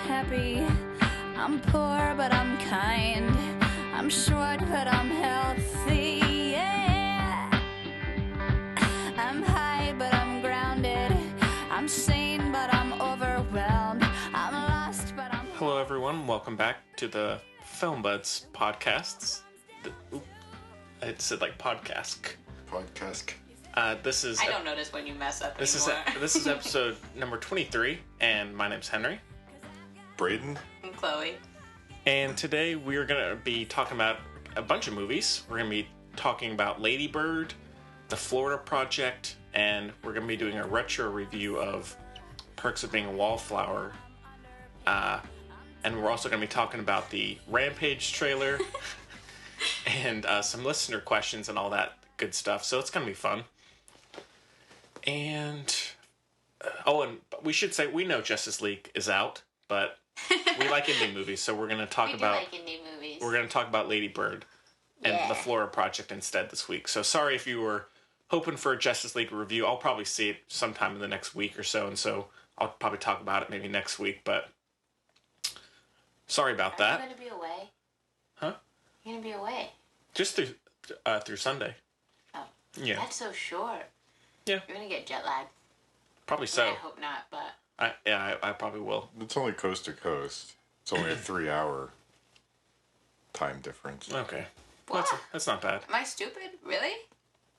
happy. I'm poor, but I'm kind. I'm short, but I'm healthy. Yeah. I'm high, but I'm grounded. I'm sane, but I'm overwhelmed. I'm lost, but I'm... Hello, everyone. Welcome back to the Filmbuds podcasts. It said like podcast. This is... I don't notice when you mess up This is episode number 23, and my name's Henry. Braden. And Chloe. And today we are going to be talking about a bunch of movies. We're going to be talking about Lady Bird, The Florida Project, and we're going to be doing a retro review of Perks of Being a Wallflower. And we're also going to be talking about the Rampage trailer and some listener questions and all that good stuff. So it's going to be fun. And and we should say we know Justice League is out, but we like indie movies, so we're going to talk about indie movies. We're going to talk about Lady Bird and The Florida Project instead this week. So sorry if you were hoping for a Justice League review. I'll probably see it sometime in the next week or so, and so I'll probably talk about it maybe next week, but sorry about that. Are you going to be away? Huh? You're going to be away? Just through Sunday. Oh. Yeah. That's so short. Yeah. You're going to get jet lag. Probably so. I hope not, but... I probably will. It's only coast to coast. It's only a 3-hour time difference. Okay. What? That's not bad. Am I stupid? Really?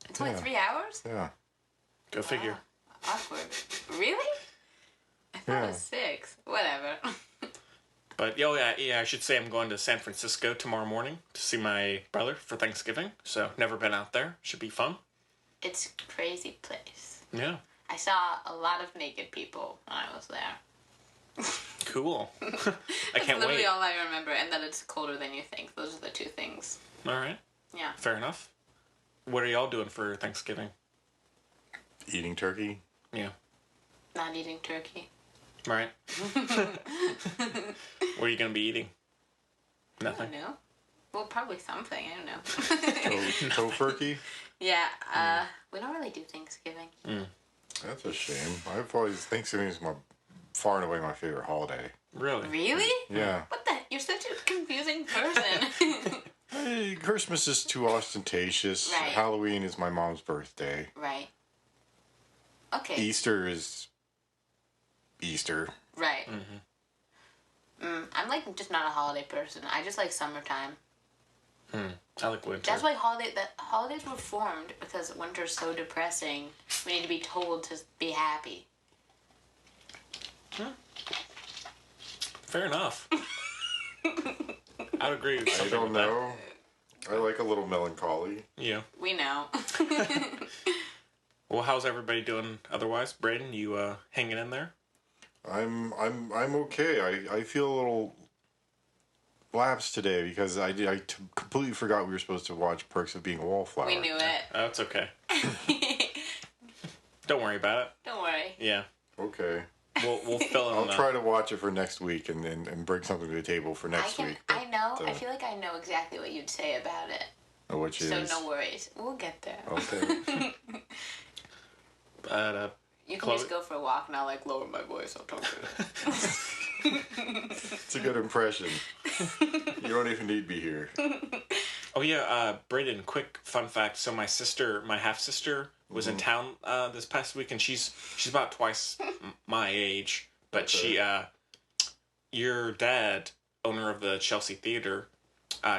It's only 3 hours? Yeah. Go figure. Awkward. Really? I thought it was 6. Whatever. But, I should say I'm going to San Francisco tomorrow morning to see my brother for Thanksgiving. So, never been out there. Should be fun. It's a crazy place. Yeah. I saw a lot of naked people when I was there. Cool. I can't That's literally wait. all I remember, and that it's colder than you think. Those are the two things. All right. Yeah. Fair enough. What are y'all doing for Thanksgiving? Eating turkey? Yeah. Not eating turkey. Right. What are you going to be eating? Nothing? I don't know. Well, probably something. I don't know. Tofurkey? Yeah. We don't really do Thanksgiving. That's a shame. Thanksgiving is far and away my favorite holiday. Really? Really? Yeah. What the? You're such a confusing person. Hey, Christmas is too ostentatious. Right. Halloween is my mom's birthday. Right. Okay. Easter is Easter. Right. I'm like just not a holiday person. I just like summertime. I like winter. That's why holidays were formed, because winter's so depressing. We need to be told to be happy. Fair enough. I'd agree with I something don't with that. know. I like a little melancholy. Yeah. We know. Well, how's everybody doing otherwise? Braden, you hanging in there? I'm okay. I feel a little lapsed today because I completely forgot we were supposed to watch Perks of Being a Wallflower. We knew it. Oh, it's okay. Don't worry about it. Don't worry. Yeah. Okay. We'll fill in I'll try to watch it for next week and bring something to the table for next week. I know. I feel like I know exactly what you'd say about it. Which is... So no worries. We'll get there. Okay. But, You can Chloe? just go for a walk and I'll lower my voice. I'll talk to you. It's a good impression. You don't even need me here. Oh yeah, Braden, quick fun fact. So my half-sister, was in town this past week, and she's about twice my age. But Okay. your dad, owner of the Chelsea Theater,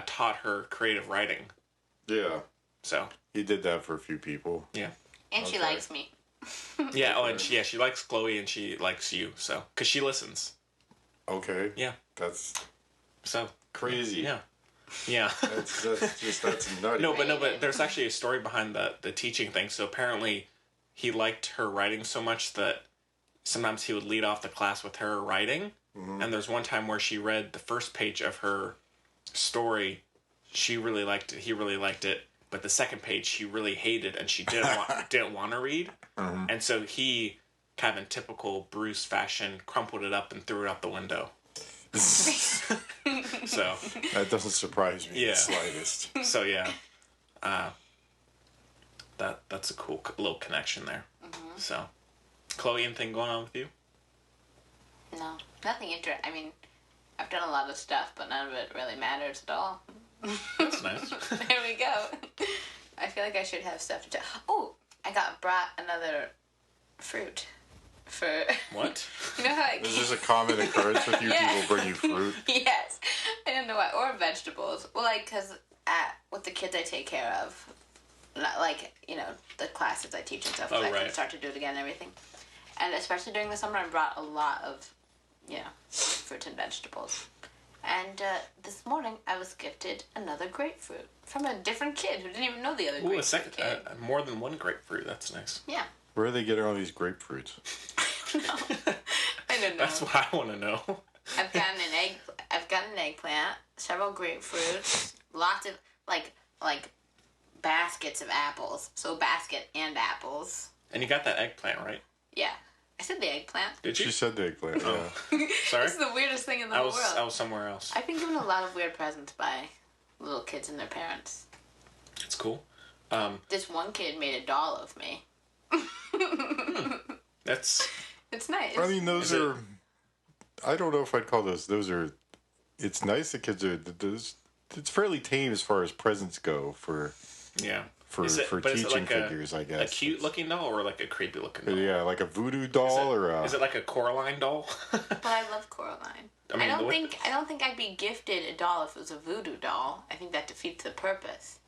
taught her creative writing. Yeah. So He did that for a few people. yeah, And she Okay. likes me. yeah. Oh, and she likes Chloe, and she likes you. So because she listens. Okay. Yeah. That's So crazy. yeah. Yeah. That's nutty. No, but there's actually a story behind the teaching thing. So apparently, he liked her writing so much that sometimes he would lead off the class with her writing. And there's one time where she read the first page of her story. She really liked it. He really liked it. But the second page she really hated, and she didn't want to read. And so he, kind of in typical Bruce fashion, crumpled it up and threw it out the window. So That doesn't surprise me in Yeah. the slightest. so yeah, that's a cool little connection there. So, Chloe, anything going on with you? No, Nothing I mean, I've done a lot of stuff, but none of it really matters at all. That's nice. There we go. I feel like I should have stuff to tell. Oh, I brought another fruit for... What? You know how Is this a common occurrence with you? Yeah. People bring you fruit? Yes. I don't know why. Or vegetables. Well, like, because with the kids I take care of, not like, you know, the classes I teach and stuff, Oh, I right. can start to do it again and everything. And especially during the summer, I brought a lot of, you know, fruits and vegetables. And this morning, I was gifted another grapefruit from a different kid who didn't even know the other grapefruit Ooh, a second, kid. more than one grapefruit. That's nice. Yeah. Where are they getting all these grapefruits? I don't know. That's what I want to know. I've gotten an eggplant, several grapefruits, lots of like baskets of apples. So basket and apples. And you got that eggplant, right? Yeah. I said the eggplant. Did you? She said the eggplant, yeah. Sorry? This is the weirdest thing in the whole world. I was somewhere else. I've been given a lot of weird presents by little kids and their parents. It's cool. This one kid made a doll of me. That's... It's nice. I mean, those Is it- are... I don't know if I'd call those are... It's nice that kids are... It's fairly tame as far as presents go for... Yeah. For Is it teaching like figures, I guess. A cute looking doll or like a creepy looking doll? Yeah, like a voodoo doll or a... Is it like a Coraline doll? But I love Coraline. I mean, I don't think I'd be gifted a doll if it was a voodoo doll. I think that defeats the purpose.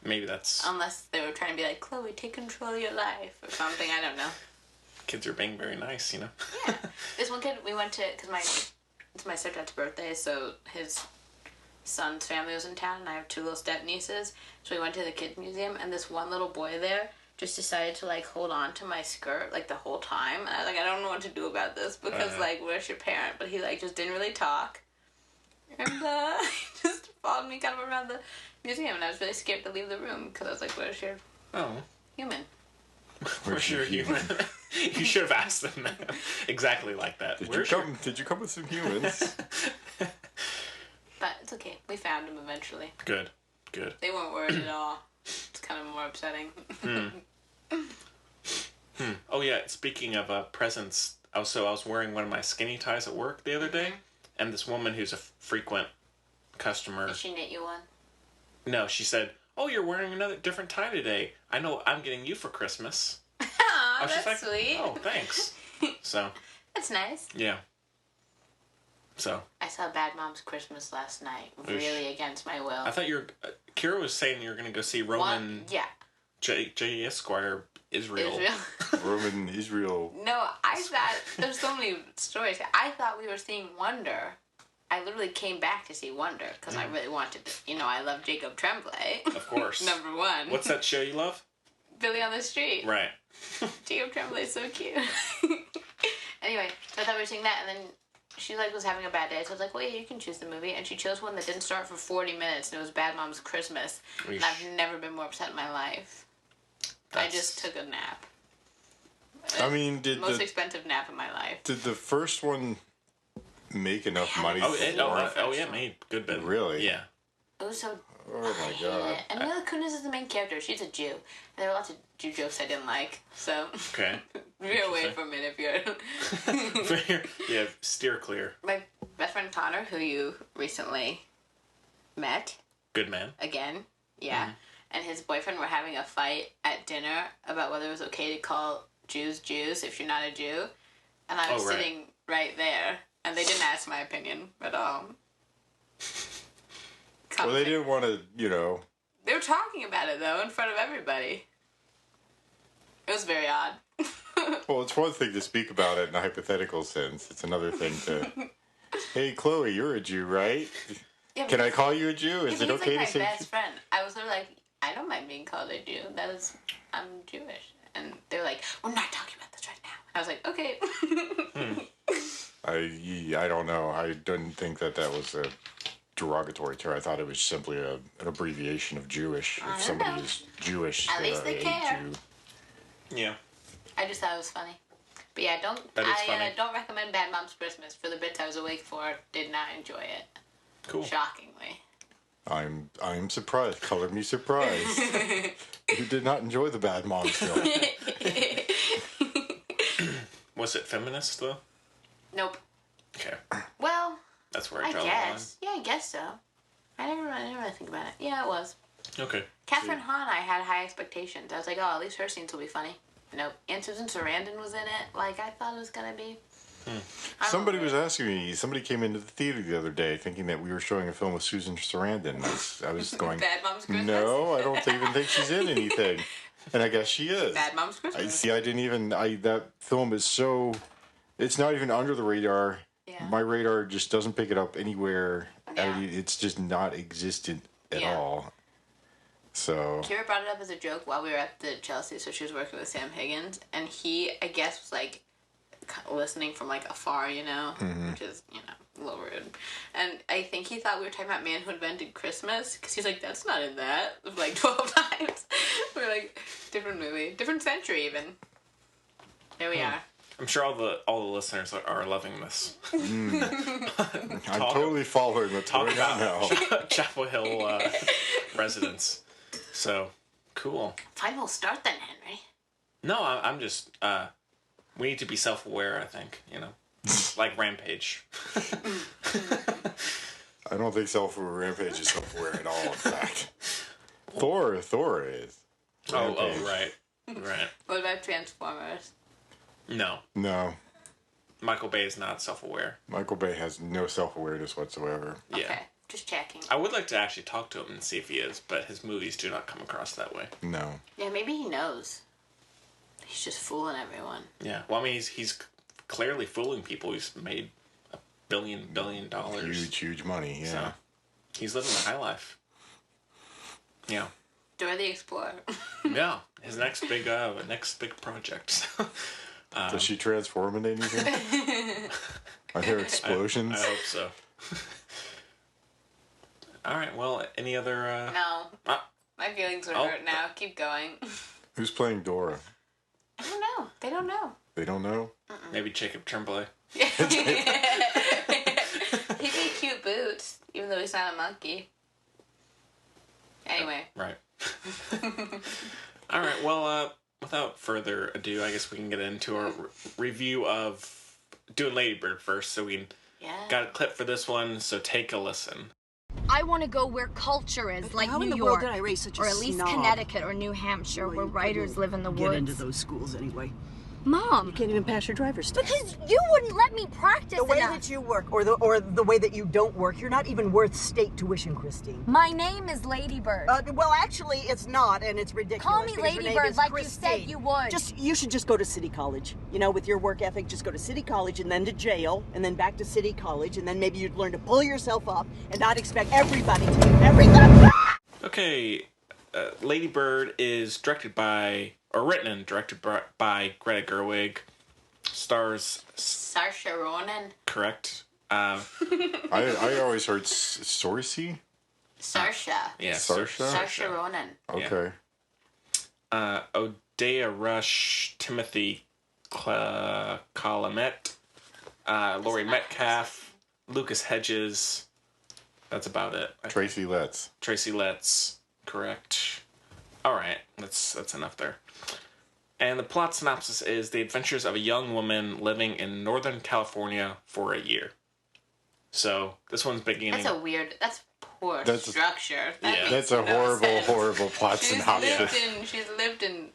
Maybe that's... Unless they were trying to be like, Chloe, take control of your life or something. I don't know. Kids are being very nice, you know? Yeah. This one kid, we went to, because it's my stepdad's birthday, so his son's family was in town, and I have two little step nieces. So we went to the kids museum, and this one little boy there just decided to like hold on to my skirt like the whole time. And I was like, I don't know what to do about this because like, where's your parent? But he like just didn't really talk, and he just followed me kind of around the museum, and I was really scared to leave the room because I was like, where's your human? Where's your human? You should have asked them that. Exactly like that. Did you come with some humans? But it's okay. We found him eventually. Good. They weren't worried at all. It's kind of more upsetting. Oh yeah, speaking of presents, I was wearing one of my skinny ties at work the other day, and this woman who's a frequent customer... Did she knit you one? No, she said, "Oh, you're wearing another different tie today. I know I'm getting you for Christmas." Aw, She's that's sweet. Oh, thanks. So, That's nice. yeah. So, I saw Bad Moms Christmas last night, really against my will. I thought Kira was saying you were going to go see Roman Yeah. J. Esquire Israel. Roman Israel. No, I thought, there's so many stories. I thought we were seeing Wonder. I literally came back to see Wonder, because I really wanted to, I love Jacob Tremblay. Of course. Number one. What's that show you love? Billy on the Street. Right. Jacob Tremblay's so cute. Anyway, so I thought we were seeing that, and then she was having a bad day, so I was like, well, yeah, you can choose the movie. And she chose one that didn't start for 40 minutes, and it was Bad Moms Christmas. Eesh. And I've never been more upset in my life. I just took a nap. I mean, Most expensive nap in my life. Did the first one make enough money Oh, for yeah, made good bit. Really? Yeah. It was so... Oh my god. And Mila Kunis is the main character. She's a Jew. And there were lots of Jew jokes I didn't like. So... Okay. Veer away from it if you're... Yeah, steer clear. My best friend Connor, who you recently met... Good man. Again. Yeah. Mm-hmm. And his boyfriend were having a fight at dinner about whether it was okay to call Jews Jews if you're not a Jew. And I was sitting right there. And they didn't ask my opinion at all. Well, they didn't want to, They were talking about it, though, in front of everybody. It was very odd. Well, it's one thing to speak about it in a hypothetical sense. It's another thing to, hey, Chloe, you're a Jew, right? Yeah, Can I call you a Jew? Is it okay to say? He's my best friend. I was like, I don't mind being called a Jew. I'm Jewish. And they were like, we're not talking about this right now. I was like, okay. I don't know. I didn't think that was a derogatory term. I thought it was simply an abbreviation of Jewish. If somebody is Jewish, At least they care. Jew. Yeah. I just thought it was funny. But yeah, don't recommend Bad Moms Christmas. For the bits I was awake for, did not enjoy it. Cool. Shockingly. I'm surprised. Color me surprised. You did not enjoy the Bad Moms film. Was it feminist, though? Nope. Okay. that's where it I draws guess. Yeah, I guess so. I didn't really think about it. Yeah, it was. the line. Okay. Catherine Hahn, I had high expectations. I was like, oh, at least her scenes will be funny. Nope. And Susan Sarandon was in it, like I thought it was gonna be. Somebody was asking me. Somebody came into the theater the other day thinking that we were showing a film with Susan Sarandon. I was going, Bad Moms Christmas? no, I don't even think she's in anything. And I guess she is. Bad Moms Christmas. I didn't even. That film is so. It's not even under the radar. Yeah. My radar just doesn't pick it up anywhere. Yeah. It's just not existent at Yeah. all. So. Kira brought it up as a joke while we were at the Chelsea, so she was working with Sam Higgins, and he, I guess, was like listening from like afar, you know, which is, you know, a little rude. And I think he thought we were talking about Man Who Invented Christmas, because he's like, that's not in that, like 12 times. We're like, different movie, different century even. There we are. I'm sure all the listeners are loving this. I'm totally following what's Talk going on now. about Chapel Hill residents. So, cool. Fine, we'll start then, Henry. No, I'm just, we need to be self-aware, I think, you know? Like Rampage. I don't think Rampage is self-aware at all, in fact. Thor is. Oh, Rampage. right. What about Transformers? No. No. Michael Bay is not self-aware. Michael Bay has no self-awareness whatsoever. Yeah. Okay, just checking. I would like to actually talk to him and see if he is, but his movies do not come across that way. No. Yeah, maybe he knows. He's just fooling everyone. Yeah. Well, I mean, he's clearly fooling people. He's made $1 billion. Huge money, yeah. So, he's living the high life. Yeah. Dora the Explorer. Yeah. His next big project. Does she transform into anything? I hear explosions. I hope so. All right. Well, any other? No. My feelings are hurt now. Keep going. Who's playing Dora? I don't know. They don't know. They don't know? Maybe Jacob Tremblay. He made cute boots, even though he's not a monkey. Anyway. Right. All right. Well, without further ado, I guess we can get into our review of doing Lady Bird first. So we got a clip for this one. So take a listen. I want to go where culture is, But like how New in the York, world did I raise such a or at least snob? Connecticut or New Hampshire, Well, where you writers couldn't live in the get woods. into those schools anyway. Mom, You can't even pass your driver's test. because you wouldn't let me practice The way enough. that you work, or the way that you don't work, you're not even worth state tuition, Christine. My name is Lady Bird. Well, actually, it's not, and it's ridiculous. Call me because your Lady name Bird is like you Christine. said you would. You should just go to City College. You know, with your work ethic, just go to City College and then to jail, and then back to City College, and then maybe you'd learn to pull yourself up and not expect everybody to do everything. Okay. Lady Bird is written and directed by Greta Gerwig. Stars. Saoirse Ronan. Correct. I always heard Saoirse. Saoirse. Yeah. Saoirse Ronan. Okay. Odeya Rush, Timothy Chalamet, Laurie Metcalf, Lucas Hedges. That's about it. Tracy Letts. Tracy Letts. Correct. All right. That's enough there. And the plot synopsis is the adventures of a young woman living in Northern California for a year. So this one's beginning. That's poor That's structure. That's a horrible plot synopsis. She's lived in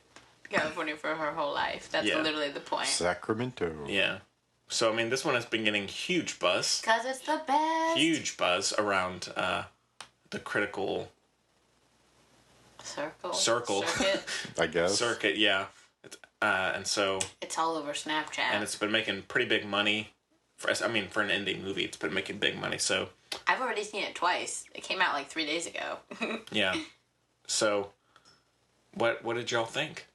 California for her whole life. That's literally the point. Sacramento. Yeah. So, I mean, this one has been getting huge buzz. Because it's the best. Huge buzz around the critical circuit. I guess. circuit, yeah. And so... It's all over Snapchat. And it's been making pretty big money. For an indie movie, it's been making big money, so... I've already seen it twice. It came out like 3 days ago. Yeah. So, what did y'all think?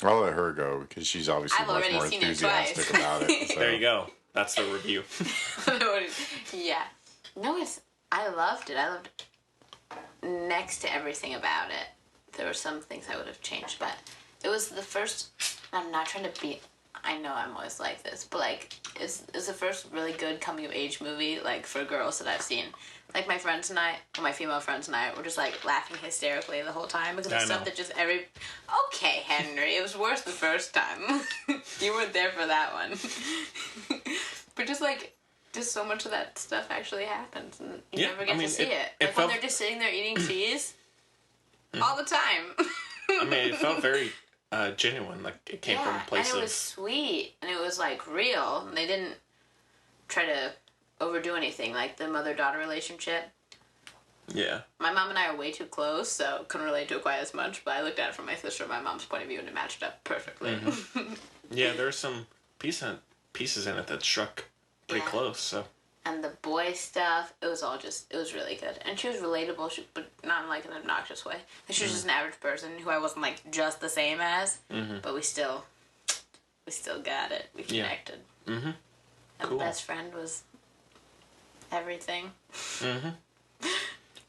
I'll let her go, because she's obviously much more enthusiastic about it. So. There you go. That's the review. Yeah. No, I loved it. I loved next to everything about it. There were some things I would have changed, but it was the first... I'm not trying to be... I know I'm always like this, but like, it's the first really good coming-of-age movie, like, for girls that I've seen. Like, my friends and I, or my female friends and I, were just, like, laughing hysterically the whole time because of stuff that just Okay, Henry, it was worse the first time. You weren't there for that one. But just, like, just so much of that stuff actually happens, and you Yeah, never get I mean, to see it. it Like felt- when they're just sitting there eating cheese all the time. I mean, it felt very genuine. Like it came from a place and it of. was sweet, and it was like real, and they didn't try to overdo anything, like the mother-daughter relationship. Yeah. My mom and I are way too close, so couldn't relate to it quite as much, but I looked at it from my sister and my mom's point of view, and it matched up perfectly. Yeah, there's some pieces in it that struck pretty Yeah. close. So. And the boy stuff, it was really good. And she was relatable, but not in like an obnoxious way. And she was just an average person who I wasn't like just the same as, but we still got it. We Yeah. connected. Mm-hmm. And Cool. the best friend was everything. Mm-hmm.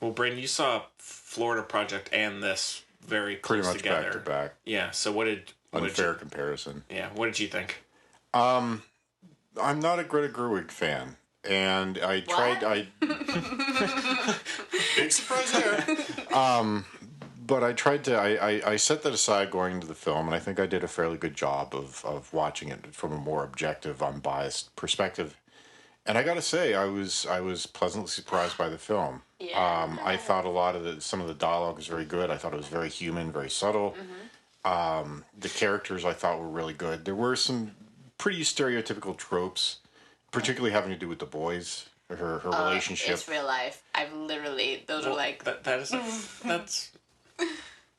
Well, Braden, you saw Florida Project and this very Pretty close much together. back to back. Yeah. So what did Unfair comparison. Yeah. What did you think? I'm not a Greta Gerwig fan, and I tried. Big surprise there. But I tried to. I set that aside going into the film, and I think I did a fairly good job of watching it from a more objective, unbiased perspective. And I got to say, I was pleasantly surprised by the film. Yeah. I thought some of the dialogue was very good. I thought it was very human, very subtle. The characters I thought were really good. There were some pretty stereotypical tropes, particularly having to do with the boys, her relationship. It's real life. I've literally, those are like... that's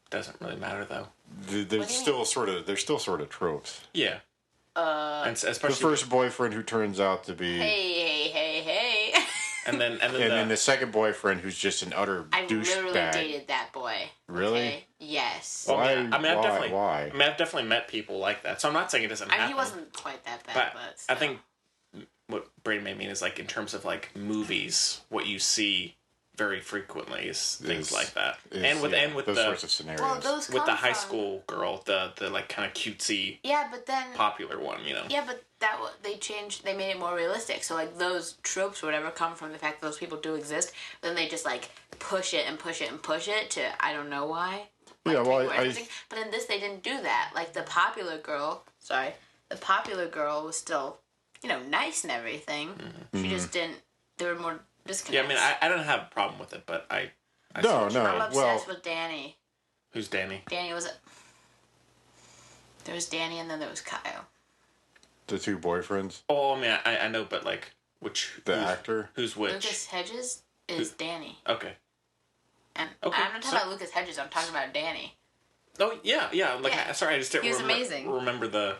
doesn't really matter though. There's still sort of tropes. Yeah. And especially The first boyfriend who turns out to be, Hey. and then and then the second boyfriend who's just an utter I literally douchebag. dated that boy. Really? Okay? Yes. Well, Why? I've definitely met people like that. So I'm not saying it doesn't I mean, happen. he wasn't quite that bad, But but I still. think what Braden may mean is like in terms of like movies, what you see very frequently is things like that. And with those the sorts of scenarios. Well, those with the come high from- school girl, the like kind of cutesy Yeah, but then... popular one, you know. Yeah, but they made it more realistic. So, like, those tropes or whatever come from the fact that those people do exist. But then they just, like, push it and push it and push it to I don't know why. Like, Yeah, well, people are I interesting. But in this, they didn't do that. Like, the popular girl was still, nice and everything. She just didn't, there were more disconnects. Yeah, I mean, I don't have a problem with it, but I No, see what you- I'm obsessed well, with Danny. Who's Danny? Danny was... There was Danny and then there was Kyle. the two boyfriends, Oh, I mean, I know, but like who's actor. Who's which? Lucas Hedges is Danny. Okay. And Okay, I'm not talking about Lucas Hedges, I'm talking about Danny. Oh yeah. Like Yeah. sorry, I just didn't He was amazing. remember the.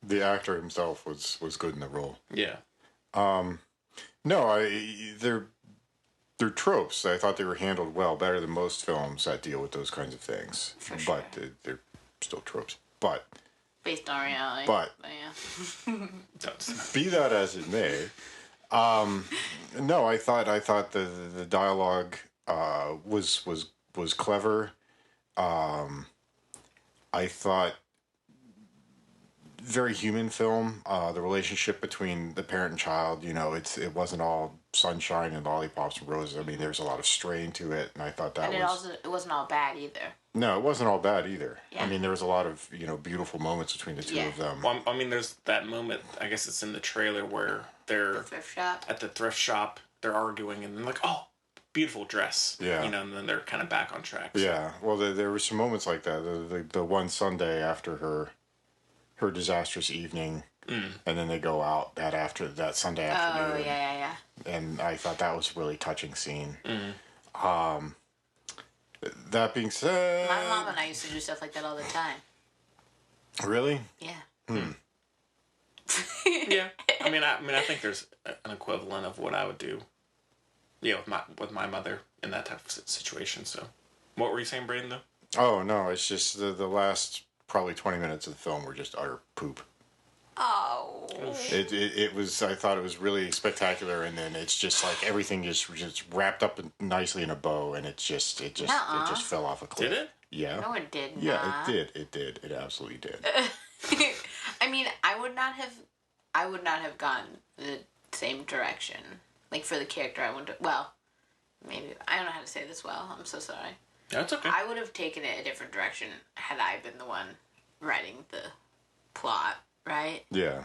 The actor himself was good in the role. Yeah. No, they're tropes. I thought they were handled well, better than most films that deal with those kinds of things. For sure. But they're still tropes. But Based on reality. But- yeah. be that as it may, no, I thought the dialogue was clever. I thought very human film. The relationship between the parent and child, it wasn't all sunshine and lollipops and roses. I mean, there's a lot of strain to it, and I thought that And it wasn't all bad either. no, it wasn't all bad either. Yeah. I mean, there was a lot of beautiful moments between the two Yeah. of them. Well, I mean, there's that moment. I guess it's in the trailer where they're The thrift shop. at the thrift shop. They're arguing, and they're like, "Oh, beautiful dress." Yeah. And then they're kind of back on track. So. Yeah, well, there were some moments like that. The one Sunday after her disastrous evening, and then they go out that Sunday Oh, afternoon. yeah. And I thought that was a really touching scene. That being said, My mom and I used to do stuff like that all the time. really, Yeah. Yeah. I mean, I think there's an equivalent of what I would do. Yeah, with my mother in that type of situation. So, what were you saying, Braden? Though. oh no, it's just the last probably 20 minutes of the film were just utter poop. Oh. It was. I thought it was really spectacular, and then it's just like everything just wrapped up nicely in a bow, and it just fell off a cliff. Did it? Yeah. No, it did Yeah, not. it did. It absolutely did. I mean, I would not have gone the same direction. Like, for the character, I wouldn't... Well, maybe... I don't know how to say this well. I'm so sorry. That's okay. I would have taken it a different direction had I been the one writing the plot, right? Yeah.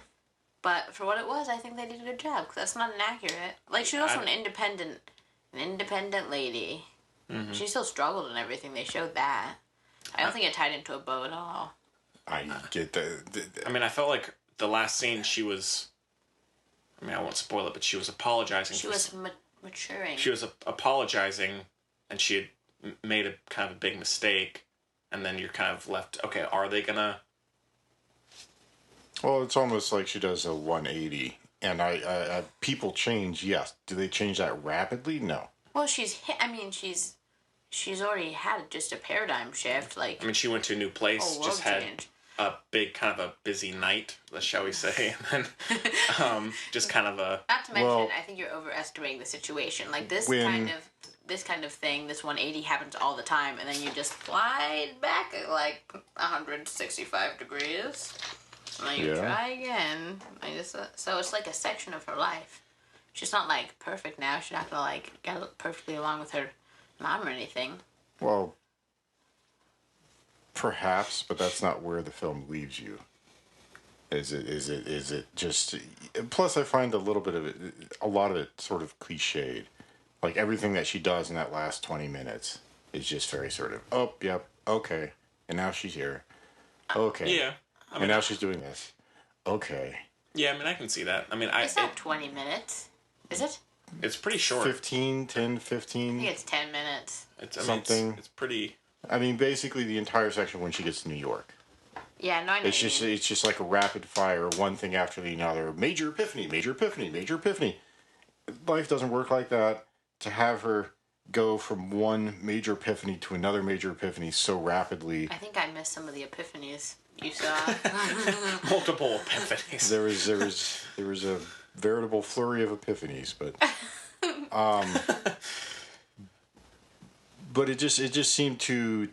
But for what it was, I think they did a good job. 'Cause that's not inaccurate. Like, she's also an independent lady. Mm-hmm. She still struggled and everything. They showed that. I don't think it tied into a bow at all. I get that. I mean, I felt like the last scene she was... I mean, I won't spoil it, but she was apologizing. She was maturing. She was apologizing, and she had made a kind of a big mistake, and then you're kind of left, okay, are they gonna... Well, it's almost like she does a 180, and I people change, yes. Do they change that rapidly? No. Well, she's already had just a paradigm shift, like... I mean, she went to a new place, just had a big, kind of a busy night, shall we say, and then just kind of a... Not to mention, I think you're overestimating the situation. Like, this kind of thing, this 180 happens all the time, and then you just slide back at, like, 165 degrees. And then you try again. So it's like a section of her life. She's not, like, perfect now. She's not gonna, like, get perfectly along with her mom or anything. Well, perhaps, but that's not where the film leaves you. Is it just... Plus, I find a lot of it sort of cliched. Like, everything that she does in that last 20 minutes is just very sort of, oh, yep, okay. And now she's here. Okay. Yeah. I mean, and now she's doing this. Okay. Yeah, I mean, I can see that. I mean, it's not 20 minutes. Is it? It's pretty short. 15. I think it's 10 minutes. It's pretty... I mean, basically the entire section when she gets to New York. Yeah, no, I know. It's just like a rapid fire, one thing after the other. Major epiphany, major epiphany, major epiphany. Life doesn't work like that. To have her go from one major epiphany to another major epiphany so rapidly. I think I missed some of the epiphanies you saw. Multiple epiphanies. There was a veritable flurry of epiphanies, but but it just seemed too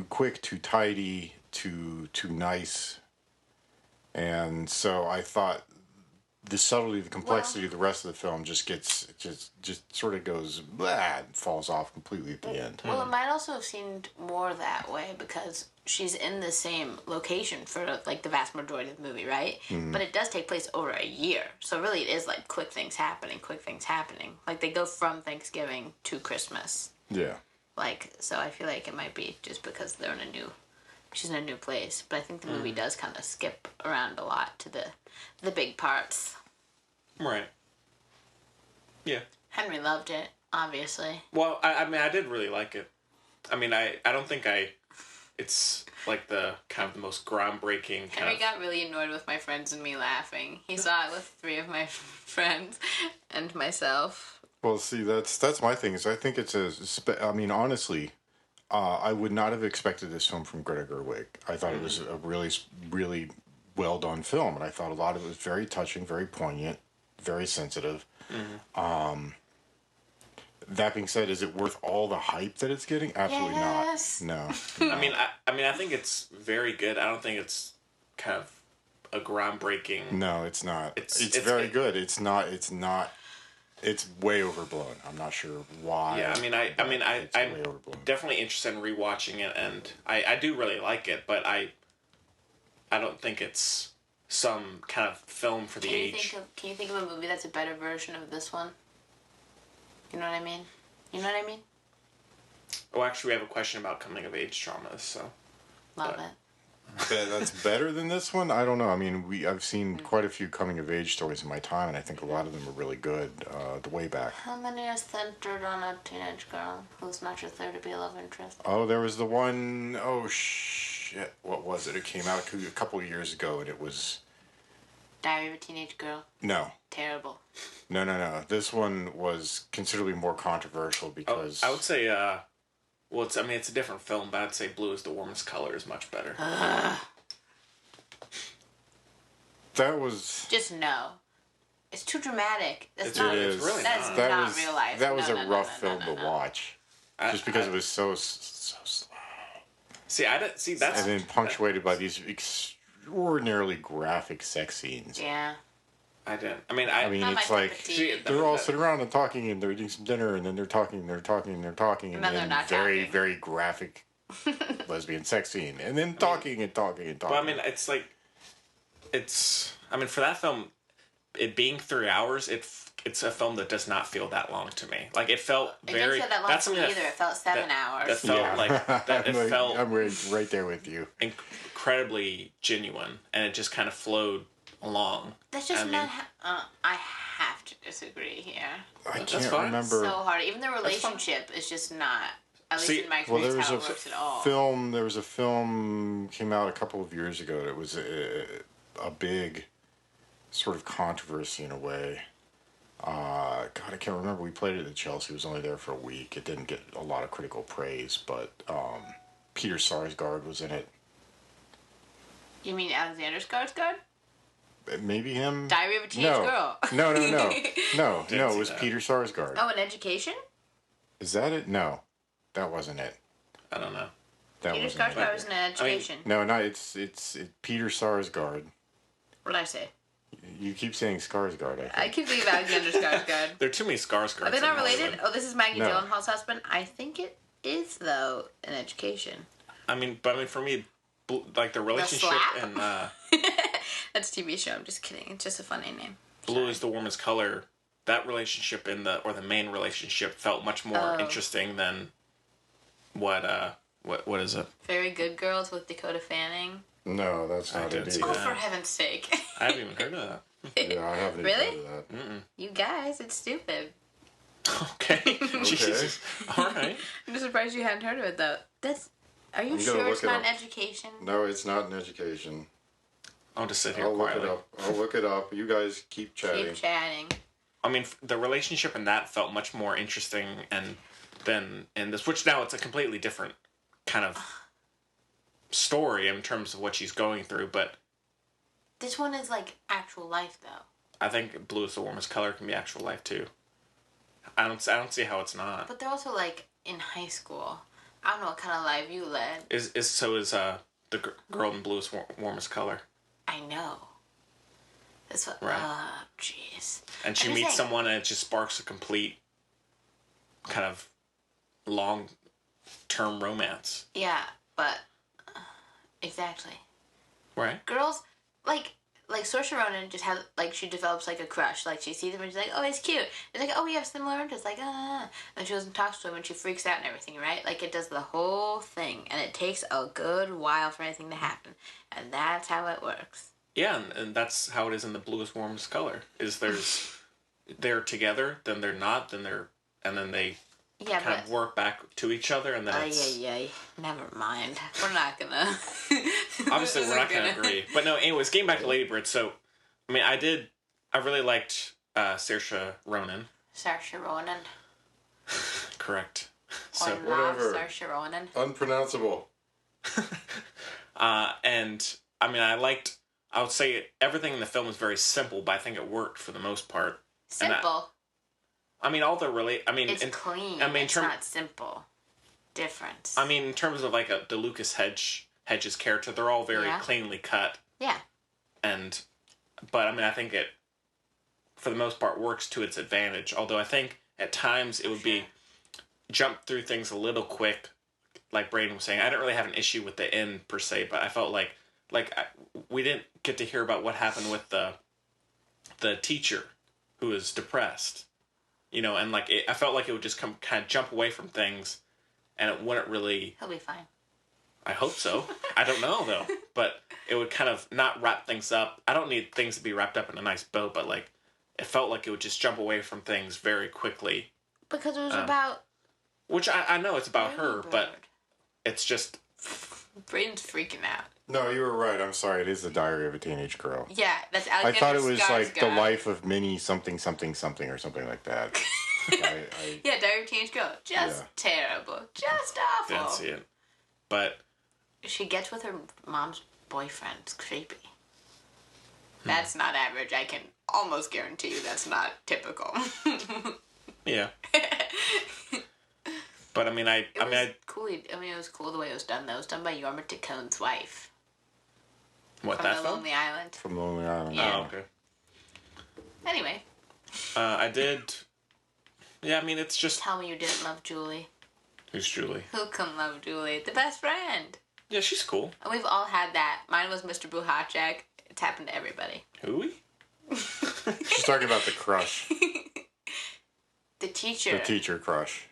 quick, too tidy, too nice, and so I thought the subtlety, the complexity of the rest of the film just sort of goes blah, and falls off completely at the end. Well, it might also have seemed more that way because she's in the same location for like the vast majority of the movie, right? Mm-hmm. But it does take place over a year, so really it is like quick things happening. Like they go from Thanksgiving to Christmas. Yeah. Like, so I feel like it might be just because she's in a new place. But I think the movie does kind of skip around a lot to the big parts. Right. Yeah. Henry loved it, obviously. Well, I mean, I did really like it. I mean, I don't think it's like the kind of the most groundbreaking Henry got really annoyed with my friends and me laughing. He saw it with 3 of my friends and myself. Well, see, that's my thing. Is I think it's I mean, honestly, I would not have expected this film from Greta Gerwig. I thought it was a really, really well done film, and I thought a lot of it was very touching, very poignant, very sensitive. Mm-hmm. That being said, is it worth all the hype that it's getting? Absolutely not. No. I mean, I think it's very good. I don't think it's kind of a groundbreaking. No, it's not. It's very good. It's not. It's way overblown. I'm not sure why. Yeah, I'm definitely interested in rewatching it, and I do really like it, but I don't think it's some kind of film for the age. Can you think of a movie that's a better version of this one? You know what I mean? Oh, actually, we have a question about coming of age dramas, so. Love it. That's better than this one? I don't know. I mean, I've seen quite a few coming of age stories in my time, and I think a lot of them are really good. The way back. How many are centered on a teenage girl who's not just there to be a love interest? Oh, there was the one, oh shit, what was it? It came out a couple of years ago, and it was... Diary of a Teenage Girl? No. Terrible. No. This one was considerably more controversial because... I would say, well, it's a different film, but I'd say Blue is the Warmest Color is much better. That was... Just no. It's too dramatic. It's really not. Not real life. That was a rough film to watch. Just because it was so slow. See, that's... And then punctuated by these extraordinarily graphic sex scenes. Yeah. I didn't. I mean, it's like they're all sitting around and talking, and they're eating some dinner, and then they're talking, and then very, very graphic lesbian sex scene, and then talking. Well, I mean, it's like, for that film, it being 3 hours, it's a film that does not feel that long to me. Like, it felt It very... didn't feel that long that's to me something either. It felt 7 hours. That felt like... That it felt... I'm right there with you. Incredibly genuine, and it just kind of flowed along. That's just not... I have to disagree here. I That's can't fine. remember. So hard. Even the relationship is just not... At least See, in my Well, experience, there how it works at all. there was a film came out a couple of years ago that was a big sort of controversy in a way. God, I can't remember. We played it at Chelsea. It was only there for a week. It didn't get a lot of critical praise, but Peter Sarsgaard was in it. You mean Alexander Skarsgård? Maybe him? Diary of a Teenage Girl. No. No, it was that. Peter Sarsgaard. Oh, An Education? Is that it? No. That wasn't it. I don't know. That Peter wasn't it. Skarsgård was in An Education. No, it's Peter Sarsgaard. What did I say? You keep saying Skarsgård, I think. I keep thinking of Alexander Skarsgård. There are too many Skarsgårds. Are they not in related? Hollywood. Oh, this is Maggie No. Gyllenhaal's husband? I think it is, though, An Education. I mean, for me, like the relationship Slap? and That's a TV show. I'm just kidding. It's just a funny name. Blue is the Warmest Color. That relationship or the main relationship felt much more interesting than what is it? Very Good Girls with Dakota Fanning. No, that's not didn't it see Oh, either. that. for heaven's sake. I haven't even heard of that. Yeah, I haven't Really? even heard of that. You guys, it's stupid. Okay. Jesus. All right. I'm just surprised you hadn't heard of it, though. Are you I'm gonna sure look it's it not up. An Education? No, it's not an education. I'll just sit here I'll look quietly. it up. I'll look it up. You guys keep chatting. Keep chatting. I mean, the relationship in that felt much more interesting than in this, which now it's a completely different kind of story in terms of what she's going through, but This one is like actual life, though. I think Blue is the Warmest Color can be actual life too. I don't see how it's not. But they're also like in high school. I don't know what kind of life you led. Is the girl in Blue is Warmest Color. I know. That's what. Right. Oh, jeez. And she meets someone and it just sparks a complete kind of long-term romance. Yeah, but exactly. Right? Girls like Saoirse Ronan just has she develops like a crush. Like she sees him and she's like, oh, he's cute. It's like, oh, we have similar interests. Like, and she goes and talks to him and she freaks out and everything, right? Like it does the whole thing, and it takes a good while for anything to happen, and that's how it works. Yeah, and that's how it is in the Blue is Warmest Color. Is they're together, then they're not, then they Yeah, kind of work back to each other, and then it's... Never mind. We're not gonna... Obviously, we're not gonna agree. But no, anyways, getting back to Lady Bird, so, I mean, I really liked Saoirse Ronan. Saoirse Ronan. Correct. Or So, not whatever. Saoirse Ronan. Unpronounceable. and, I mean, I would say everything in the film was very simple, but I think it worked for the most part. Simple. I mean, all the It's clean. I mean, it's not simple. Difference. I mean, in terms of like the Lucas Hedges character, they're all very Yeah. cleanly cut. Yeah. But I mean, I think it, for the most part, works to its advantage. Although I think at times it would be jump through things a little quick, like Braden was saying. I didn't really have an issue with the end per se, but I felt like we didn't get to hear about what happened with the teacher who was depressed. You know, and I felt like it would just kind of jump away from things, and it wouldn't really... He'll be fine. I hope so. I don't know, though. But it would kind of not wrap things up. I don't need things to be wrapped up in a nice bow, but, it felt like it would just jump away from things very quickly. Because it was about... Which I know it's about her, Bird. but it's just... Braden's freaking out. No, you were right. I'm sorry. It is the Diary of a Teenage Girl. Yeah, that's I Alexander thought it was like the Skarsgård. life of Minnie something something something or something like that. Yeah, Diary of a Teenage Girl. Just terrible. Just awful. Didn't see it. But... She gets with her mom's boyfriend. It's creepy. That's not average. I can almost guarantee you that's not typical. Yeah. But, I mean, It was cool the way it was done, though. It was done by Jorma Taccone's wife. What, From that The film? Lonely Island. From Lonely Island. Yeah. Oh, okay. Anyway, I did... Yeah, I mean, it's just... tell me you didn't love Julie. Who's Julie? Who can love Julie? The best friend. Yeah, she's cool. And we've all had that. Mine was Mr. Buhacek. It's happened to everybody. Who? talking about the crush. The teacher. The teacher crush.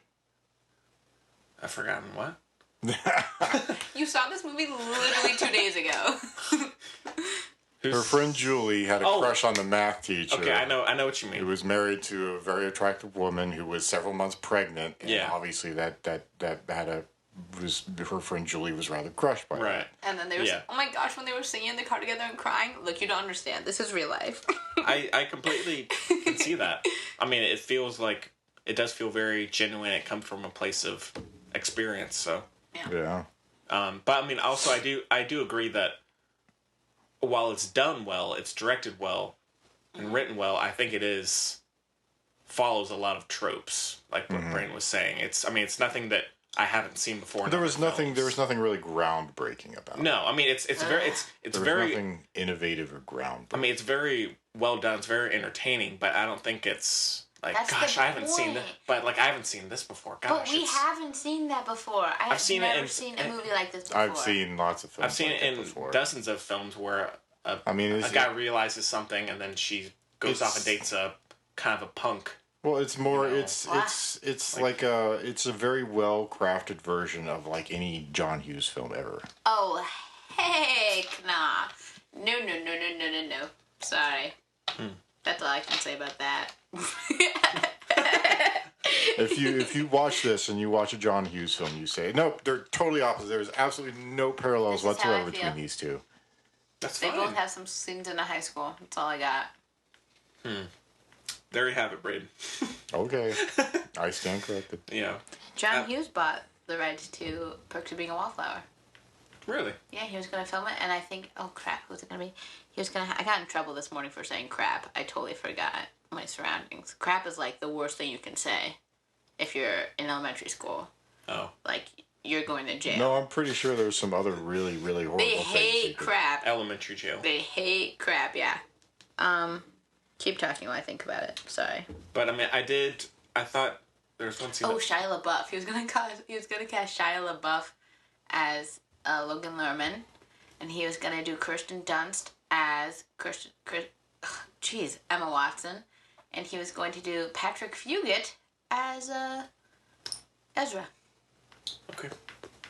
I've forgotten what. You saw this movie literally 2 days ago. Her friend Julie had a crush on the math teacher. Okay, I know what you mean. Who was married to a very attractive woman who was several months pregnant. And Yeah. obviously that her friend Julie was rather crushed by Right. And then they were, oh my gosh, when they were singing in the car together and crying, look, you don't understand. This is real life. I completely can see that. I mean, it feels like, it does feel very genuine. It comes from a place of experience, so. Yeah. But I mean, also, I do agree that while it's done well, it's directed well, and written well, I think it follows a lot of tropes, like what Braden was saying. It's nothing that I haven't seen before. There was nothing really groundbreaking about it. No, I mean, it's very nothing innovative or groundbreaking. I mean, it's very well done. It's very entertaining, but I don't think it's like, That's gosh, the I haven't seen point. this. But like, I haven't seen this before. Gosh, But we haven't seen that before. I've seen it never in- seen a movie like this before. I've seen lots of films. I've seen like it that in before. dozens of films where a is guy realizes something and then she goes off and dates a kind of a punk. Well, it's more. You know, it's like it's a very well crafted version of like any John Hughes film ever. Oh, heck nah. No. Sorry. That's all I can say about that. If you watch this and you watch a John Hughes film, you say nope, they're totally opposite. There's absolutely no parallels This is how I whatsoever between feel. these two. That's They fine. both have some scenes in a high school. That's all I got. There you have it, Braden. Okay, I stand corrected. Yeah. John Hughes bought the rights to Perks of Being a Wallflower. Really? Yeah, he was going to film it, and I think, oh crap, who was it going to be? He was going to, I got in trouble this morning for saying crap. I totally forgot my surroundings. Crap is like the worst thing you can say if you're in elementary school. Oh. Like, you're going to jail. No, I'm pretty sure there's some other really, really horrible They things. hate crap. Elementary jail. They hate crap, yeah. Keep talking while I think about it. Sorry. But I mean, I thought there was one scene. Oh, Shia LaBeouf. He was gonna cast Shia LaBeouf as Logan Lerman, and he was gonna do Kirsten Dunst as Emma Watson, and he was going to do Patrick Fugit as Ezra. Okay.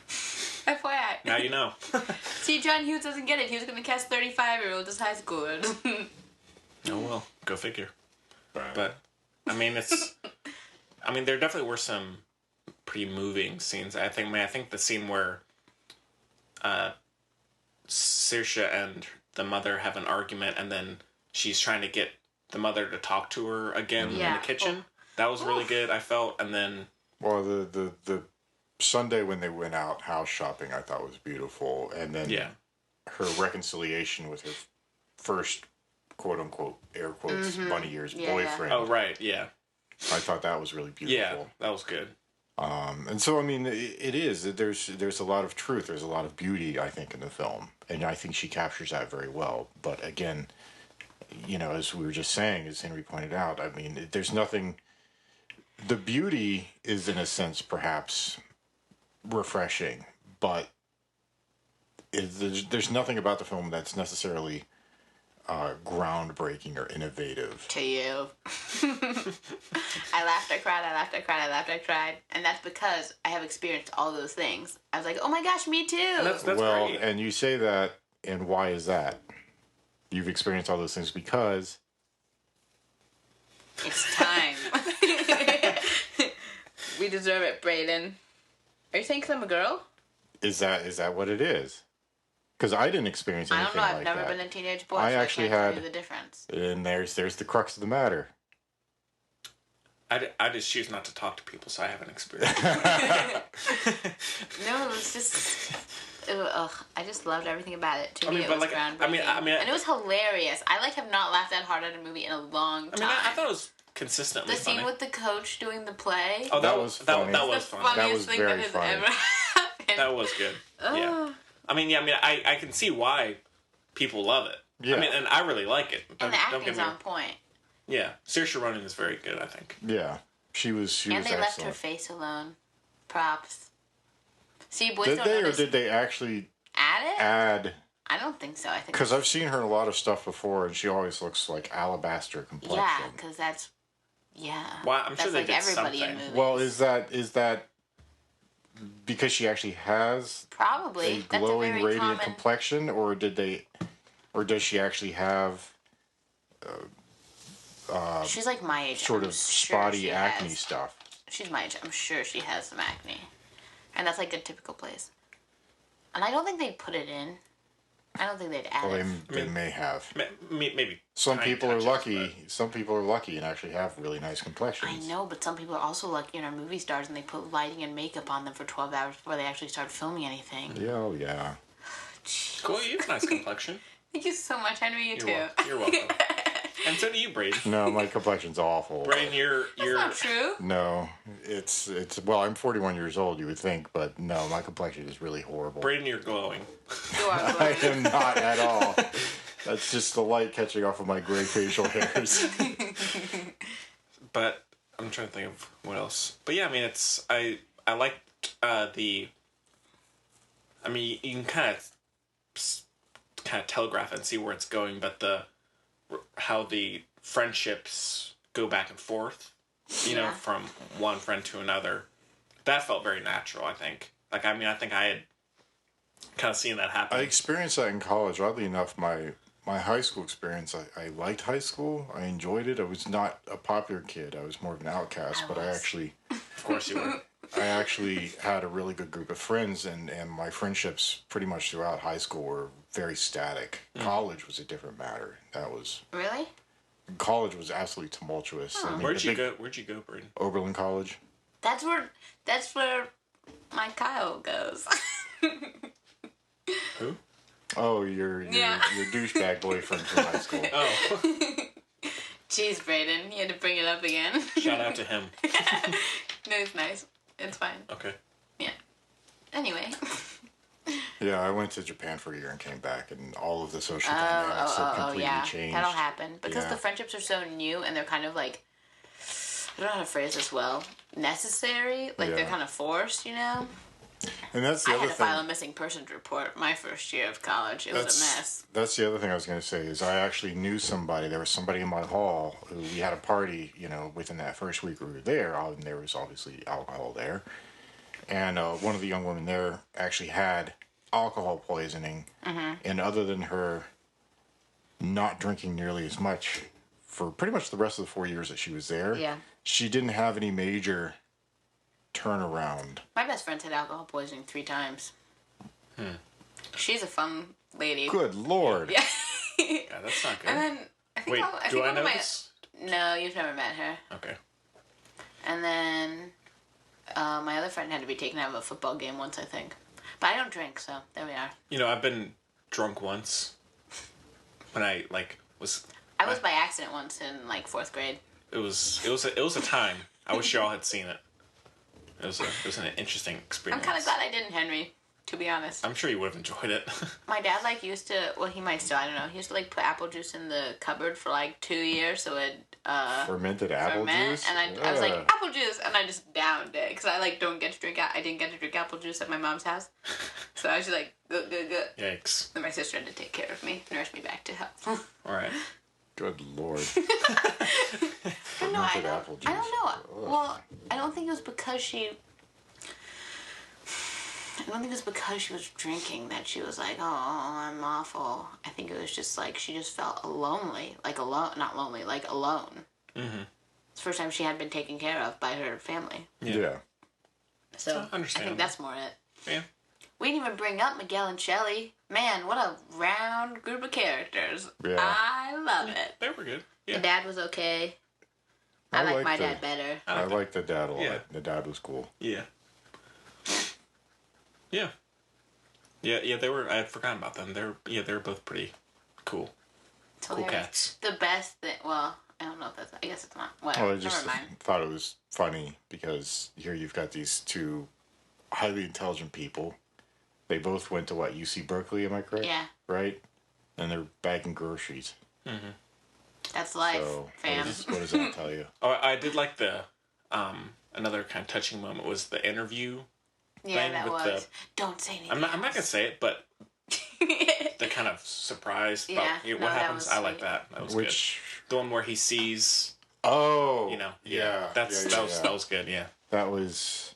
FYI. Now you know. See, John Hughes doesn't get it. He was gonna cast 35-year-olds as high schoolers. Oh well, go figure. But I mean, there definitely were some pretty moving scenes. I think the scene where Saoirse and the mother have an argument, and then she's trying to get the mother to talk to her again in the kitchen. That was really good, I felt. And then, well, the Sunday when they went out house shopping, I thought was beautiful, and then her reconciliation with her first quote unquote air quotes bunny ears boyfriend. Oh right, yeah. I thought that was really beautiful. Yeah, that was good. And so I mean, it is. There's a lot of truth. There's a lot of beauty, I think, in the film, and I think she captures that very well. But again, you know, as we were just saying, as Henry pointed out, I mean, there's nothing. The beauty is, in a sense, perhaps refreshing, but there's nothing about the film that's necessarily groundbreaking or innovative. To you. I laughed, I cried. And that's because I have experienced all those things. I was like, oh my gosh, me too. And that's well, great. and you say that, and why is that? You've experienced all those things because... It's time. We deserve it, Braden. Are you saying 'cause I'm a girl? Is that what it is? Because I didn't experience I anything don't know. I've like never that. been a teenage boy, I so actually I can't had- tell you the difference. And there's the crux of the matter. I just choose not to talk to people, so I haven't experienced. No, it was just... I just loved everything about it. To I me, mean, it but was like, groundbreaking. I mean, and it was hilarious. I have not laughed that hard at a movie in a long time. I thought it was consistently the funny. scene with the coach doing the play. Oh, That was funny. That was the funny. funniest That was thing very that has funny. ever happened. That was good. Yeah. I can see why people love it. Yeah. I mean, and I really like it. And the Don't get acting's me- on point. Yeah, Saoirse Ronan is very good, I think. Yeah, she was And they left her excellent. face alone. Props. See, boys Did don't they, or notice. did they actually Add it? add I don't think so. I think Because I've seen her in a lot of stuff before, and she always looks like alabaster complexion. yeah, because that's Well, I'm that's sure they like did everybody in something. movies. Well, is that because she actually has probably a that's a glowing, very radiant common. complexion, or does she actually have She's like my age. sort I'm of sure spotty she acne has- stuff? She's my age. I'm sure she has some acne, and that's like a typical place. And I don't think they'd put it in. I don't think they'd add Well, it. they may have. Maybe Some tiny people are touches, lucky. Some people are lucky and actually have really nice I complexions. know, but some people are also lucky and are movie stars, and they put lighting and makeup on them for 12 hours before they actually start filming anything. Yeah, oh yeah. but Chloe, you have a nice complexion. Thank you so much, Henry. You too. You're welcome. And so do you, Braden. No, my complexion's awful. Braden, you're Not true. No, it's well, I'm 41 years old, you would think, but no, my complexion is really horrible. Braden, you're glowing. You are I glowing. am not at all. That's just the light catching off of my gray facial hairs. But I'm trying to think of what else. But yeah, I mean, it's I liked the. I mean, you can kind of telegraph and see where it's going, but how the friendships go back and forth, you know, Yeah. from one friend to another, that felt very natural. I think. Like, I mean, I think I had kind of seen that happen. I experienced that in college. Oddly enough, my high school experience, I liked high school. I enjoyed it. I was not a popular kid. I was more of an outcast, but I actually Of course, you were. I actually had a really good group of friends, and my friendships pretty much throughout high school were very static. College was a different matter. Really? College was absolutely tumultuous. I mean, Where'd the you big go? Where'd you go, Braden? Oberlin College. That's where my Kyle goes. Who? Oh, your douchebag boyfriend from high school. Oh, Jeez, Braden, you had to bring it up again. shout out to him. No, it's nice. It's fine. Okay. Yeah. Anyway. Yeah, I went to Japan for a year and came back, and all of the social dynamics have completely yeah. changed. That'll happen. Because Yeah. the friendships are so new and they're kind of like, I don't know how to phrase this well, necessary. Like they're Yeah. kind of forced, you know? And that's the I other had to thing. file a missing persons report my first year of college. It was a mess. That's the other thing I was going to say is I actually knew somebody. There was somebody in my hall who we had a party, you know, within that first week we were there, and there was obviously alcohol there. And one of the young women there actually had alcohol poisoning. Mm-hmm. And other than her not drinking nearly as much for pretty much the rest of the 4 years that she was there, Yeah. she didn't have any major turnaround. My best friend's had alcohol poisoning 3 times. She's a fun lady. Good Lord. Yeah. Yeah, that's not good. And then I think Wait, I think do I one know of my this? No, you've never met her. Okay. And then my other friend had to be taken out of a football game once, I think. But I don't drink, so there we are. You know, I've been drunk once. When I was. I was by accident once in like 4th grade. It was a time. I wish y'all had seen it. It was an interesting I'm experience. kind of glad I didn't, Henry. To be honest, I'm sure you would have enjoyed it. my dad used to. Well, he might still. I don't know. He used to put apple juice in the cupboard for 2 years, so it Fermented apple ferment. juice? And I was like, Ugh. apple juice, and I just downed it because I don't get to drink. I didn't get to drink apple juice at my mom's house, so I was just like, good. Yikes. And my sister had to take care of me, nurse me back to health. All right. Good Lord. But no, I Fermented apple don't. I don't juice. know. Ugh. Well, I don't think it was because she. I don't think it was because she was drinking that she was like, oh, I'm awful. I think it was just she just felt lonely, not lonely, alone. Mm-hmm. It's the first time she had been taken care of by her family. Yeah. So I understandable. think that's more it. Yeah. We didn't even bring up Miguel and Shelley. Man, what a round group of characters. Yeah. I love it. They were good. Yeah. The dad was okay. I like liked my the- dad better. I liked the dad a lot. Yeah. The dad was cool. Yeah. Yeah. Yeah, they were. I had forgotten about them. They were both pretty cool. It's Cool hilarious. cats. The best thing. Well, I don't know if that's. I guess it's not. Whatever. Well, I just Never mind. thought it was funny because here you've got these two highly intelligent people. They both went to UC Berkeley, am I correct? Yeah. Right? And they're bagging groceries. That's life, So fam. what does that tell you? Oh, I did like the another kind of touching moment was the interview. Yeah, thing that with was. Don't say anything. I'm not gonna say it, but the kind of surprise. Yeah, About, no, what that happens? was I like sweet. that. That was Which good. The one where he sees. oh Yeah. That was good. Yeah. that was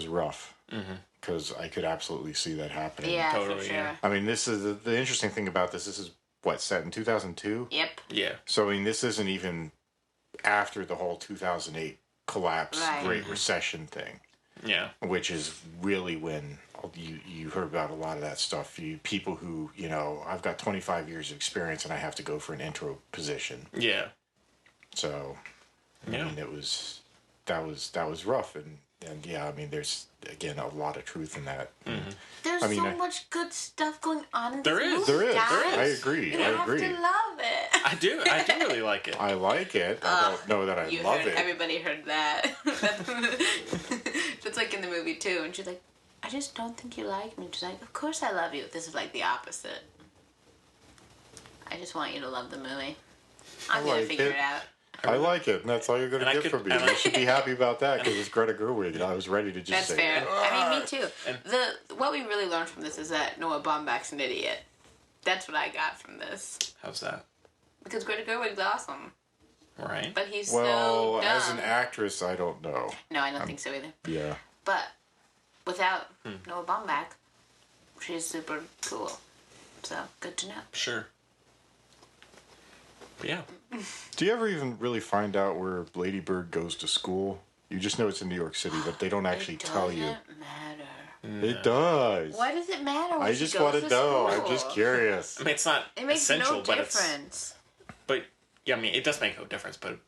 rough because I could absolutely see that happening. Yeah, Totally, for sure. yeah. I mean, this is the interesting thing about this. This is what, set in 2002. Yep. Yeah. So I mean, this isn't even after the whole 2008 collapse, Right. Great Recession thing, Yeah. which is really when you heard about a lot of that stuff. People who, I've got 25 years of experience and I have to go for an intro position. Yeah. So, I Yeah. mean, that was rough, and yeah, I mean, there's again a lot of truth in that. There's I mean, so much good stuff going on in There this is. movie, There is. guys. I agree. You I have agree. to love it. I do really like it. I like it. I don't know that I You love heard, it. everybody heard that. That's like in the movie too, and she's like, "I just don't think you like me." She's like, "Of course I love you." This is like the opposite. I just want you to love the movie. I'm gonna like figure it. it out. I like it, and that's all you're going And I to get could- from me. and I- You should be happy about that because it's Greta Gerwig, and I was ready to just That's say, fair. I mean, me too. And- What we really learned from this is that Noah Baumbach's an idiot. That's what I got from this. How's that? Because Greta Gerwig's awesome, Right. but he's Well, so dumb. as an actress, I don't know. No, I don't think so either. Yeah. But without Noah Baumbach, she's super cool. So good to know. Sure. But yeah. Do you ever even really find out where Lady Bird goes to school? You just know it's in New York City, but they don't actually tell you. It doesn't matter. It does. Why does it matter? When I she just goes want to to know. school? I'm just curious. I mean, it's not It makes essential, no but it's. difference. But yeah, I mean, it does make no difference. But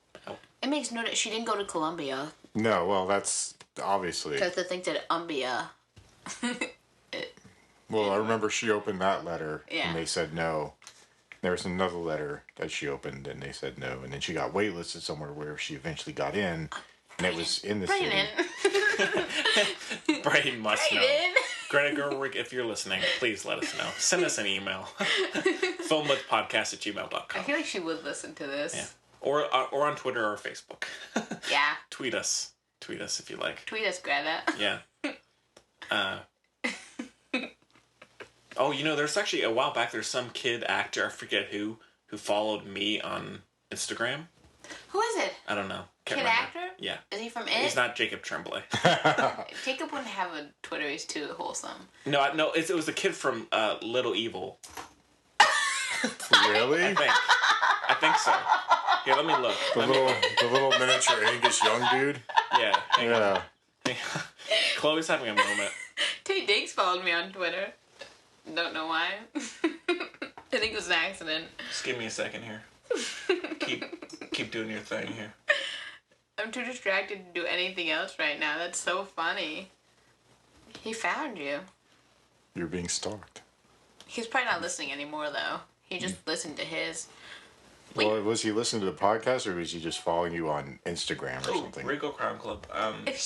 It makes no. She didn't go to Columbia No, well, that's obviously. because they think that Umbia. Well, I remember she opened that letter, Yeah. and they said no. There was another letter that she opened, and they said no. And then she got waitlisted somewhere where she eventually got in, and it was in the Braden. city. Braden must know. Braden. Greta Gerwig, if you're listening, please let us know. Send us an email. Filmbudspodcast@gmail.com. I feel like she would listen to this. Yeah. Or on Twitter or Facebook. Yeah. Tweet us if you like. Tweet us, Greta. Yeah. Oh, there's actually a while back. There's some kid actor, I forget who followed me on Instagram. Who is it? I don't know. Can't Kid remember. actor? Yeah. Is he from It? He's not Jacob Tremblay. Jacob wouldn't have a Twitter. He's too wholesome. No, it was the kid from Little Evil. Really? I think so. Here, let me look. The little miniature Angus Young dude. Yeah. Hang on. Yeah. Chloe's having a moment. Tay Diggs followed me on Twitter. Don't know why. I think it was an accident. Just give me a second here. Keep doing your thing here. I'm too distracted to do anything else right now. That's so funny. He found you. You're being stalked. He's probably not listening anymore, though. He just listened to his. Wait. Well, was he listening to the podcast, or was he just following you on Instagram or Oh, something? Rico Crime Club. If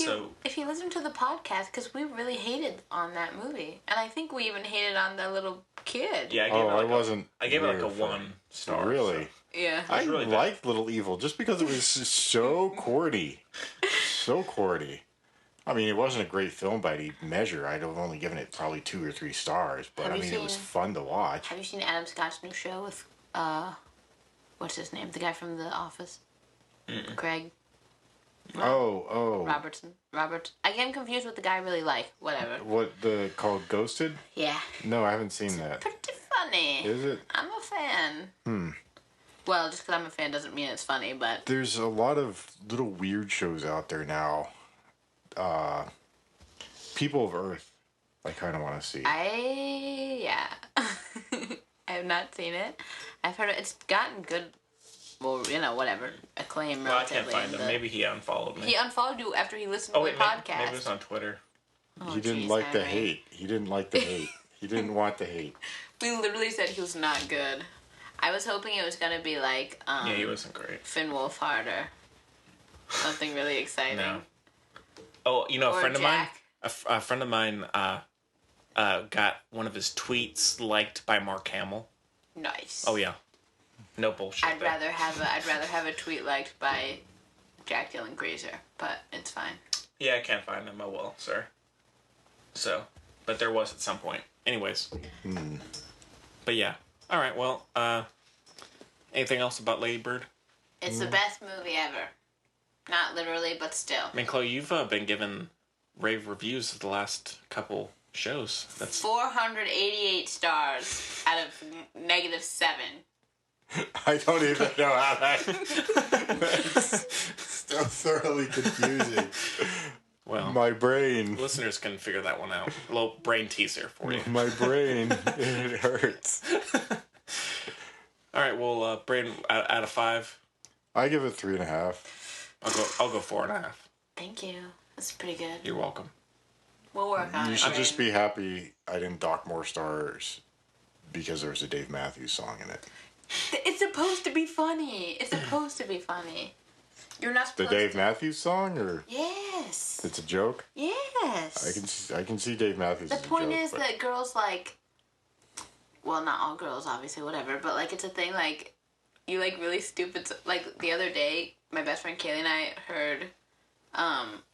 he listened to the podcast, because we really hated on that movie, and I think we even hated on that little kid. Yeah, I gave it like a 1 star. Really? So. Yeah. I really bad. liked Little Evil just because it was so corny. So corny. I mean, it wasn't a great film by any measure. I'd have only given it probably 2 or 3 stars, but Have I you mean, it was seen- fun to watch. Have you seen Adam Scott's new show with, what's his name? The guy from The Office? Craig Oh. Robertson. Robert. I get him confused with the guy I really like. Whatever. What, called Ghosted? Yeah. No, I haven't seen that. Pretty funny. Is it? I'm a fan. Well, just because I'm a fan doesn't mean it's funny, but There's a lot of little weird shows out there now. People of Earth, I kind of want to see. I have not seen it. I've heard it's gotten good. Well, whatever acclaim. Well, I can't relatively, find him. Maybe he unfollowed me. he unfollowed you after he listened Oh to wait, the maybe podcast. it was on Twitter. Oh, He didn't geez, like the Henry. hate. He didn't like the hate. He didn't want the hate. We literally said he was not good. I was hoping it was gonna be like Yeah, he wasn't great. Finn Wolfharder. Something really exciting. No. Oh, a Or friend of mine. Jack. A friend of mine got one of his tweets liked by Mark Hamill. Nice. Oh yeah. No bullshit. I'd there. rather have a tweet liked by Jack Dylan Grazer, but it's fine. Yeah, I can't find him. Oh well, sir. So, but there was at some point. anyways. But yeah. All right. Well, anything else about Lady Bird? It's the best movie ever. Not literally, but still. I mean, Chloe, you've been given rave reviews of the last couple shows. That's 488 stars out of -7. I don't even know how that's still thoroughly confusing. well. My brain. Listeners can figure that one out. A little brain teaser for you. My brain. It hurts. All right. Well, Braden, out of 5, I give it 3.5. I'll go 4.5. Thank you. That's pretty good. You're welcome. We'll work on it. You should just Braden. be happy I didn't dock more stars because there was a Dave Matthews song in it. It's supposed to be funny. It's supposed to be funny. You're not The supposed Dave to. Matthews song, or Yes. it's a joke? Yes. I can see Dave Matthews. The as a point joke, is but- that girls like, well, not all girls, obviously, whatever, but like it's a thing. Like you like really stupid. Like the other day, my best friend Kaylee and I heard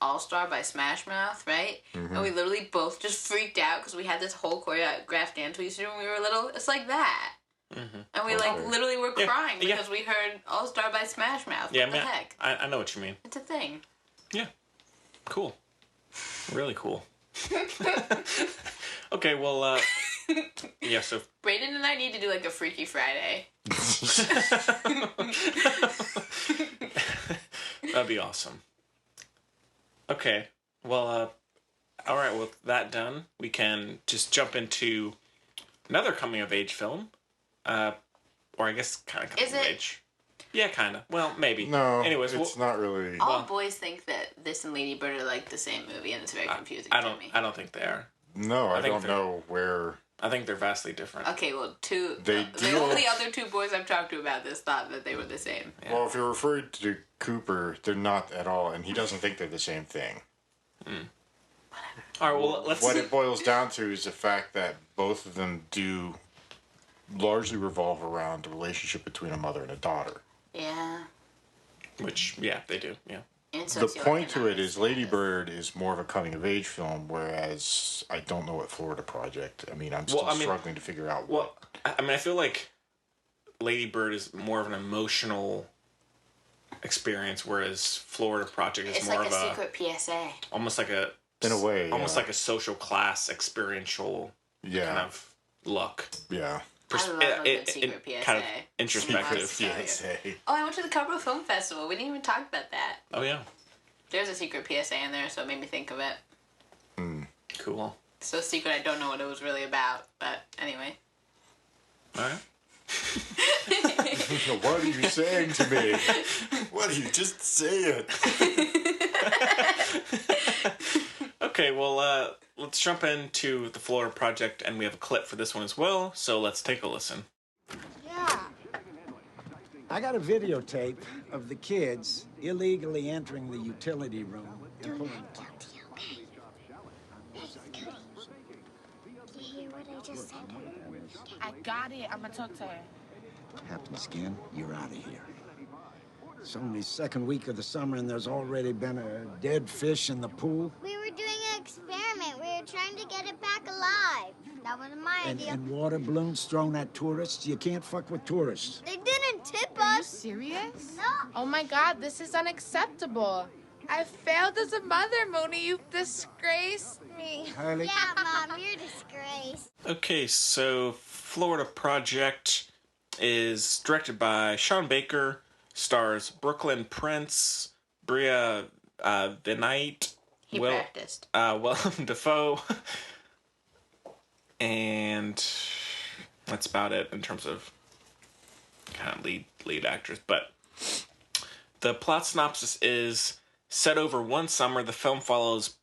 All Star by Smash Mouth, right? And we literally both just freaked out because we had this whole choreographed dance we used to do when we were little. It's like that. And we like literally were Yeah, crying yeah. because we heard All Star by Smash Mouth. Yeah, What the man. heck? I know what you mean. It's a thing. Yeah. Cool. Really cool. Okay, well, yeah, so Braden and I need to do like a Freaky Friday. that'd be awesome. Okay, well, all right, with that done, we can just jump into another coming-of-age film. Or I guess kind of coming-of-age. Yeah, kind of. Well, maybe. No, Anyways, it's not really. All boys think that this and Lady Bird are like the same movie, and it's very confusing I to don't. me. I don't think they are. No, I think don't they're- know where. I think they're vastly different. Okay, well, They the deal- only other 2 boys I've talked to about this thought that they were the same. Yeah. Well, if you're referring to Cooper, they're not at all, and he doesn't think they're the same thing. All right. Well, let's. What it boils down to is the fact that both of them do largely revolve around the relationship between a mother and a daughter. Yeah. Which, yeah, they do. Yeah. And The point to it socioeconomic is Lady status. Bird is more of a coming of age film, whereas I don't know what Florida Project. I mean, I'm still struggling to figure out what. Well, I mean, I feel like Lady Bird is more of an emotional experience, whereas Florida Project is It's more like of a secret PSA. almost like a In a way, almost yeah. like a social class experiential Yeah, kind of look. yeah. I love a good secret PSA. Kind of introspective. Secret PSA. Oh, I went to the Cairo Film Festival. We didn't even talk about that. Oh yeah, There's a secret PSA in there, so it made me think of it. cool. So secret, I don't know what it was really about, but anyway. All right. What are you saying to me? What are you just saying? Okay, well, let's jump into the Florida Project, and we have a clip for this one as well. So let's take a listen. Yeah. I got a videotape of the kids illegally entering the utility room and pulling. Did you hear what I just said? I got it. I'm gonna talk to her. Captain Skin, you're out of here. It's only second week of the summer and there's already been a dead fish in the pool. We were doing an experiment. We were trying to get it back alive. That wasn't my idea. And water balloons thrown at tourists. You can't fuck with tourists. They didn't tip Are you us. serious? No. Oh my god, this is unacceptable. I failed as a mother, Mooney. You've disgraced me. Harley? Yeah, Mom, you're a disgrace. Okay, so Florida Project is directed by Sean Baker, stars Brooklyn Prince, Bria the Knight, He practiced. Willem Dafoe, and that's about it in terms of kind of lead actors. But the plot synopsis is set over one summer. The film follows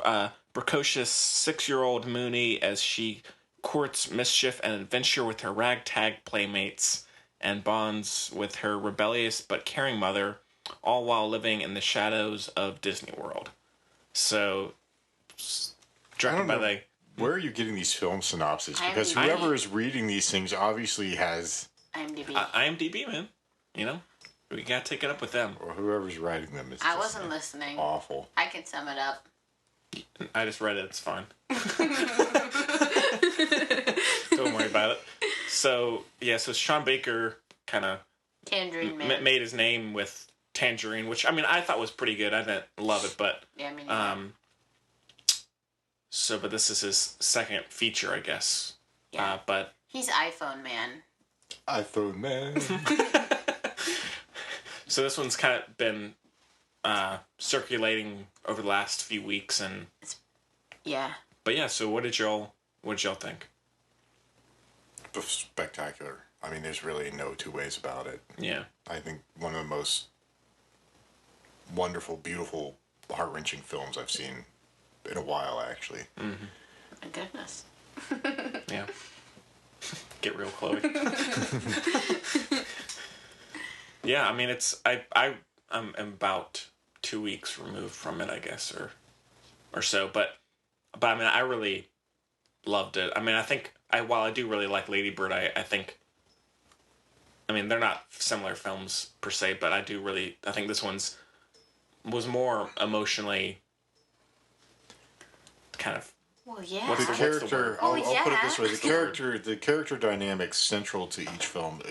precocious 6-year-old Mooney as she courts mischief and adventure with her ragtag playmates and bonds with her rebellious but caring mother, all while living in the shadows of Disney World. So, directed by the... Where are you getting these film synopses? Because IMDb. whoever is reading these things obviously has, IMDb. IMDb, man. You know? We gotta take it up with them. or whoever's writing them is I just wasn't listening. awful. I can sum it up. I just read it, it's fine. So Sean Baker kind of Tangerine Man. made his name with Tangerine, which I mean I thought was pretty good. I didn't love it, but Yeah, I mean, but this is his second feature, I guess. Yeah. But he's iPhone Man. iPhone Man. So this one's kind of been circulating over the last few weeks, and yeah. But yeah, so what did y'all think? Spectacular. I mean, there's really no two ways about it. Yeah. I think one of the most wonderful, beautiful, heart-wrenching films I've seen in a while, actually. Mm-hmm. My goodness. Yeah. Get real, Chloe. Yeah, I mean, I'm about 2 weeks removed from it, I guess, or so, but I mean, I really loved it. I mean, I think while I do really like Lady Bird, I think, I mean, they're not similar films per se, but I think this was more emotionally kind of. Well, yeah. What's The the character, word? I'll put it this way: the character dynamics central to each film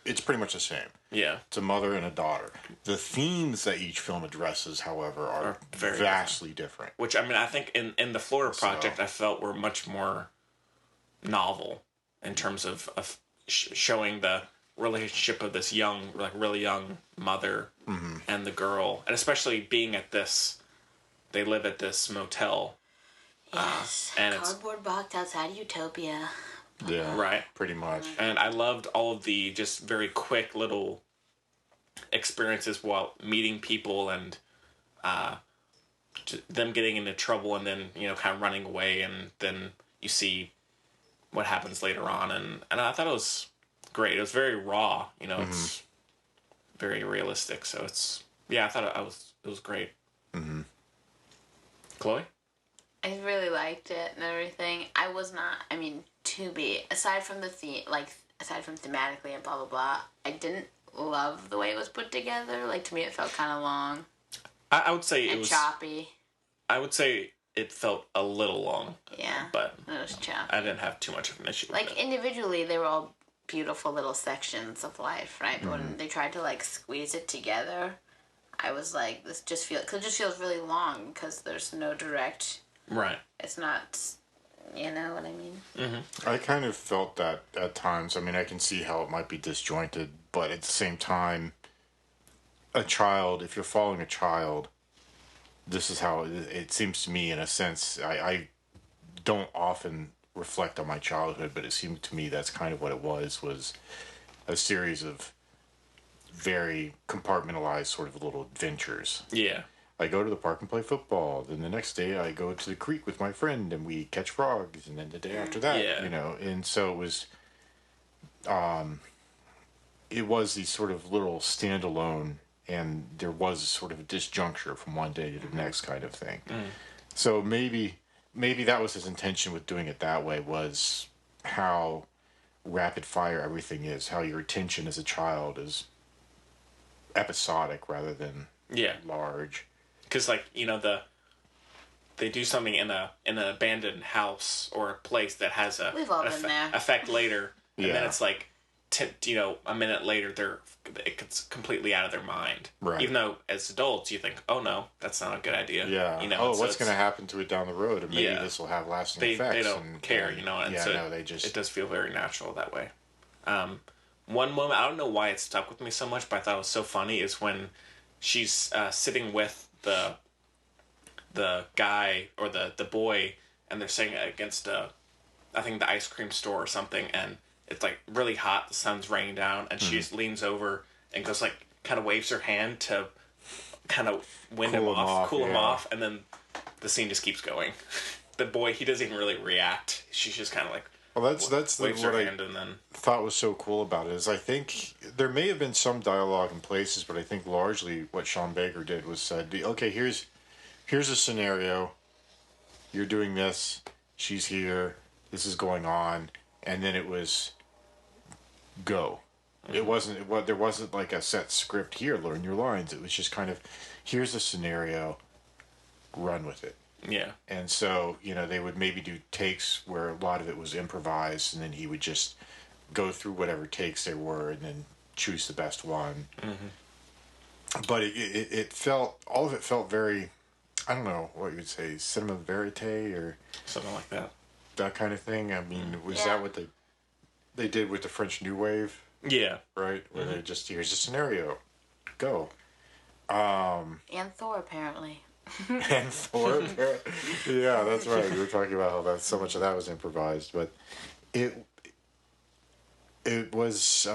it's pretty much the same. Yeah. It's a mother and a daughter. The themes that each film addresses, however, are very vastly different. Which, I mean, I think in the Florida Project, I felt were much more novel in terms of showing the relationship of this really young mother and the girl, and especially being they live at this motel. Yes, and cardboard box outside Utopia. Yeah, right, pretty much. And I loved all of the just very quick little experiences while meeting people and them getting into trouble and then kind of running away, and then you see what happens later on, and I thought it was great. It was very raw, it's very realistic. So I thought it was great. Mm-hmm. Chloe? I really liked it and everything. I was not, aside from aside from thematically and blah, blah, blah, I didn't love the way it was put together. Like, to me, it felt kind of long. I would say it was choppy. I would say it felt a little long. Yeah. But it was choppy. I didn't have too much of an issue with it. Individually, they were all beautiful little sections of life, right? But when they tried to, squeeze it together, I was like, it just feels really long because there's no direct... Right. It's not, you know what I mean? Mm-hmm. I kind of felt that at times. I mean, I can see how it might be disjointed, but at the same time, if you're following a child, this is how it seems to me, in a sense. I don't often reflect on my childhood, but it seemed to me that's kind of what it was a series of very compartmentalized sort of little adventures. Yeah. I go to the park and play football. Then the next day I go to the creek with my friend and we catch frogs. And then the day after that, and so it was these sort of little standalone, and there was sort of a disjuncture from one day to the next kind of thing. So maybe that was his intention with doing it that way, was how rapid fire everything is, how your attention as a child is episodic rather than large. Because they do something in an abandoned house or a place that has We've all been there. effect later, and then it's like, a minute later it's completely out of their mind. Right. Even though as adults you think, oh no, that's not a good idea. Yeah. What's going to happen to it down the road, and maybe this will have lasting effects. They don't care, And so they just. It does feel very natural that way. One moment, I don't know why it stuck with me so much, but I thought it was so funny, is when she's sitting with the guy or the boy, and they're sitting against I think the ice cream store or something, and it's really hot, the sun's raining down, and she just leans over and goes kind of waves her hand to kind of cool him off, and then the scene just keeps going. The boy, he doesn't even really react. She's just kind of well, that's what I then thought was so cool about it, is I think there may have been some dialogue in places, but I think largely what Sean Baker did was said, okay, here's a scenario, you're doing this, she's here, this is going on, and then it was go. It wasn't there wasn't a set script, here, learn your lines. It was just kind of, here's a scenario, run with it. Yeah. And so, they would maybe do takes where a lot of it was improvised, and then he would just go through whatever takes there were and then choose the best one. Mm-hmm. But it felt, all of it felt very, I don't know what you would say, cinema verite or something like that. That kind of thing. I mean, was that what they did with the French New Wave? Yeah. Right? Where they just, here's a scenario. Go. And Thor, apparently. And Thor, apparently. Yeah, that's right. We were talking about how so much of that was improvised, but it was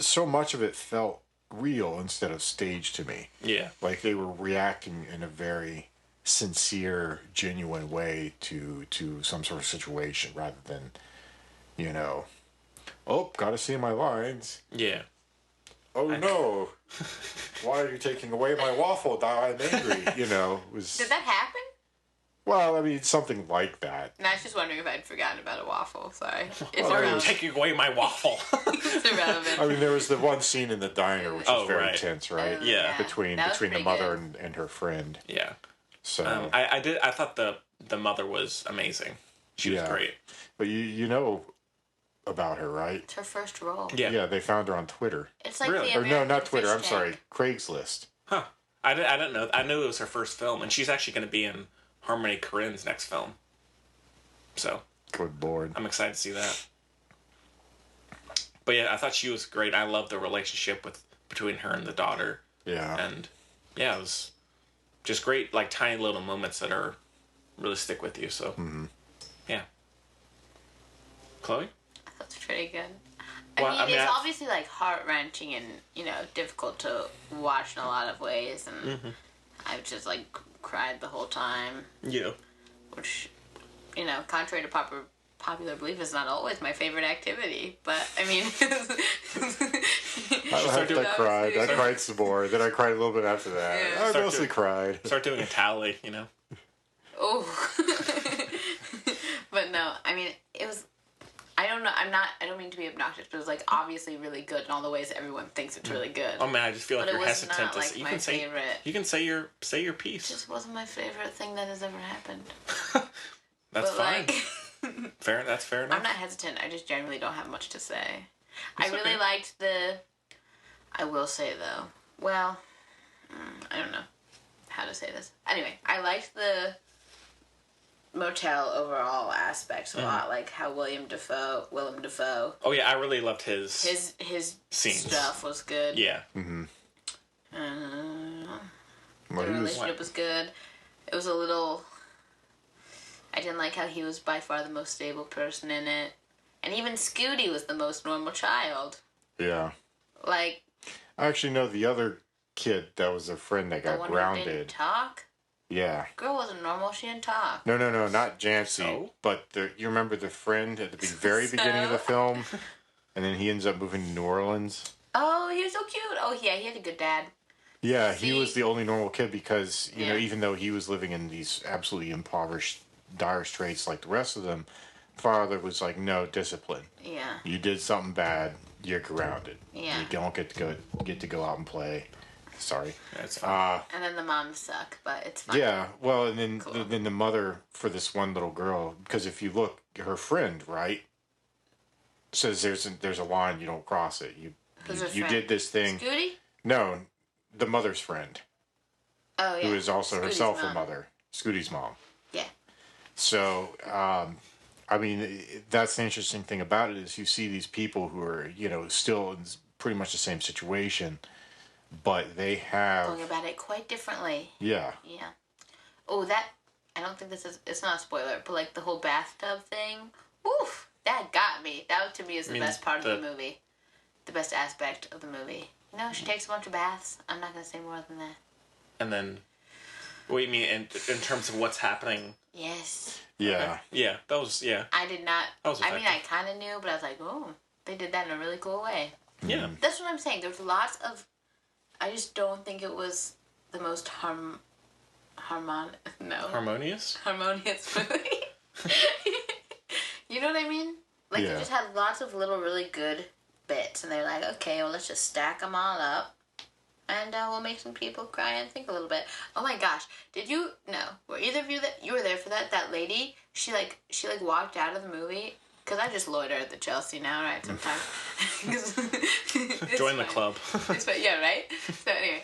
so much of it felt real instead of staged to me. Yeah. Like they were reacting in a very sincere, genuine way to some sort of situation rather than, gotta see my lines. Yeah. Oh no! Why are you taking away my waffle? Now I'm angry. Was. Did that happen? Well, I mean, something like that. And I was just wondering if I'd forgotten about a waffle. Sorry. It's Why are you irrelevant. taking away my waffle? It's irrelevant. I mean, there was the one scene in the diner which was very tense, right? Yeah. Between the mother and her friend. Yeah. So I thought the mother was amazing. She was great. But you know about her, right? It's her first role. Yeah, they found her on Twitter. It's like Really? the Or no, American not Twitter. Fish I'm sorry, Tank. Craigslist. Huh. I didn't know. I knew it was her first film, and she's actually going to be in Harmony Korine's next film. So. Good lord. I'm excited to see that. But yeah, I thought she was great. I love the relationship between her and the daughter. Yeah. And yeah, it was just great, like tiny little moments that are really stick with you. So yeah. Chloe? That's pretty good. Well, I mean, it's obviously like heart-wrenching and, difficult to watch in a lot of ways. And I just like cried the whole time. Yeah. Which, contrary to popular belief, is not always my favorite activity. But, I mean... I cried. I cried some more. Then I cried a little bit after that. Yeah. I mostly cried. Start doing a tally, Oh. But no, I mean, it was... I don't know. I don't mean to be obnoxious, but it was like obviously really good in all the ways everyone thinks it's really good. Oh man, I just feel like But you're it was hesitant not, to like, say. You my can say favorite. you can say your piece. It just wasn't my favorite thing that has ever happened. That's But, fine. like, That's fair enough. I'm not hesitant. I just generally don't have much to say. It's I really okay. liked I will say though. Well, I don't know how to say this. Anyway, I liked the motel overall aspects a lot, like how Willem Dafoe. Oh yeah, I really loved his scenes. Stuff was good. Yeah. Mm-hmm. The relationship was good. It was a little. I didn't like how he was by far the most stable person in it, and even Scooty was the most normal child. Yeah. Like. I actually know the other kid that was a friend that got the one grounded. Who didn't talk. Yeah. Girl wasn't normal. She didn't talk. No, not Jancy. But you remember the friend at the very beginning of the film? And then he ends up moving to New Orleans? Oh, he was so cute. Oh, yeah, he had a good dad. Yeah, he was the only normal kid because, even though he was living in these absolutely impoverished, dire straits like the rest of them, father was like, no, discipline. Yeah. You did something bad, you're grounded. Yeah. You don't get to go out and play. Sorry. That's fine. And then the moms suck, but it's fine. Yeah, well, and then then the mother for this one little girl, because if you look, her friend, right, says there's a line, you don't cross it. You did this thing. Scooty? No, the mother's friend. Oh yeah. Who is also Scooty's herself mom. a mother. Scooty's mom. Yeah. So, I mean, that's the interesting thing about it is you see these people who are, still in pretty much the same situation, but they have Going about it quite differently. Yeah. Yeah. Oh, I don't think it's not a spoiler, but like the whole bathtub thing, oof, that got me. That to me is the best part of the movie. The best aspect of the movie. She takes a bunch of baths. I'm not going to say more than that. And then, what do you mean in terms of what's happening? Yes. Yeah. Okay. Yeah, that was, yeah. I did not, I mean, I kind of knew, but I was like, oh, they did that in a really cool way. Yeah. That's what I'm saying. There's lots of, I just don't think it was the most harmonious movie. You know what I mean? Like, they just had lots of little really good bits, and they're like, okay, well, let's just stack them all up, and we'll make some people cry and think a little bit. Oh my gosh, were either of you you were there for that lady? She walked out of the movie, Because I just loiter at the Chelsea now, right? Sometimes. Join the club. Yeah, right? So anyway,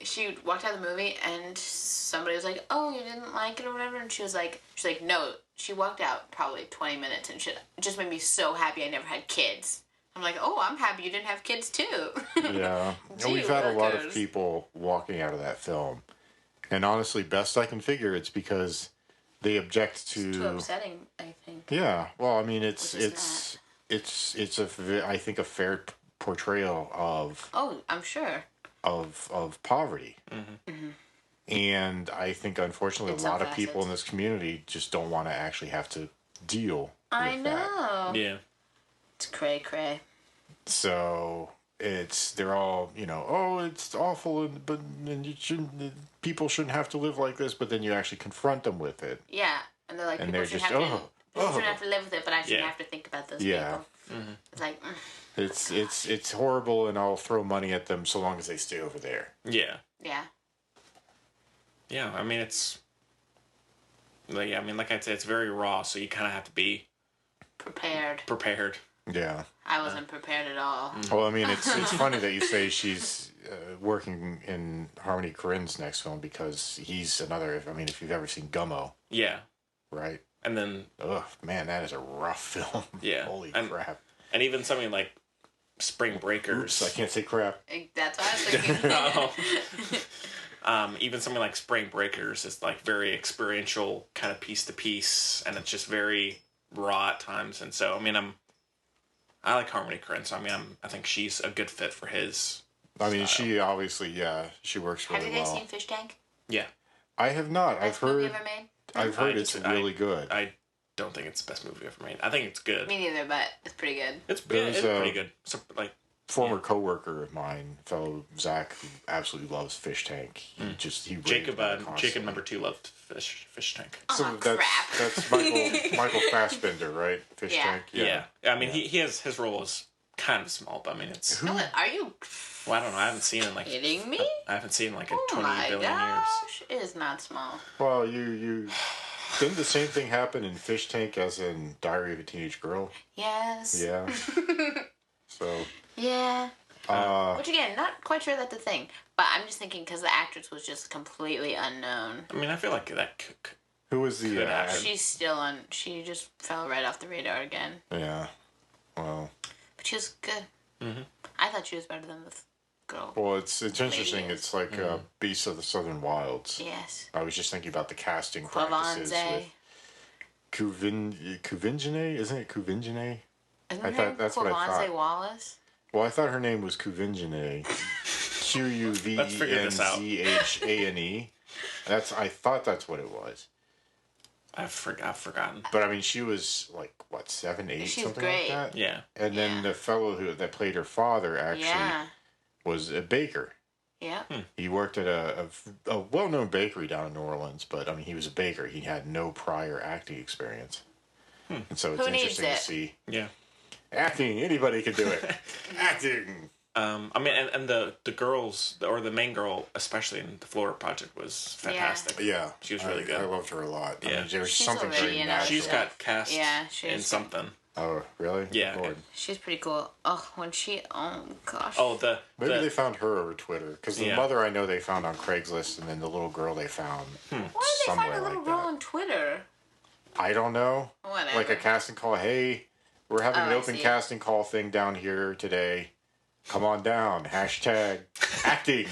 she walked out of the movie and somebody was like, "Oh, you didn't like it or whatever," and she's like, "No." She walked out probably 20 minutes and shit. It just made me so happy I never had kids. I'm like, "Oh, I'm happy you didn't have kids too." Yeah. And we've had a lot of people walking out of that film. And honestly, best I can figure, it's because they object to... It's too upsetting, I think. Yeah. Well, I mean, I think a fair portrayal of... Oh, I'm sure. Of poverty. Mm-hmm. Mm-hmm. And I think, unfortunately, a lot of people in this community just don't want to actually have to deal with that. Yeah. It's cray-cray. So they're all, oh, it's awful, but people shouldn't have to live like this. But then you actually confront them with it. Yeah, and they're like, and people they're shouldn't have to live with it, but I shouldn't have to think about those people. Mm-hmm. It's like, it's horrible, and I'll throw money at them so long as they stay over there. Yeah. Yeah. Yeah, I mean, like I said, it's very raw, so you kind of have to be prepared. Yeah. I wasn't prepared at all. Well, I mean, it's funny that you say she's working in Harmony Korine's next film, because he's another, I mean, if you've ever seen Gummo. Yeah. Right? And then... Ugh, man, that is a rough film. Yeah. Holy crap. And even something like Spring Breakers... Oops, I can't say crap. That's what I was thinking. Even something like Spring Breakers is like very experiential, kind of piece to piece, and it's just very raw at times. And so, I mean, I like Harmony Korine, so I mean, I think she's a good fit for his. I mean, style. she obviously, she works really well. Have you guys seen Fish Tank? Yeah. I have not. Best movie ever made? I've heard it's really good. I don't think it's the best movie ever made. I think it's good. Me neither, but it's pretty good. It's pretty good. So, like, former coworker of mine, fellow Zach, who absolutely loves Fish Tank. He Jacob number 2 loved Fish Tank. So crap. That's Michael Fassbender, right? Fish Tank. Yeah. I mean, he has his role is kind of small, but I mean, it's. Are you? Well, I don't know. I haven't seen it in like. Kidding me? I haven't seen it like in 20 my billion gosh, it is not small. Well, you didn't the same thing happen in Fish Tank as in Diary of a Teenage Girl? Yes. Yeah. So. Yeah. Which again, not quite sure that's a thing, but I'm just thinking because the actress was just completely unknown. I mean, I feel like that. Who was the? She's still on. She just fell right off the radar again. Yeah. Well. But she was good. Mm-hmm. I thought she was better than the girl. Well, it's interesting. It's like Beasts of the Southern Wilds. Yes. I was just thinking about the casting practices with Kuvingene, isn't it Kuvingene? Isn't her name Quavonze Wallace? Well, I thought her name was Kuvingene. Quvenzhane. I thought that's what it was. I've forgotten. But I mean, she was like what, 7, 8, She's something great. like that. Yeah. And then the fellow that played her father actually was a baker. Yeah. He worked at a well-known bakery down in New Orleans, but I mean, he was a baker. He had no prior acting experience. And so it's interesting to see. Yeah. Acting, anybody can do it. Acting. I mean, and the girls, or the main girl, especially in the Flora Project, was fantastic. Yeah. She was really good. I loved her a lot. Yeah. I mean, there's She's something very natural. She's got cast in something. Oh, really? Yeah. Lord. She's pretty cool. Oh, oh gosh. Oh, maybe they found her over Twitter, because the mother I know they found on Craigslist, and then the little girl they found. Why did they find a little girl on Twitter? I don't know. Whatever. Like a casting call. Hey, we're having an open casting call thing down here today. Come on down. Hashtag acting.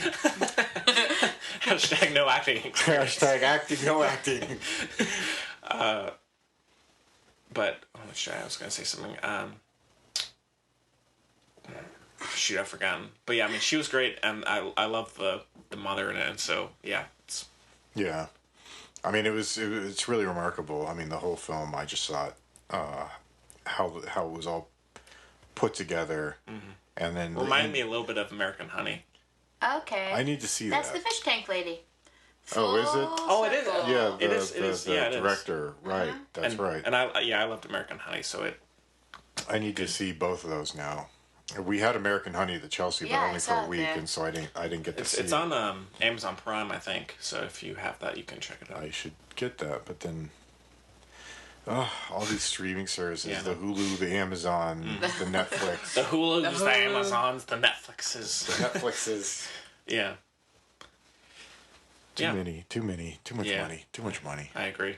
Hashtag no acting. Hashtag acting, no acting. But I was going to say something. Shoot, I've forgotten. But yeah, I mean, she was great, and I love the mother in it, and so yeah. Yeah, I mean, it's really remarkable. I mean, the whole film, I just thought how it was all put together, and then reminded me a little bit of American Honey. Okay. I need to see That's that. the Fish Tank lady. Oh, is it? Oh, it is. Yeah, it is. The director, right? That's right. And I loved American Honey, so I need to see both of those now. We had American Honey at the Chelsea, but only for a week, and so I didn't get to see it. It's on Amazon Prime, I think. So if you have that, you can check it out. I should get that, but then All these streaming services, Yeah. the Hulu, the Amazon, the Netflix. The Hulus, the Amazons, the Netflixes. The Netflixes. Yeah. Too many. Too much Yeah. money. Too much money. I agree.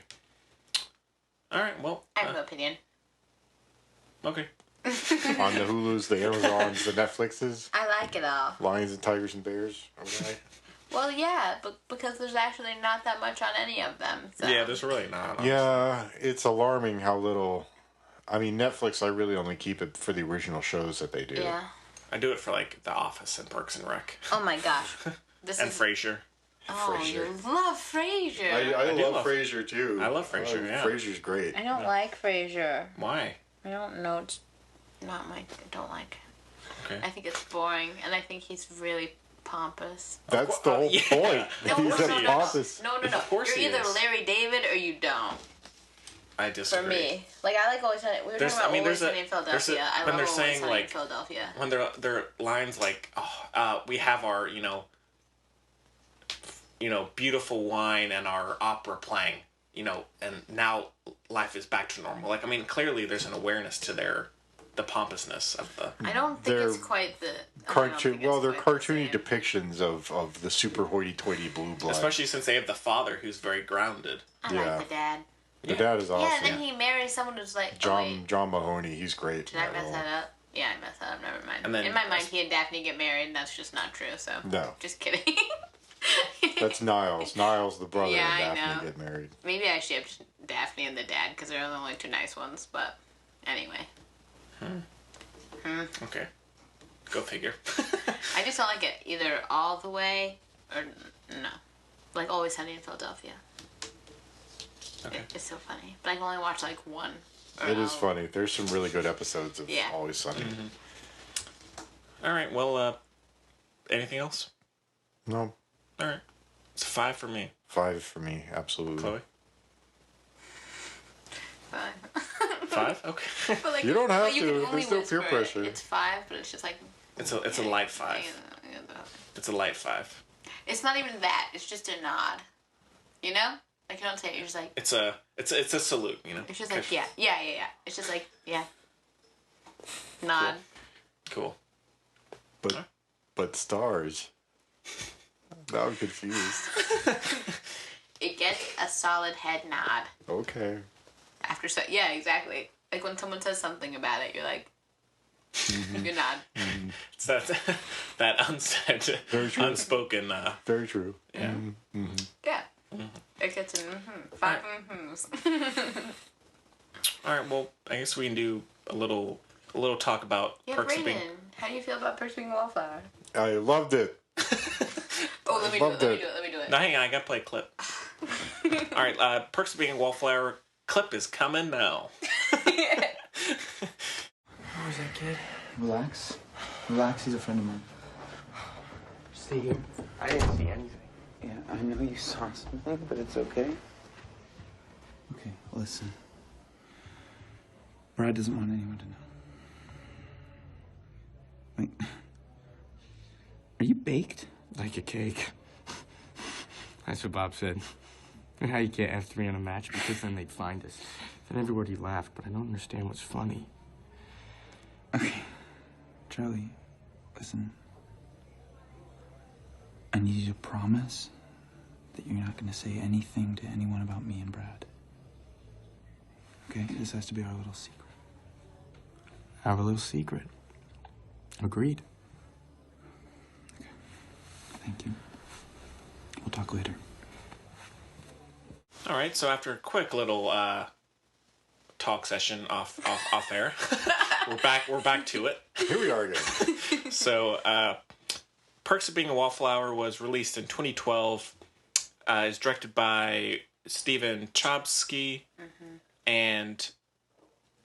All right, well. I have no opinion. Okay. On the Hulus, the Amazons, the Netflixes. I like it all. Lions and Tigers and Bears. Okay. Well, yeah, but because there's actually not that much on any of them. So. Yeah, there's really not. Yeah, it's alarming how little. I mean, Netflix, I really only keep it for the original shows that they do. Yeah. I do it for, like, The Office and Parks and Rec. Oh my gosh. And Frasier. Oh, you love Frasier. I love Frasier, too. I love Frasier, yeah. Frasier's great. I don't like Frasier. Why? I don't know. It's not my... I don't like it. Okay. I think it's boring, and I think he's really pompous. That's the whole point. He's a pompous. No. Of course You're he either is. Larry David or you don't. I disagree. For me. Like, I like Always Sunny. We were talking about Always Sunny in Philadelphia. I love when they're Always saying, Sunny like, in Philadelphia. When they're lines like, we have our, beautiful wine and our opera playing, and now life is back to normal. Like, I mean, clearly there's an awareness to the pompousness of the... I don't think it's quite the... Cartoon. Well, they're cartoony depictions of the super hoity-toity blue blood. Especially since they have the father who's very grounded. I like the dad. The dad is awesome. Yeah, then he marries someone who's like... John Mahoney, he's great. Did I mess that up? Yeah, I messed that up. Never mind. And then, in my mind, he and Daphne get married, and that's just not true, so... No. Just kidding. That's Niles. Niles, the brother, Yeah, and I Daphne know. get married. Maybe I shipped Daphne and the dad, because they're the only two nice ones, but... Anyway. Okay. Go figure. I just don't like it either all the way, or no. Like Always Sunny in Philadelphia. Okay. It's so funny. But I can only watch like one. It is funny. There's some really good episodes of Always Sunny. Mm-hmm. All right, well, anything else? No. All right. It's a 5 for me. 5 for me, absolutely. Chloe? 5. 5? Okay. But like, You don't have but to. can only There's no whisper peer it. pressure. It's 5, but it's just like... It's a light 5. It's a light 5. It's not even that. It's just a nod. You know? Like, you don't say it. You're just like... It's a salute, It's just like, yeah. It's just like, yeah. Nod. Cool. But stars. Now I'm confused. It gets a solid head nod. Okay. After yeah, exactly. Like when someone says something about it, you're like, you nod. Mm-hmm. It's that unsaid, unspoken. Very true. Yeah. Mm-hmm. Yeah. It gets an 5 mm-hms. All right. Well, I guess we can do a little talk about Perks of Being. How do you feel about Perks of Being a Wallflower? I loved it. Oh, let me do it. No, hang on. I gotta play a clip. All right. Perks of Being a Wallflower clip is coming now. How was that kid? Relax. Relax, he's a friend of mine. Stay here. I didn't see anything. Yeah, I know you saw something, but it's okay. Okay, listen. Brad doesn't want anyone to know. Wait. Are you baked? Like a cake. That's what Bob said. And how you can't have 3 on a match because then they'd find us. Then every word he laughed, but I don't understand what's funny. Okay. Charlie, listen. I need you to promise that you're not going to say anything to anyone about me and Brad. Okay? This has to be our little secret. Our little secret. Agreed. Okay. Thank you. We'll talk later. All right. So after a quick little talk session off air, we're back to it. Here we are again. So, Perks of Being a Wallflower was released in 2012. It's directed by Steven Chbosky and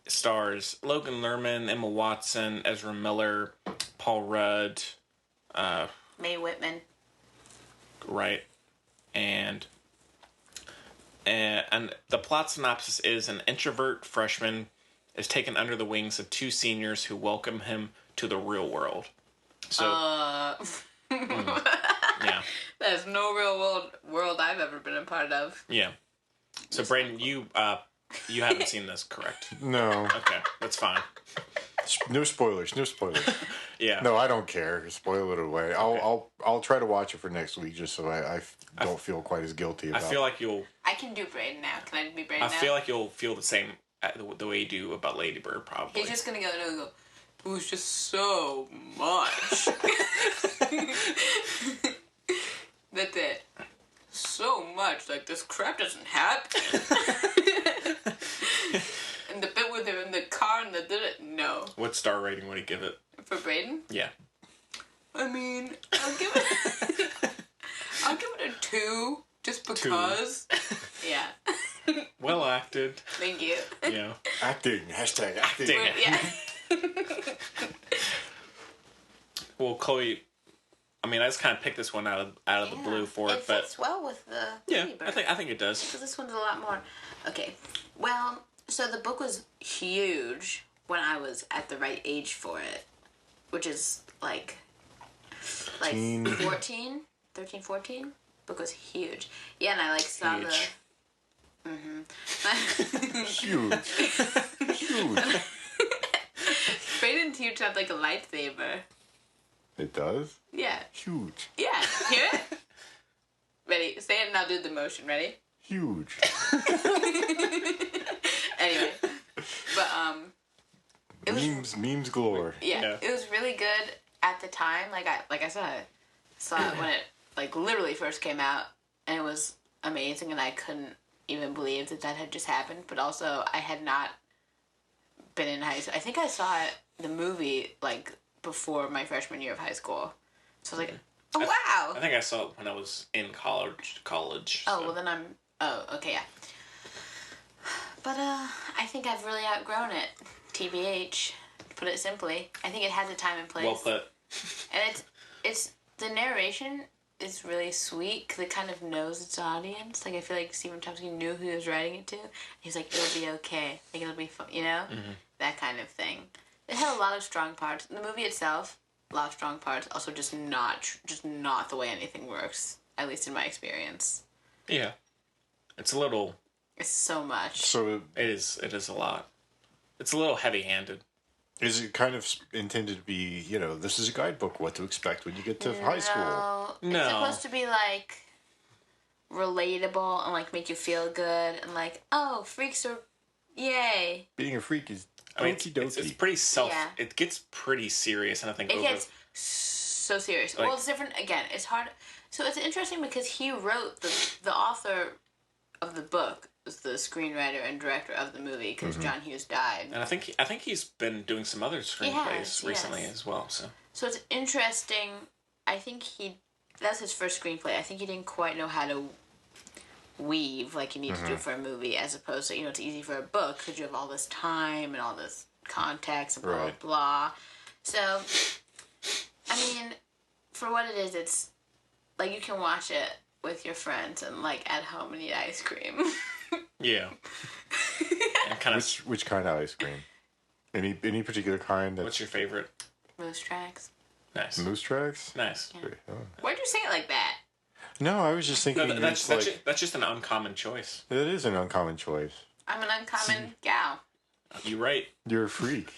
stars Logan Lerman, Emma Watson, Ezra Miller, Paul Rudd, Mae Whitman. Right, and the plot synopsis is an introvert freshman is taken under the wings of 2 seniors who welcome him to the real world. So, yeah. There's no real world I've ever been a part of. Yeah. So, Braden, you You haven't seen this, correct? No. Okay, that's fine. No spoilers. No spoilers. Yeah. No, I don't care. Spoil it away. I'll try to watch it for next week just so I don't feel quite as guilty about it. I feel like you'll... I can do Braden now. Can I be Braden now? I feel like you'll feel the same the way you do about Lady Bird, probably. He's just gonna go, it was just so much. That's it. So much. Like, this crap doesn't happen. And the bit with him in the car and the did it, no. What star rating would he give it? For Braden? Yeah. I mean, I'll give it a 2, just because. Yeah. Well acted. Thank you. Yeah. Acting. Hashtag acting. Yeah. Well, Chloe, I mean, I just kind of picked this one out of the blue for it, but fits well with the yeah, Lady Bird. I think it does. Because this one's a lot more. Okay, well, so the book was huge when I was at the right age for it, which is like 13, 14. Book was huge. Yeah, and I saw huge. The. Mm-hmm. Huge. Braden's huge had a lightsaber. It does? Yeah. Huge. Yeah. Hear it? Ready? Say it and I'll do the motion. Ready? Huge. Anyway. But, it was... Memes galore. Yeah. It was really good at the time. Like I said, I saw it when it, literally first came out. And it was amazing. And I couldn't even believe that had just happened. But also, I had not been in high school. I think I saw it, the movie, before my freshman year of high school. So I was like, oh, wow! I think I saw it when I was in college. Oh, well then I'm... Oh, okay, yeah. But, I think I've really outgrown it. TBH, to put it simply. I think it has a time and place. Well put. And it's... The narration is really sweet, because it kind of knows its audience. I feel like Stephen Chomsky knew who he was writing it to. He's like, it'll be okay. It'll be fun, you know? Mm-hmm. That kind of thing. It had a lot of strong parts. The movie itself, a lot of strong parts. Also, just not the way anything works. At least in my experience. Yeah, it's a little. It's so much. So it is a lot. It's a little heavy-handed. Is it kind of intended to be, this is a guidebook, what to expect when you get to high school? No. It's supposed to be relatable and make you feel good and oh, freaks are, yay. Being a freak is. It's pretty It gets pretty serious, and I think it gets so serious. Well, it's different. Again, it's hard. So it's interesting because he wrote the author of the book was the screenwriter and director of the movie because John Hughes died. And I think he's been doing some other screenplays recently as well. So it's interesting. I think that's his first screenplay. I think he didn't quite know how to weave like you need to do for a movie, as opposed to it's easy for a book because you have all this time and all this context and blah blah blah. So I mean, for what it is, it's you can watch it with your friends and at home and eat ice cream. Yeah. And kind of which kind of ice cream? Any particular kind? What's your favorite? Moose Tracks. Nice. Moose Tracks. Nice. Yeah. Why'd you say it like that? No, I was just thinking. No, that's just an uncommon choice. It is an uncommon choice. I'm an uncommon gal. You're right. You're a freak.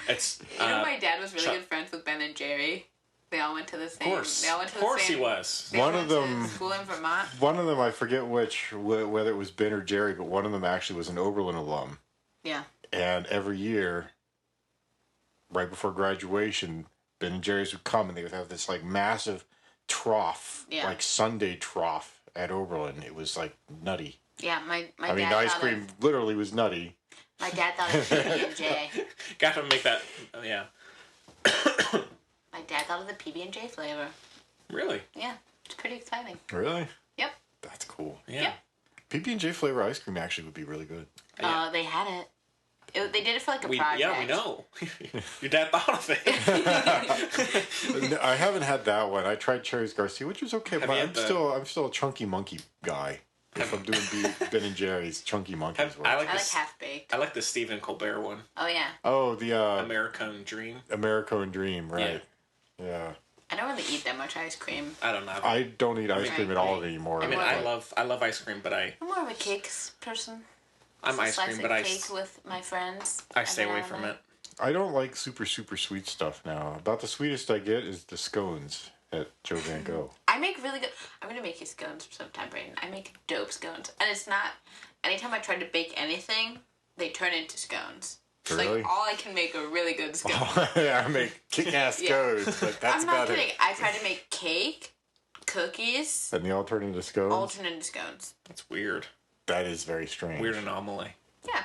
It's. My dad was really good friends with Ben and Jerry. They all went to the same. They all went to the same. Of course, he was. One of them. School in Vermont. One of them, I forget whether it was Ben or Jerry, but one of them actually was an Oberlin alum. Yeah. And every year, right before graduation, Ben and Jerry's would come, and they would have this massive trough, Sunday trough at Oberlin. It was nutty. Yeah, my I mean, ice cream literally was nutty. My dad thought of PB&J. Got to make that, yeah. My dad thought of the PB&J flavor. Really? Yeah, it's pretty exciting. Really? Yep. That's cool. Yeah. Yep. PB&J flavor ice cream actually would be really good. They had it. They did it for a project. Yeah, we know. Your dad thought of it. I haven't had that one. I tried Cherry's Garcia, which was okay, but I'm still a chunky monkey guy. If I'm doing Ben and Jerry's, chunky monkeys. I like half baked. I like the Stephen Colbert one. Oh yeah. Oh, the American Dream. American Dream, right? Yeah. I don't really eat that much ice cream. I don't know. I don't eat ice cream at all anymore. I mean, I love ice cream, but I'm more of a cakes person. I'm ice cream, but cake with my friends. I stay away from it. I don't like super sweet stuff now. About the sweetest I get is the scones at Joe Van Gogh. I make really good. I'm gonna make you scones sometime, Braden. I make dope scones, and it's not. Anytime I try to bake anything, they turn into scones. Really? Like all I can make are really good scones. Yeah, I make kick-ass scones, but that's I'm not about kidding. it. I try to make cake, cookies, And the alternative scones? alternate scones. That's weird. That is very strange. Weird anomaly. Yeah.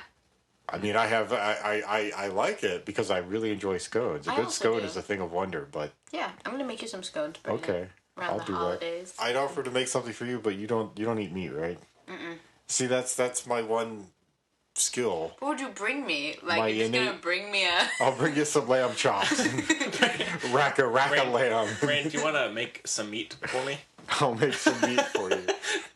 I mean, I like it because I really enjoy scones. A I good also scone do. is a thing of wonder, but Yeah, I'm gonna make you some scones. Braden, okay, Around I'll the do holidays. that. I'd offer to make something for you, but you don't eat meat, right? Mm-mm. See, that's my one skill. What would you bring me? Like, My you're just gonna innate- bring me a... I'll bring you some lamb chops. rack of lamb. Rand, do you want to make some meat for me? I'll make some meat for you.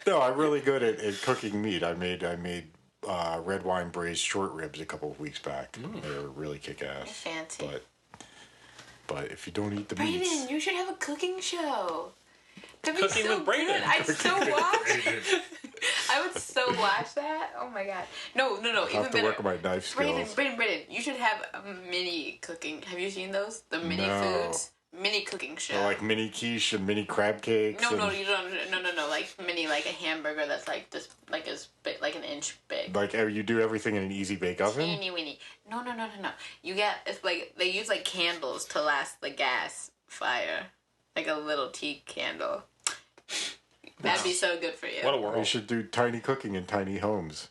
No, I'm really good at cooking meat. I made red wine braised short ribs a couple of weeks back. They were really kick-ass. Fancy. But if you don't eat the Braden, meats, you should have a cooking show. That'd be Cooking so with Braden. good. I'd so watch. I would so watch that. Oh my god. No. I'll Even have to better. work on my knife skills. Braden. You should have a mini cooking. Have you seen those? The mini No. foods. Mini cooking show. So like mini quiche and mini crab cakes. No, and you don't. No. Like mini, like a hamburger that's like this, like as big, like an inch big. Like you do everything in an easy bake oven. Teeny weeny. No. You get, it's like they use like candles to last the gas fire, like a little tea candle. That'd be so good for you. What a world. We should do tiny cooking in tiny homes.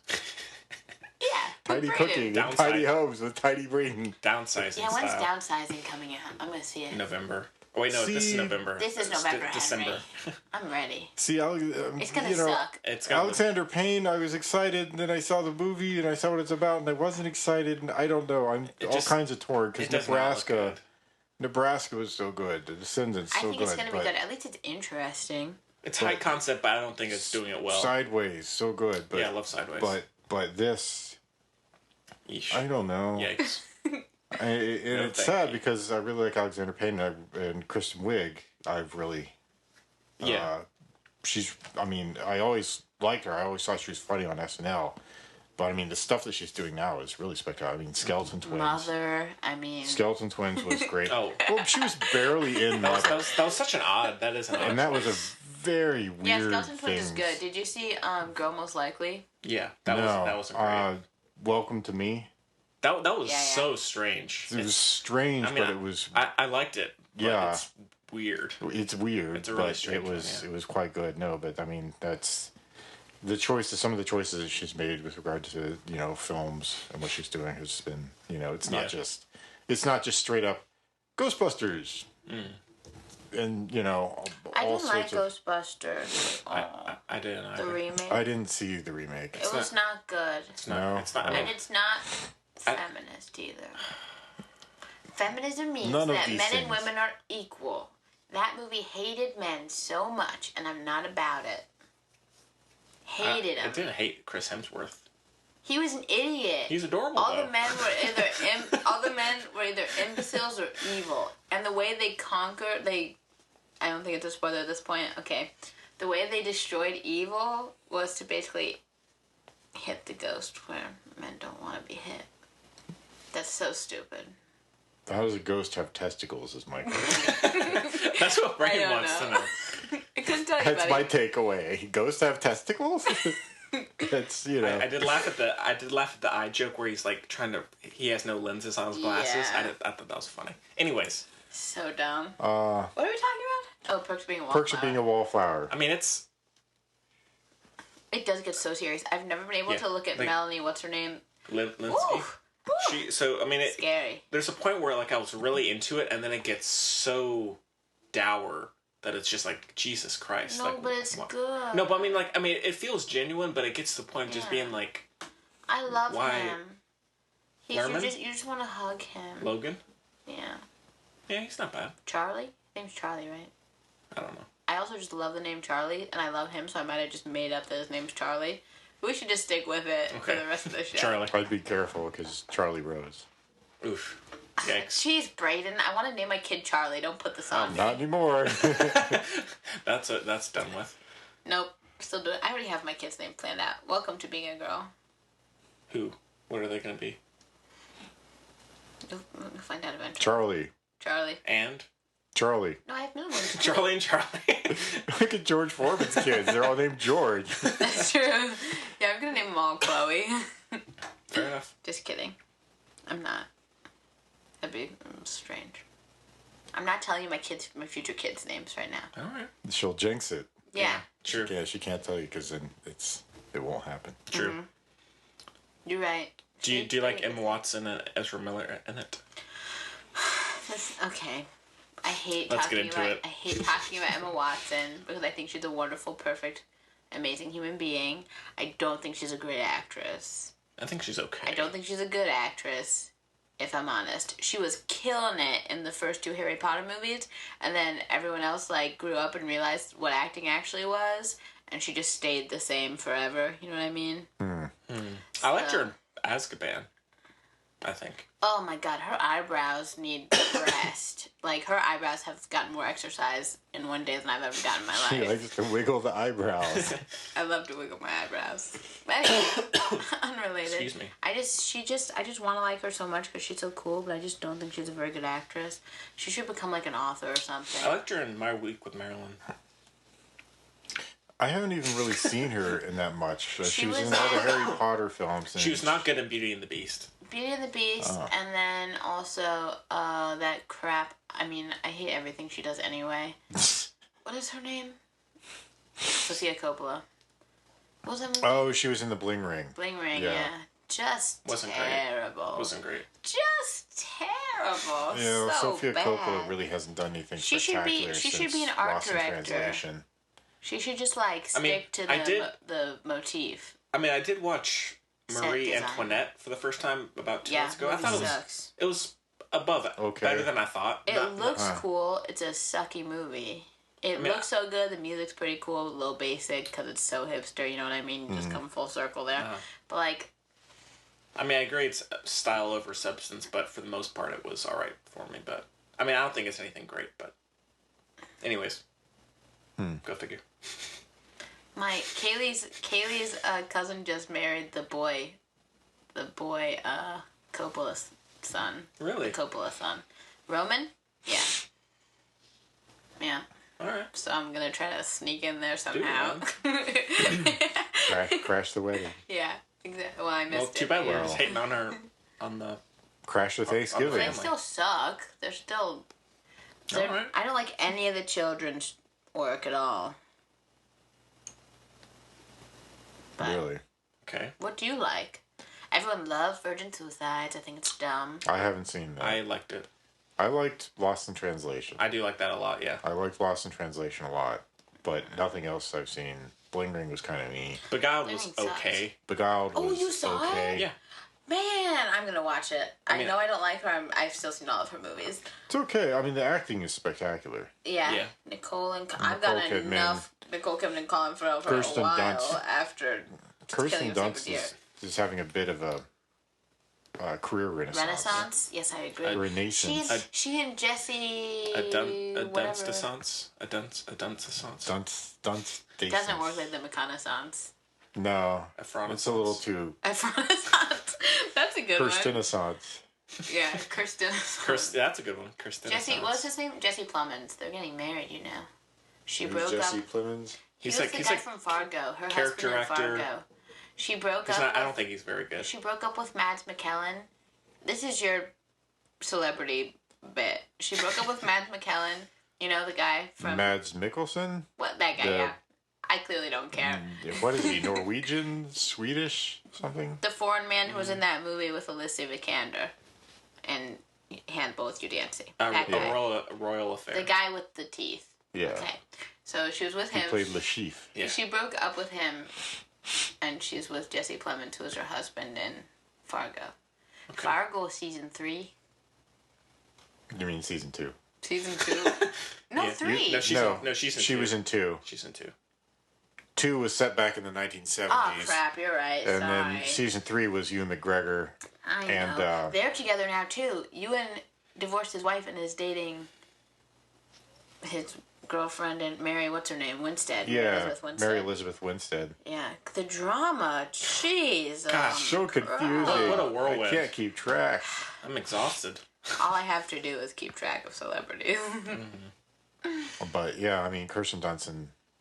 Yeah. Tiny with cooking Braden. in tiny homes with tiny Braden. Downsizing Yeah, when's style. downsizing coming out? I'm gonna see it. November. Oh, wait, no, this is See- November. This is It's November, December. I'm ready. See, It's gonna you know, suck. It's got Alexander Payne, I was excited, and then I saw the movie, and I saw what it's about, and I wasn't excited, and I don't know. I'm all kinds of torn, because it does not look Nebraska was so good. The Descendants I so think good. it's gonna be but good. At least it's interesting. It's high concept, but I don't think it's doing it well. Sideways, so good. But, Yeah, I love Sideways. But this, Yeesh. I don't know. Yikes. It's sad because I really like Alexander Payne and Kristen Wiig. I've really, I always liked her. I always thought she was funny on SNL. But I mean, the stuff that she's doing now is really spectacular. I mean, Skeleton Twins. Mother, Skeleton Twins was great. Oh. Well, she was barely in that Mother. was such an odd. That is an odd. And that was a very weird Yeah, Skeleton Twins is thing. good. Did you see Girl Most Likely? Yeah, that was great. Welcome to Me. That was so strange. It was strange, I mean, but it was. I liked it. But Yeah. it's weird. It's weird. It's a really but strange it was one, it was quite good. No, but I mean that's the choices. Some of the choices that she's made with regard to films and what she's doing has been it's not just straight up Ghostbusters. And I didn't like Ghostbusters. I didn't either. The remake. I didn't see the remake. It was not good. It's not. It's not. And it's not feminist either. Feminism means None of that these men and things. women are equal. That movie hated men so much, and I'm not about it. Hated I him. didn't hate Chris Hemsworth. He was an idiot. He's adorable. All though. the men were either imbeciles or evil, and the way they conquered, I don't think it's a spoiler at this point. Okay, the way they destroyed evil was to basically hit the ghost where men don't want to be hit. That's so stupid. How does a ghost have testicles? Is my question. That's what Brian don't wants know. to know. I couldn't tell you. That's buddy. my takeaway. Ghosts have testicles. That's I did laugh at the eye joke where he's like he has no lenses on his glasses. Yeah. I thought that was funny. Anyways, So dumb. Uh, What are we talking about? Oh, Perks of Being a Wallflower. Perks of Being a Wallflower. I mean it's It does get so serious. I've never been able to look at like- Melanie. What's her name? Lindsay. Oof. Scary. There's a point where I was really into it, and then it gets so dour that it's just like Jesus Christ. No, but it's good. No, but I mean, it feels genuine, but it gets to the point of just being like I love why- him. Lerman? You just want to hug him. Logan. Yeah. Yeah, he's not bad. Charlie? His name's Charlie, right? I don't know. I also just love the name Charlie, and I love him, so I might have just made up that his name's Charlie. We should just stick with it for the rest of the show. Charlie. I'd be careful because Charlie Rose. Oof. Yikes. Jeez, Braden, I want to name my kid Charlie. Don't put this on me. Not anymore. That's done with. Nope. Still do it. I already have my kid's name planned out. Welcome to being a girl. Who? What are they going to be? We'll find out eventually. Charlie. And? Charlie. No, I have no one. Charlie and Charlie. Look at George Foreman's kids. They're all named George. That's true. Yeah, I'm gonna name them all Chloe. Fair enough. Just kidding. I'm not. That'd be strange. I'm not telling you my future kids' names right now. All right. She'll jinx it. Yeah. True. Yeah, she can't tell you because then it won't happen. True. Mm-hmm. You're right. Do you like Emma Watson and Ezra Miller in it? Okay. I hate Let's talking get into about it. I hate talking about Emma Watson because I think she's a wonderful, perfect, amazing human being. I don't think she's a great actress. I think she's okay. I don't think she's a good actress, if I'm honest. She was killing it in the first 2 Harry Potter movies, and then everyone else grew up and realized what acting actually was, and she just stayed the same forever. You know what I mean? I liked her in Azkaban, I think. Oh my god, her eyebrows need rest. Her eyebrows have gotten more exercise in one day than I've ever gotten in my life. She likes to wiggle the eyebrows. I love to wiggle my eyebrows. But anyway, unrelated. Excuse me. I just want to like her so much because she's so cool, but I just don't think she's a very good actress. She should become an author or something. I liked her in My Week with Marilyn. I haven't even really seen her in that much. She was in was all the in- Harry Potter films. And She was not good in Beauty and the Beast. Beauty and the Beast, and then also that crap. I mean, I hate everything she does anyway. What is her name? Sofia Coppola. What was that movie? Oh, she was in the Bling Ring. Bling Ring, yeah. yeah. Just Wasn't terrible. great. Wasn't great. Just terrible. Yeah, so Sophia bad. Coppola really hasn't done anything She should be- spectacular she should since be an art Lost in director. Translation. She should just stick to the motif. I mean, I did watch Marie design. Antoinette for the first time about 2 Yeah, months ago. I thought sucks. it was above it. Okay. Better than I thought. It looks cool. It's a sucky movie. It looks so good. The music's pretty cool. A little basic because it's so hipster. You know what I mean? Just come full circle there. But I mean, I agree it's style over substance, but for the most part, it was all right for me. But I mean, I don't think it's anything great. But anyways, go figure. Kaylee's cousin just married the boy Coppola's son. Really? The Coppola son. Roman? Yeah. Yeah. All right. So I'm gonna try to sneak in there somehow. Crash the wedding. Yeah, exactly. Well, I missed Well, it. too bad we're yeah. just hating on her on the. Crash the Thanksgiving. They still suck. They're still. Alright. I don't like any of the children's work at all. But Really? Okay. what do you like? Everyone loves Virgin Suicides. I think it's dumb. I haven't seen that. I liked it. I liked Lost in Translation. I do like that a lot. Yeah. I liked Lost in Translation a lot, but nothing else I've seen. Bling Ring was kind of neat. Beguiled was Bling Ring sucks. okay. Beguiled Oh, was you saw it? okay. Yeah. Man, I'm gonna watch it. I mean- know I don't like her. I've still seen all of her movies. It's okay. I mean, the acting is spectacular. Yeah. Yeah. Nicole and I've got Nicole Kidman. enough Nicole Kidman and Colin Farrell for Kirsten a while Dunst. after Kirsten Killing of a Dunst Sacred is having a bit of a career renaissance. Renaissance. Yes, I agree. Renaissance. She and Jesse. A whatever. dunce-de-sance. A dunce-de-sance. Dunst. It doesn't work like the McConaissance. No, Ephronisance. it's a little too Renaissance. That's a good one. Kirstenaissance. Yeah, Kirsten. That's a good one. Kirsten. Jesse, what's his name? Jesse Plemons. They're getting married, you know. She broke Jesse up. Plemons. He He's was the guy like from Fargo. Her character husband in actor. Fargo. She broke He's up. not, I with- don't think he's very good. She broke up with Mads McKellen. This is your celebrity bit. She broke up with Mads McKellen. You know the guy from Mads Mikkelsen. what? That guy. The- Yeah. I clearly don't care. What is he? Norwegian, Swedish, something? The foreign man who was in that movie with Alicia Vikander and Handball with You Dancing. That guy. A royal affair. The guy with the teeth. Yeah. Okay. So she was with He him. played Le Chiffre. Yeah. She broke up with him, and she's with Jesse Plemons, who was her husband in Fargo. Okay. Fargo season 3. You mean season 2? Season 2. No, Yeah. 3. No, she's in she two. was in 2. She's in 2. 2 was set back in the 1970s. Oh crap! You're right. And Sorry. then season 3 was Ewan McGregor. I know. and, They're together now too. Ewan divorced his wife and is dating his girlfriend and Mary, what's her name? Winstead. Yeah, Elizabeth Winstead. Mary Elizabeth Winstead. Yeah, the drama. Jeez. Gosh, So confusing. What a whirlwind. I can't keep track. I'm exhausted. All I have to do is keep track of celebrities. But yeah, I mean, Kirsten Dunst,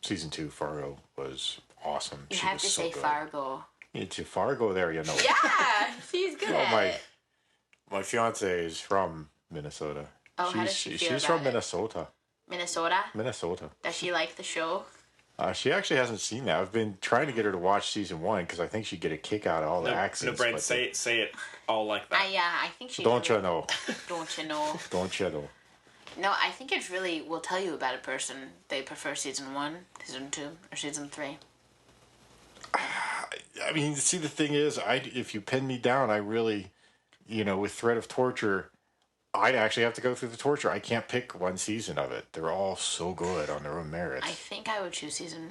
season 2 Fargo was awesome. You she have was to so say good. Fargo. It's a Fargo there, you know. Yeah, she's good at it. My fiance is from Minnesota. Oh, how does she feel She's about from it? Minnesota. Minnesota? Does she like the show? She actually hasn't seen that. I've been trying to get her to watch season 1 because I think she'd get a kick out of all the accents. No, Braden, say it all like that. I think she. Don't you know? Don't you know? Don't you know? No, I think it really will tell you about a person. They prefer season 1, season 2, or season 3. I mean, see, the thing is, if you pin me down, I really, with threat of torture, I'd actually have to go through the torture. I can't pick one season of it. They're all so good on their own merits. I think I would choose season...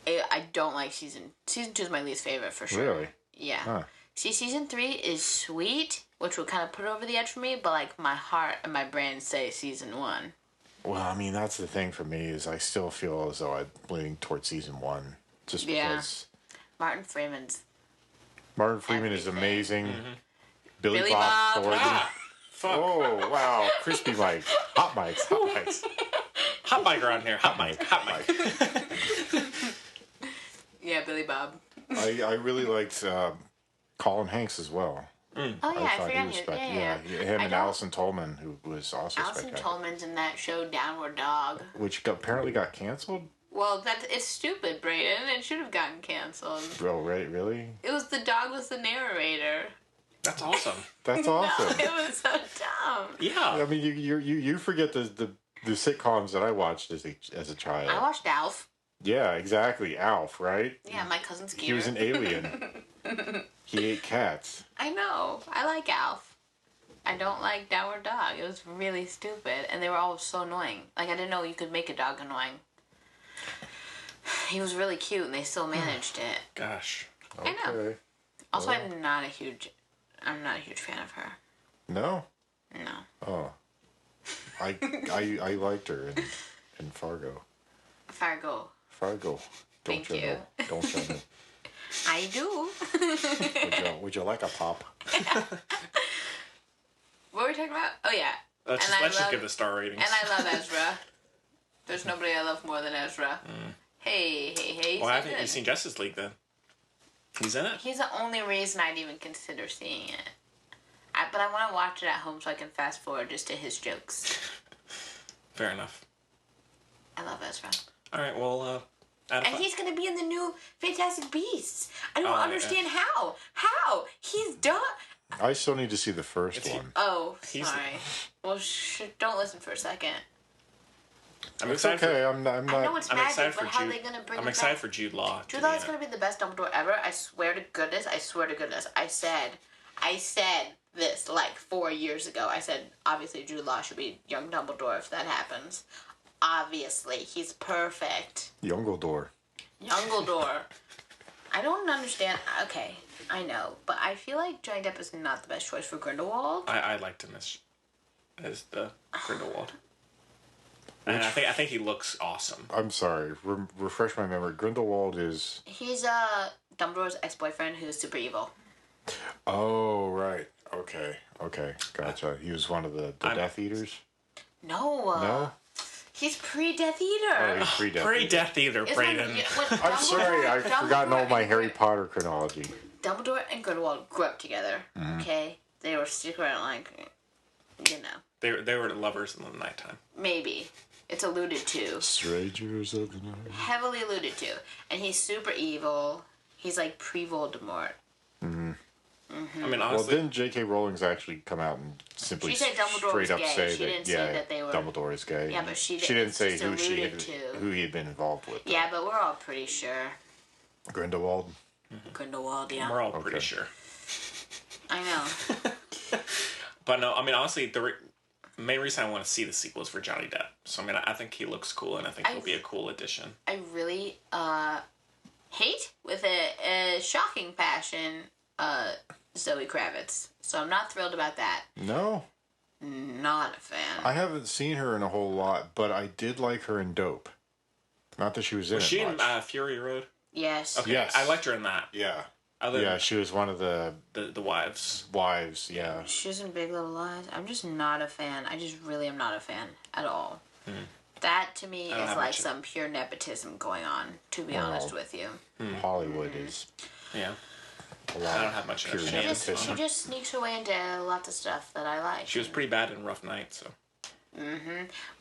I don't like season 2 is my least favorite for sure. Really? Yeah. Huh. See, season 3 is sweet, which will kind of put it over the edge for me, but like my heart and my brain say season 1. Well, I mean, that's the thing for me is I still feel as though I'm leaning towards season 1. Just because... Martin Freeman is amazing. Mm-hmm. Billy Bob Thornton. Fuck. Oh, wow. Crispy Mike. Hot mics. Hot mic around here. Hot mic. Yeah, Billy Bob. I really liked Colin Hanks as well. Mm. Oh, yeah, I thought forgot he was yeah. him and Allison Tolman, who was also Allison spectacular. Tolman's in that show Downward Dog. Which apparently got canceled? Well, it's stupid, Braden. It should have gotten canceled. Bro, really? It was the dog was the narrator. That's awesome. That's awesome. No, it was so dumb. Yeah. I mean, you forget the sitcoms that I watched as a child. I watched Alf. Yeah, exactly. Alf, right? Yeah, my cousin Skeeter. He was an alien. He ate cats. I know. I like Alf. I don't like Downward Dog. It was really stupid, and they were all so annoying. Like, I didn't know you could make a dog annoying. He was really cute, and they still managed it. Gosh. I know. Also, well. I'm not a huge fan of her. No? No. Oh. I liked her in Fargo. Fargo. Don't Thank you you. know? Don't you know? I do. Would you like a pop? What were we talking about? Oh, yeah. Let's just give the star ratings. And I love Ezra. There's nobody I love more than Ezra. Hey. Well, I think you've seen Justice League then. He's in it. He's the only reason I'd even consider seeing it. But I want to watch it at home so I can fast forward just to his jokes. Fair enough. I love Ezra. All right, well, and he's going to be in the new Fantastic Beasts. I don't understand how. How? He's done. I still need to see the first one. Oh, sorry. Well, don't listen for a second. It's okay. I'm not. I know it's magic, excited but for how Jude. are they going to bring I'm it excited back? for Jude Law. Jude Law is going to be the best Dumbledore ever. I swear to goodness. I said this like 4 years ago. I said, obviously, Jude Law should be young Dumbledore if that happens. Obviously, he's perfect. Youngledore. I don't understand. Okay, I know. But I feel like Johnny Depp is not the best choice for Grindelwald. I liked him as the Grindelwald. And I think he looks awesome. I'm sorry. Refresh my memory. Grindelwald is... He's Dumbledore's ex-boyfriend who's super evil. Oh, right. Okay. Gotcha. He was one of the Death Eaters? No? He's pre-Death Eater. Oh, he's pre-Death Eater. Pre-Death Eater, Braden. I'm sorry. I've forgotten all my Harry Potter chronology. Dumbledore and Grindelwald grew up together. Mm-hmm. Okay? They were secret, like, you know. They were lovers in the nighttime. Maybe. It's alluded to. Strangers of the night. Heavily alluded to. And he's super evil. He's like pre-Voldemort. Mm-hmm. Mm-hmm. I mean, honestly... Well, didn't J.K. Rowling's actually come out and simply she said Dumbledore straight was up gay. say She didn't say that they were... Dumbledore is gay? Yeah, but she didn't say just who he had been involved with. Yeah, but we're all pretty sure. Grindelwald? Grindelwald, yeah. We're all pretty sure. I know. But no, I mean, honestly, the main reason I want to see the sequel is for Johnny Depp. So, I mean, I think he looks cool, and I think he'll be a cool addition. I really hate with a shocking passion Zoe Kravitz. So I'm not thrilled about that. No? not a fan. I haven't seen her in a whole lot, but I did like her in Dope. Not that she was in Was it she much. in Fury Road? Yes. Okay. Yes. I liked her in that. Yeah. Yeah, she was one of the wives. Wives, yeah. She was in Big Little Lies. I'm just not a fan. I just really am not a fan at all. That, to me, is like some pure nepotism going on, to be honest with you. Hollywood is... Yeah. A lot I don't have much pure of nepotism. She just sneaks her way into lots of stuff that I like. She was pretty bad in Rough Night, so...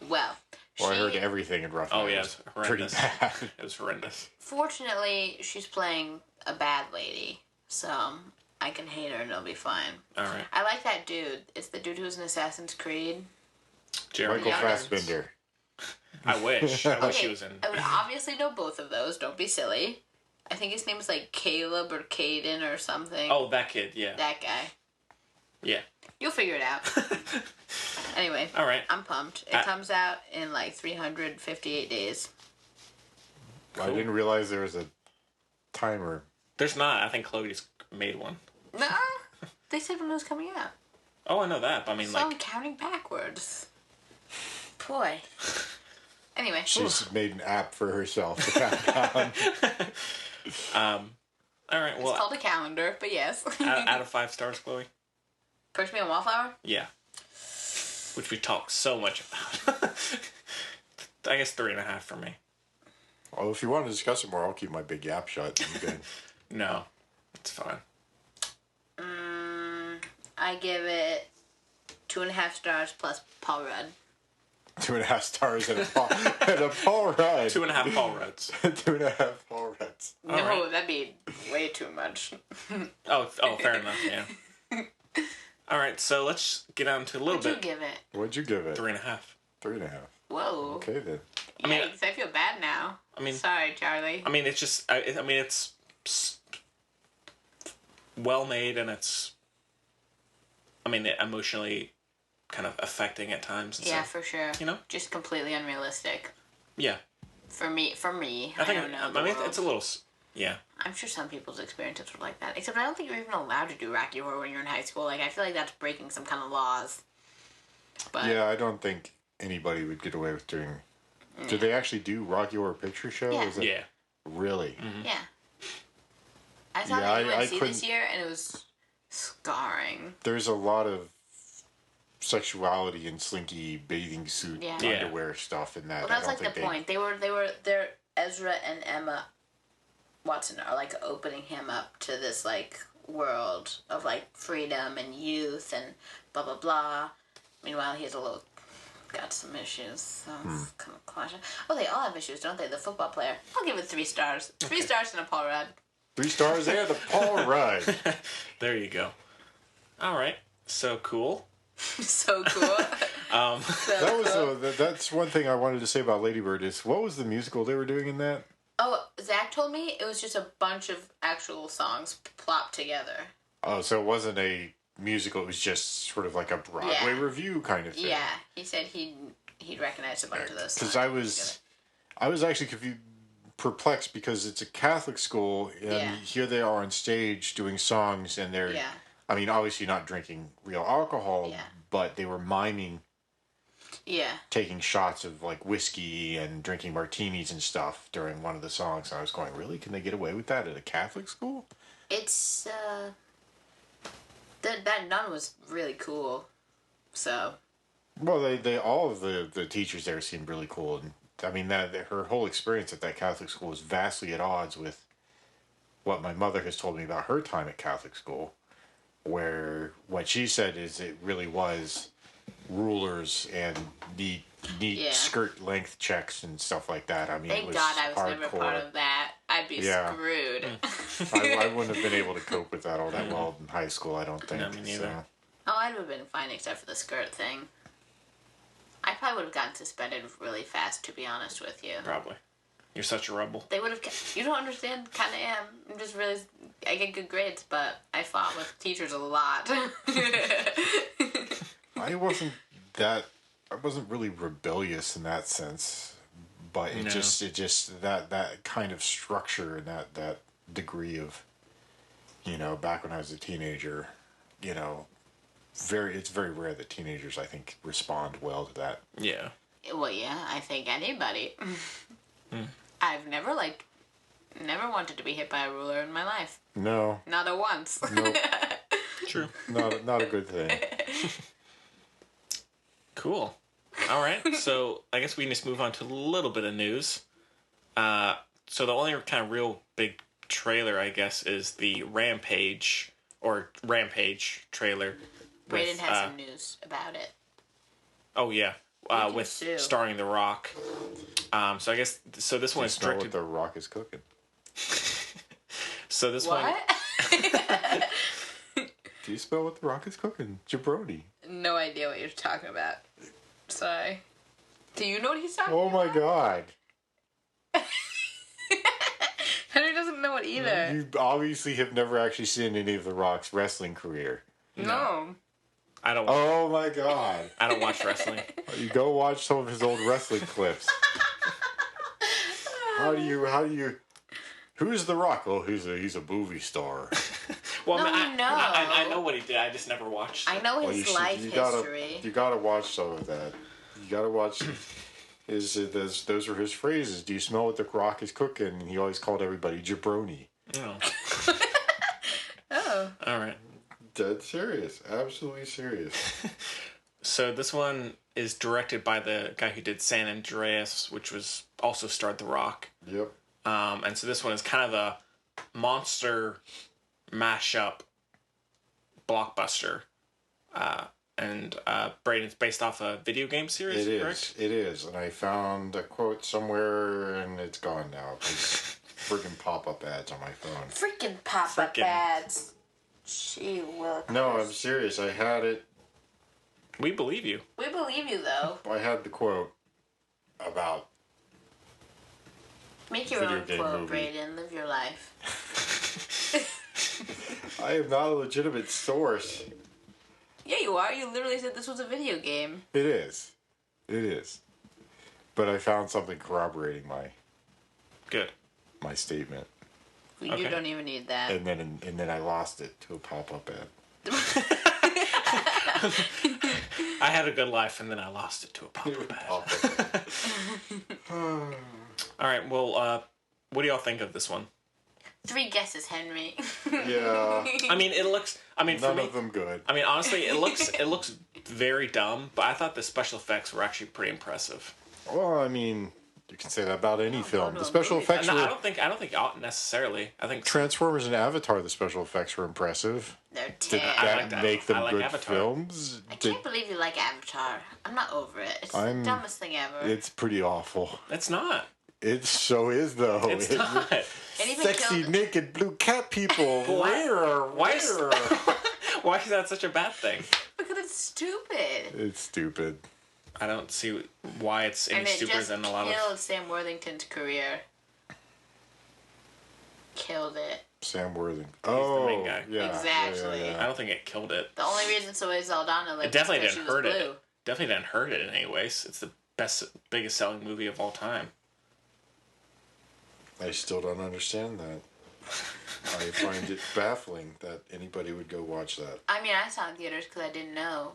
Well, I heard everything in Rough Night. Oh, yeah, it was horrendous. Pretty bad. It was horrendous. Fortunately, she's playing a bad lady, so I can hate her and it'll be fine. All right. I like that dude. It's the dude who was in Assassin's Creed. Michael Fassbender. I wish. I wish he was in... I would obviously know both of those. Don't be silly. I think his name was like Caleb or Caden or something. Oh, that kid, yeah. That guy. Yeah. You'll figure it out. Anyway. All right. I'm pumped. It comes out in like 358 days. Cool. I didn't realize there was a timer. There's not. I think Chloe's made one. No. They said when it was coming out. Oh, I know that. But I mean, so I'm counting backwards. Boy. Anyway. She's made an app for herself to count down. All right. Well, it's called a calendar, but yes. out of 5 stars, Chloe. Push me on Wallflower? Yeah. Which we talk so much about. I guess 3.5 for me. Well, if you want to discuss it more, I'll keep my big yap shut. No, it's fine. I give it 2.5 stars plus Paul Rudd. 2.5 stars and a Paul Rudd. 2.5 Paul Rudds. 2.5 Paul Rudds. No, that'd be way too much. Oh, fair enough. Yeah. All right, so let's get on to a little bit. What'd you give it? What'd you give it? 3.5. 3.5. Whoa. Okay then. Yikes, I feel bad now. Sorry, Charlie. I mean, it's just. I mean, it's well made and it's. I mean, emotionally kind of affecting at times. And Yeah, stuff. for sure. You know? Just completely unrealistic. Yeah. For me, I think. don't know. I mean, it's a little. Yeah. I'm sure some people's experiences were like that. Except I don't think you're even allowed to do Rocky Horror when you're in high school. Like, I feel like that's breaking some kind of laws. But Yeah, I don't think anybody would get away with doing... Did they actually do Rocky Horror Picture Show? Yeah. Is it... Yeah. Really? Mm-hmm. Yeah. I saw Yeah, the I UNC this couldn't- year, and it was scarring. There's a lot of sexuality in slinky bathing suit Yeah. underwear stuff in that. Well, that's I don't like the think point. They're Ezra and Emma Watson are like opening him up to this like world of like freedom and youth and blah blah blah. Meanwhile, he's got some issues, so it's kind of clashing. Oh, they all have issues, don't they? The football player. I'll give it 3 stars. 3 stars and a Paul Rudd. 3 stars there, the Paul Rudd. There you go. All right. So cool. So cool. That's one thing I wanted to say about Lady Bird is what was the musical they were doing in that? Oh, Zach told me it was just a bunch of actual songs plopped together. Oh, so it wasn't a musical. It was just sort of like a Broadway review kind of thing. Yeah, he said he'd recognized a bunch of those. Because I was actually perplexed because it's a Catholic school and here they are on stage doing songs and they're, I mean, obviously not drinking real alcohol, but they were miming. Yeah. Taking shots of like whiskey and drinking martinis and stuff during one of the songs. And I was going, really? Can they get away with that at a Catholic school? It's that nun was really cool. So. Well, they all of the teachers there seemed really cool, and I mean that her whole experience at that Catholic school was vastly at odds with what my mother has told me about her time at Catholic school, where what she said is it really was rulers and neat skirt length checks and stuff like that. I mean, thank it was God I was hardcore. never part of that. I'd be screwed. I wouldn't have been able to cope with that all that well in high school, I don't think. No, me neither. So. Oh, I'd have been fine except for the skirt thing. I probably would have gotten suspended really fast, to be honest with you. Probably. You're such a rebel. They would have. You don't understand. Kind of am. I'm just really. I get good grades, but I fought with teachers a lot. I wasn't really rebellious in that sense, but it just that kind of structure and that degree of, back when I was a teenager, it's very rare that teenagers, I think, respond well to that. Yeah. Well, yeah, I think anybody. I've never wanted to be hit by a ruler in my life. No. Not a once. No. True. Not a good thing. Cool. All right. So I guess we can just move on to a little bit of news. So the only kind of real big trailer, I guess, is the Rampage trailer. Braden has some news about it. Oh yeah, with starring The Rock. So I guess this one is directed. What The Rock is cooking. So this what? one. Do you smell what The Rock is cooking? Jabroni. No idea what you're talking about. Sorry. Do you know what he's talking about? Oh my god. Henry doesn't know it either. You obviously have never actually seen any of The Rock's wrestling career. No. I don't. Oh my god. I don't watch wrestling. You go watch some of his old wrestling clips. How do you? Who's The Rock? Oh, he's a movie star. Well, no, I know what he did. I just never watched. I know his history. You gotta watch some of that. You gotta watch. Those are his phrases. Do you smell what The Rock is cooking? And he always called everybody jabroni. Oh. Oh. All right. Dead serious. Absolutely serious. So this one is directed by the guy who did San Andreas, which was also starred The Rock. Yep. And so this one is kind of a monster mashup blockbuster. And Braden's based off a video game series, correct? It is. And I found a quote somewhere, and it's gone now. Freaking pop-up ads on my phone. Freaking pop-up ads. Gee willikers. No, I'm serious. I had it. We believe you. We believe you, though. I had the quote about... Make your own quote, Braden. Live your life. I am not a legitimate source. Yeah, you are. You literally said this was a video game. It is. It is. But I found something corroborating my statement. You don't even need that. And then I lost it to a pop-up ad. I had a good life, and then I lost it to a pop-up ad. All right. Well, what do y'all think of this one? 3 guesses, Henry. Yeah. I mean, it looks. I mean, none of them good. I mean, honestly, it looks very dumb. But I thought the special effects were actually pretty impressive. Well, I mean, you can say that about any film. The special effects. No, I don't think necessarily. I think Transformers and Avatar, the special effects were impressive. They're Did that make them good films? I can't believe you like Avatar. I'm not over it. It's the dumbest thing ever. It's pretty awful. It's not. It so is though. It's not. Sexy naked blue cat people. Why is that such a bad thing? Because it's stupid. It's stupid. I don't see why it's any stupider than a lot of. And it just killed Sam Worthington's career. Killed it. Sam Worthington. He's the main guy. Yeah. Exactly. I don't think it killed it. The only reason Zoe Saldana lived it definitely is didn't because hurt she was blue. it. Definitely didn't hurt it in any ways. It's the biggest selling movie of all time. I still don't understand that. I find it baffling that anybody would go watch that. I mean, I saw it in theaters because I didn't know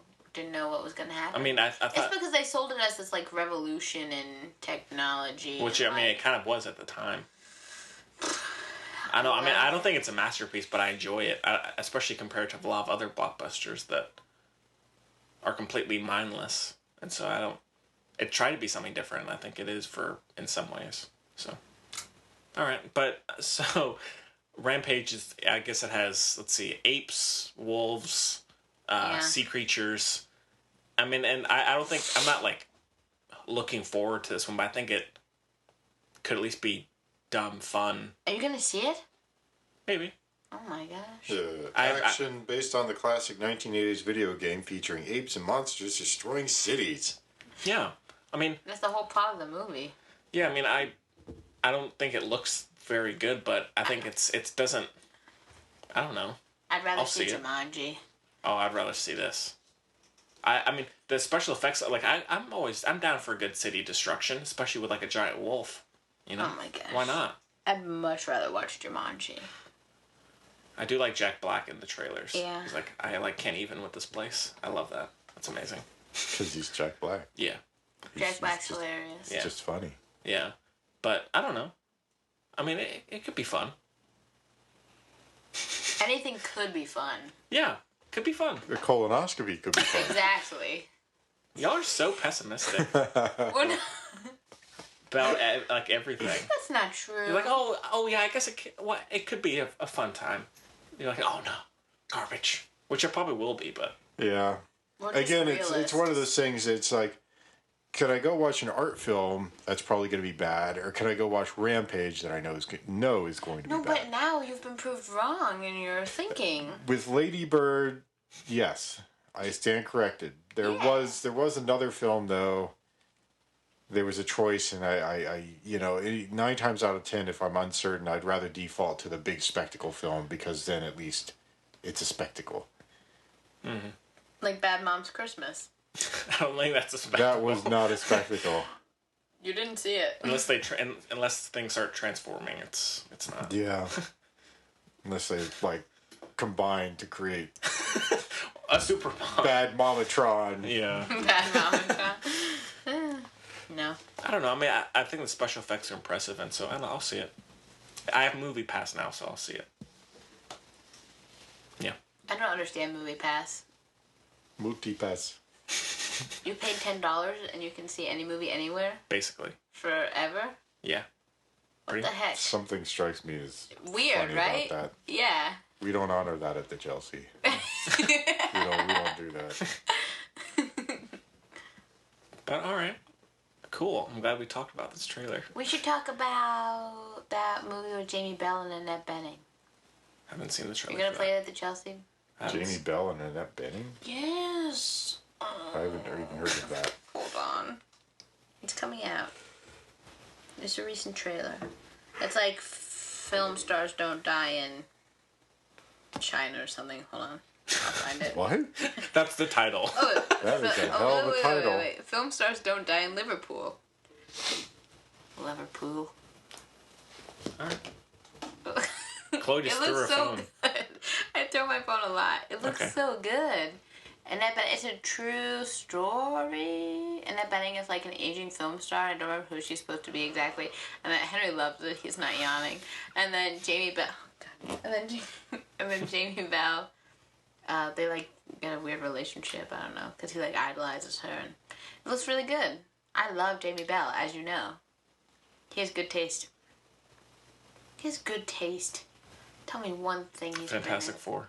what was going to happen. I mean, I thought... It's because they sold it as this, like, revolution in technology. Which, I mean, it kind of was at the time. I don't think it's a masterpiece, but I enjoy it, especially compared to a lot of other blockbusters that are completely mindless. And so it tried to be something different, and I think it is in some ways. So... All right, but so Rampage is, I guess it has, let's see, apes, wolves, sea creatures. I mean, and I'm not like looking forward to this one, but I think it could at least be dumb fun. Are you going to see it? Maybe. Oh my gosh. Action based on the classic 1980s video game featuring apes and monsters destroying cities. Yeah, I mean... That's the whole plot of the movie. Yeah, I mean, I don't think it looks very good, but I think it doesn't... I don't know. I'd rather see Jumanji. Oh, I'd rather see this. I mean, the special effects, like, I'm down for a good city destruction, especially with, like, a giant wolf. You know? Oh my gosh. Why not? I'd much rather watch Jumanji. I do like Jack Black in the trailers. Yeah. He's like, I like can't even with this place. I love that. That's amazing. Because he's Jack Black. Yeah. Jack Black's hilarious. Yeah. Just funny. Yeah. But I don't know. I mean, it could be fun. Anything could be fun. Yeah. Could be fun. The colonoscopy could be fun. Exactly. Y'all are so pessimistic We're not. about like everything. That's not true. You're like, oh yeah, I guess it could be a fun time. You're like, oh no, garbage. Which it probably will be, but Yeah. Again, it's one of those things. It's like, could I go watch an art film that's probably going to be bad, or could I go watch Rampage that I know is going to be No, bad? but now you've been proved wrong in your thinking. With Lady Bird, yes, I stand corrected. There was another film though. There was a choice, and I 9 times out of 10, if I'm uncertain, I'd rather default to the big spectacle film because then at least it's a spectacle. Mm-hmm. Like Bad Moms Christmas. I don't think that's a spectacle. That was not a spectacle. You didn't see it. Unless unless things start transforming, it's not. Yeah. Unless they combine to create a super mom. Bad Momatron. Yeah. Bad Momatron. No. I don't know. I mean, I think the special effects are impressive, and so I'll see it. I have Movie Pass now, so I'll see it. Yeah. I don't understand Movie Pass. Multi Pass. You pay $10 and you can see any movie anywhere? Basically. Forever? Yeah. What the heck? Something strikes me as weird, funny right? about that. Yeah. We don't honor that at the Chelsea. we don't do that. But all right. Cool. I'm glad we talked about this trailer. We should talk about that movie with Jamie Bell and Annette Bening. Haven't seen the trailer. You're gonna play it at the Chelsea? Jamie Bell and Annette Bening? Yes. I haven't even heard of that. Hold on. It's coming out. It's a recent trailer. It's like film stars don't die in China or something. Hold on. I'll find it. What? That's the title. Oh, that is a hell of a title. Wait. Film stars don't die in Liverpool. Liverpool. Alright. Chloe just threw her phone. Good. I throw my phone a lot. It looks Okay. so good. And it's a true story. Annette Bening is like an aging film star. I don't remember who she's supposed to be exactly. And then Henry loves it. He's not yawning. And then Jamie Bell. Oh, God. And then Jamie Bell. They get a weird relationship. I don't know, because he idolizes her. And it looks really good. I love Jamie Bell, as you know. He has good taste. He has good taste. Tell me one thing he's Fantastic been in. Four.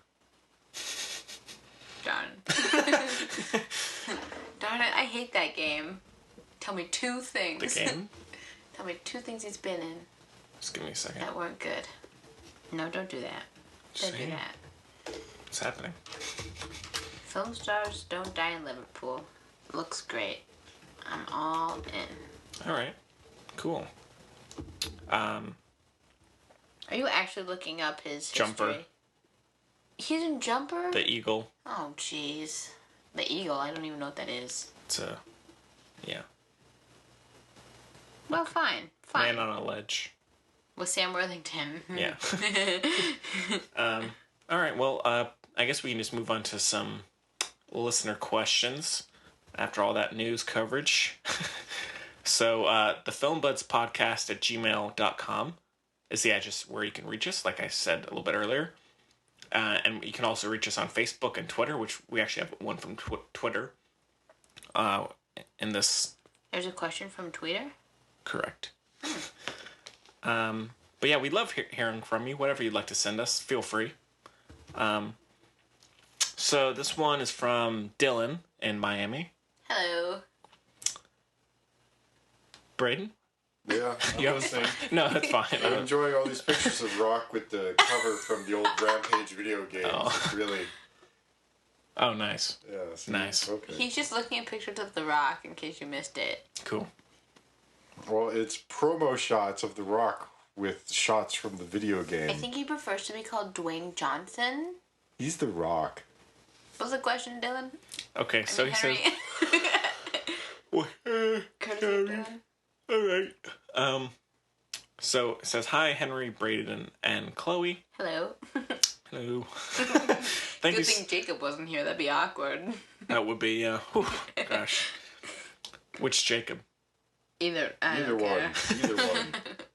Darn. Darn it, I hate that game. Tell me 2 things. The game? Tell me 2 things he's been in Just give me a second. that weren't good. No, don't do that. Don't do See? that. What's happening? Film stars don't die in Liverpool. Looks great. I'm all in. All right. Cool. Are you actually looking up his Jumper. history? He's in Jumper? The Eagle. Oh, jeez. The Eagle, I don't even know what that is. It's a... Yeah. Well, fine. Fine. Man on a ledge. With Sam Worthington. Yeah. All right. Well, I guess we can just move on to some listener questions after all that news coverage. So, Thefilmbudspodcast at gmail.com is the address where you can reach us, like I said a little bit earlier. And you can also reach us on Facebook and Twitter, which we actually have one from Twitter. In this... There's a question from Twitter? Correct. But yeah, we love hearing from you. Whatever you'd like to send us, feel free. So this one is from Dylan in Miami. Hello. Braden? Yeah, You have a thing? No, that's fine. I'm enjoying all these pictures of Rock with the cover from the old Rampage video games. Oh. It's really... Oh, nice. Yeah, see, Nice. Okay. He's just looking at pictures of The Rock in case you missed it. Cool. Well, it's promo shots of The Rock with shots from the video game. I think he prefers to be called Dwayne Johnson. He's The Rock. What's the question, Dylan? Okay, so he says... Courtesy of Dylan. All right. So it says, hi, Henry, Braden, and Chloe. Hello. Hello. Good thing Jacob wasn't here. That'd be awkward. That would be, whew, gosh. Which Jacob? Either one. Either one.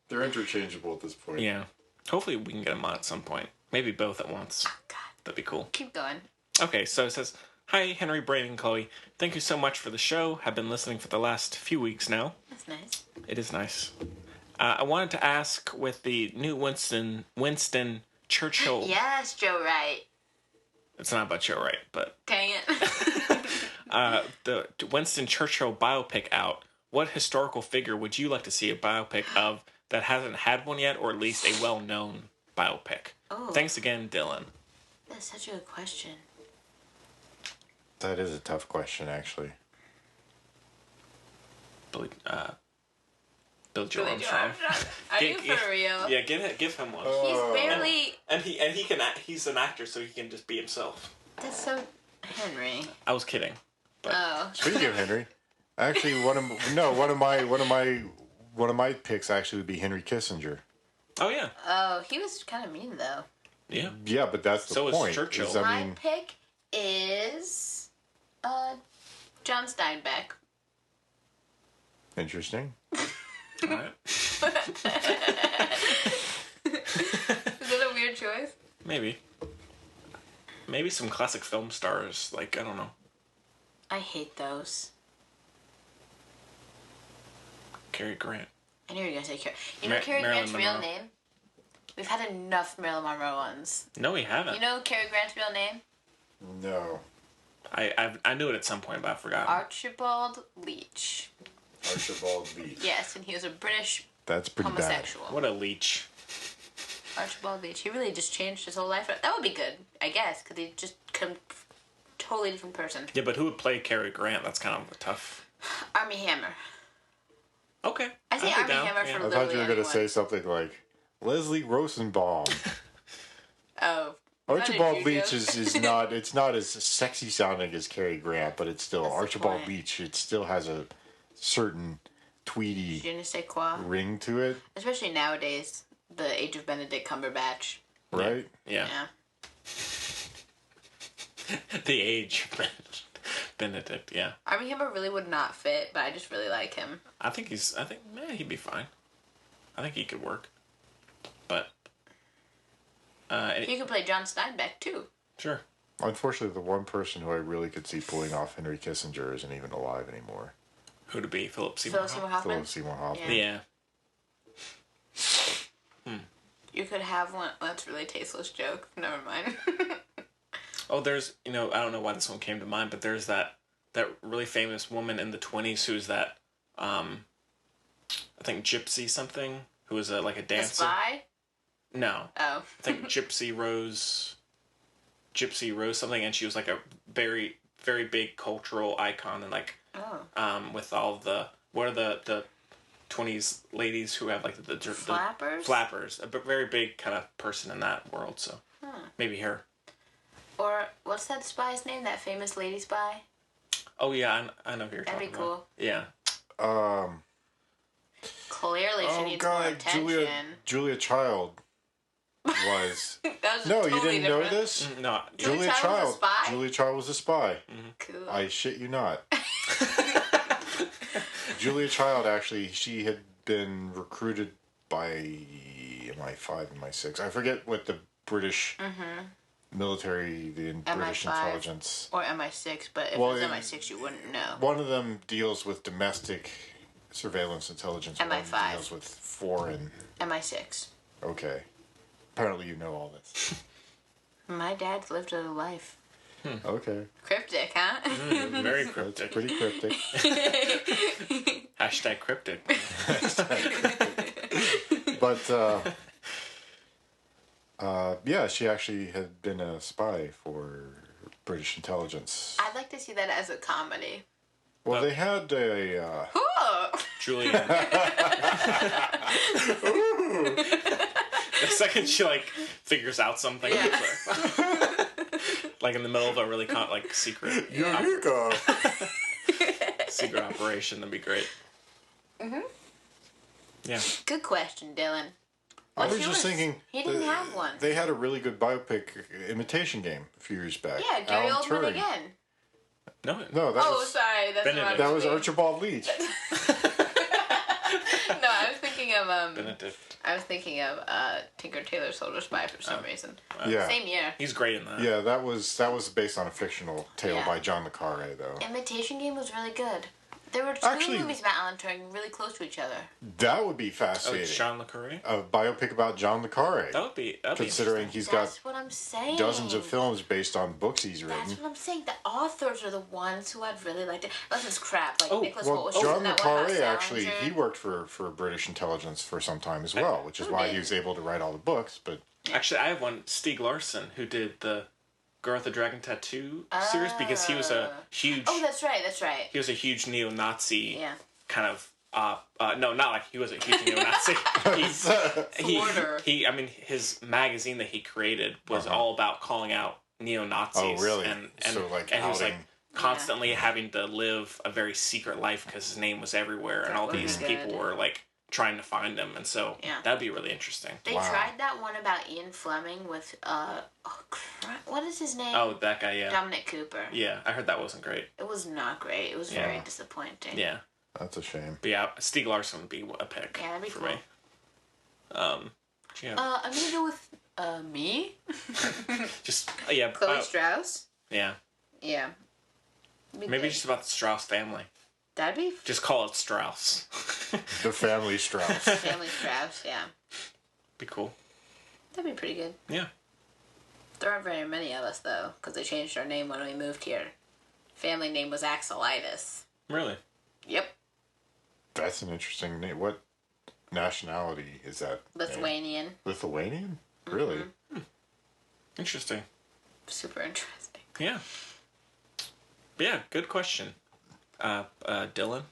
They're interchangeable at this point. Yeah. Hopefully we can get them on at some point. Maybe both at once. Oh, God. That'd be cool. Keep going. Okay, so it says, "Hi, Henry, Braden, and Chloe. Thank you so much for the show. Have been listening for the last few weeks now." That's nice. It is nice. I wanted to ask with the new Winston Churchill. Yes, Joe Wright. It's not about Joe Wright, but Dang it. the Winston Churchill biopic out. What historical figure would you like to see a biopic of that hasn't had one yet, or at least a well-known biopic? Oh. Thanks again, Dylan. That's such a good question. That is a tough question, actually. Bill Joe Armstrong. Are you for real? Yeah, give him one. He's barely. And he's an actor, so he can just be himself. That's so Henry. I was kidding. But. Oh. Speaking of Henry, actually, one of my picks actually would be Henry Kissinger. Oh yeah. Oh, he was kind of mean though. Yeah. Yeah, but that's the point. So is Churchill. My pick is John Steinbeck. Interesting. All right. Is that a weird choice? Maybe some classic film stars, like, I don't know. I hate those. Cary Grant. I knew you were going to say Cary. You know Cary Grant's real name? We've had enough Marilyn Monroe ones. No, we haven't. You know Cary Grant's real name? No. I knew it at some point, but I forgot. Archibald Leach. Archibald Leach. Yes, and he was a British That's pretty homosexual. What a leech. Archibald Leach. He really just changed his whole life. That would be good, I guess, because he just become totally different person. Yeah, but who would play Cary Grant? That's kind of a tough. Armie Hammer. Okay. I say Armie Hammer for literally I thought you were going to anyone. say something like Leslie Rosenbaum. Oh. Archibald Leach is not. It's not as sexy sounding as Cary Grant, but it's still Archibald Leach. It still has a certain tweedy Je ne sais quoi. ring to it. Especially nowadays, the age of Benedict Cumberbatch. Right? Yeah. The age. Benedict, yeah. Armie Hammer really would not fit, but I just really like him. I think he'd be fine. I think he could work. But He could play John Steinbeck too. Sure. Unfortunately, the one person who I really could see pulling off Henry Kissinger isn't even alive anymore. Who to be? Philip Seymour Hoffman? Philip Seymour Hoffman. Yeah. You could have one. That's a really tasteless joke. Never mind. Oh, there's, I don't know why this one came to mind, but there's that really famous woman in the 1920s who's that, I think Gypsy something, who was like a dancer. A spy? No. Oh. I think Gypsy Rose something, and she was like a very, very big cultural icon, and like, with all the, what are the 20s ladies who have like the flappers? Flappers. A very big kind of person in that world, so maybe her. Or what's that spy's name? That famous lady spy? Oh yeah, I know who you're That'd talking be cool. about. Yeah. Clearly, she needs more attention. Julia Child was. That was no, totally you didn't different. know this? No. Julia Child was a spy? Julia Child was a spy. Mm-hmm. Cool. I shit you not. Julia Child, actually, she had been recruited by MI5, MI6. I forget what the British military, the British MI5 intelligence. Or MI6, but if it was MI6, you wouldn't know. One of them deals with domestic surveillance intelligence. MI5. One deals with foreign. MI6. Okay. Apparently you know all this. My dad's lived a life. Okay. Cryptic, huh? Very cryptic. That's pretty cryptic. Hashtag cryptic. But, yeah, she actually had been a spy for British intelligence. I'd like to see that as a comedy. Well, they had a... Julia. The second she, like, figures out something, like in the middle of a really secret Eureka! secret operation, that'd be great. Mm-hmm. Yeah. Good question, Dylan. I was just thinking. He didn't have one. They had a really good biopic imitation game a few years back. Yeah, Gary Alan Oldman Turing. again. No. Sorry, that's Benedict. wrong. That was Archibald Leach. No, I was thinking of Benedict. I was thinking of Tinker Tailor Soldier Spy for some reason. Yeah. Same year. He's great in that. Yeah, that was based on a fictional tale Yeah. by John le Carre, though. Imitation Game was really good. There were two Actually- movies about Alan Turing really close to each other. That would be Oh, fascinating. it's John le Carre? A biopic about John le Carre. That'd be Considering he's That's got what I'm saying. dozens of films based on books he's That's written. what I'm saying. The authors are the ones who I'd really like to. Unless it's crap, like Nicholas Well, Holt was John in le that one about Carre actually, Salinger. he worked for British intelligence for some time as well, which is why he was able to write all the books. But Actually, I have one, Stieg Larsson, who did the Girl with the Dragon Tattoo series because he was a huge... Oh, that's right, that's right. He was a huge neo-Nazi Yeah. kind of... no, not like he was a huge neo-Nazi. I mean, his magazine that he created was all about calling out neo-Nazis. Oh, really? And So, like, and he was like outing- constantly having to live a very secret life because his name was everywhere, and all would be these good. people were like trying to find him, and so Yeah. that'd be really interesting. They tried that one about Ian Fleming with what is his name? Oh, that guy, yeah. Dominic Cooper. Yeah, I heard that wasn't great. It was not great. It was very disappointing. Yeah. that's a shame. But yeah, Stieg Larsson would be a pick. Yeah, that'd be for cool. me. Yeah. I'm gonna go with me. Just Chloe Strauss. Yeah. Yeah. Maybe just about the Strauss family. That'd be Just call it Strauss. The family Strauss. Family Strauss. Yeah. Be cool. That'd be pretty good. Yeah. There aren't very many of us though, because they changed our name when we moved here. Family name was Axelitis. Really? Yep. That's an interesting name. What nationality is that? Lithuanian. Lithuanian? Really? Interesting. Super interesting. Yeah. But yeah, good question. Dylan?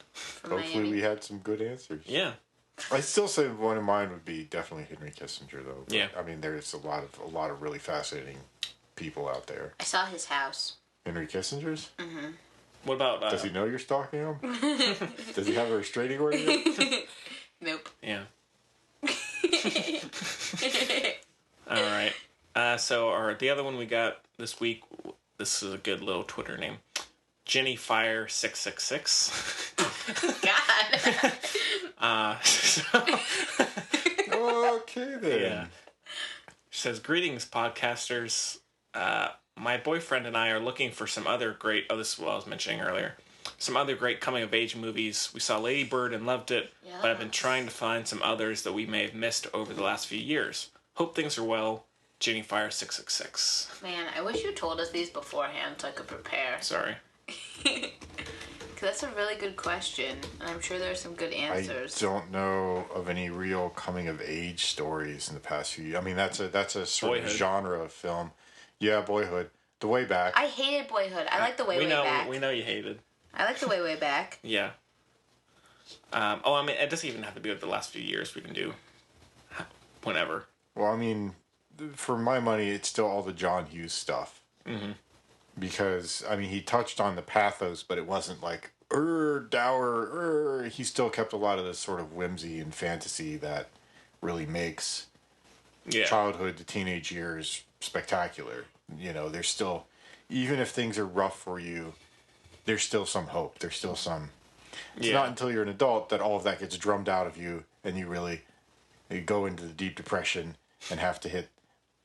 Hopefully we had some good answers. Yeah. I still say one of mine would be definitely Henry Kissinger, though. But, Yeah. I mean, there's a lot of really fascinating people out there. I saw his house. Henry Kissinger's? Mm-hmm. What about... Does he know you're stalking him? Does he have a restraining order yet? Nope. Yeah. All right. So the other one we got this week, this is a good little Twitter name. Jenny Fire 666. God. Okay, then. Yeah. She says, "Greetings, podcasters. My boyfriend and I are looking for some other great... Oh, this is what I was mentioning earlier. Some other great coming-of-age movies. We saw Lady Bird and loved it, but I've been trying to find some others that we may have missed over the last few years. Hope things are well. Jenny Fire 666. Man, I wish you told us these beforehand so I could prepare. Sorry. Because that's a really good question, and I'm sure there's some good answers. I don't know of any real coming-of-age stories in the past few years. I mean, that's a sort Boyhood. of genre of film. Yeah, Boyhood. The Way Back. I hated Boyhood. I like the Way Back. We know you hated. I like the Way Back. Yeah. I mean, it doesn't even have to be over the last few years. We can do whenever. Well, I mean, for my money, it's still all the John Hughes stuff. Mm-hmm. Because, I mean, he touched on the pathos, but it wasn't like, dour, he still kept a lot of this sort of whimsy and fantasy that really makes childhood to teenage years spectacular. You know, there's still, even if things are rough for you, there's still some hope. There's still some... It's not until you're an adult that all of that gets drummed out of you and you really go into the deep depression and have to hit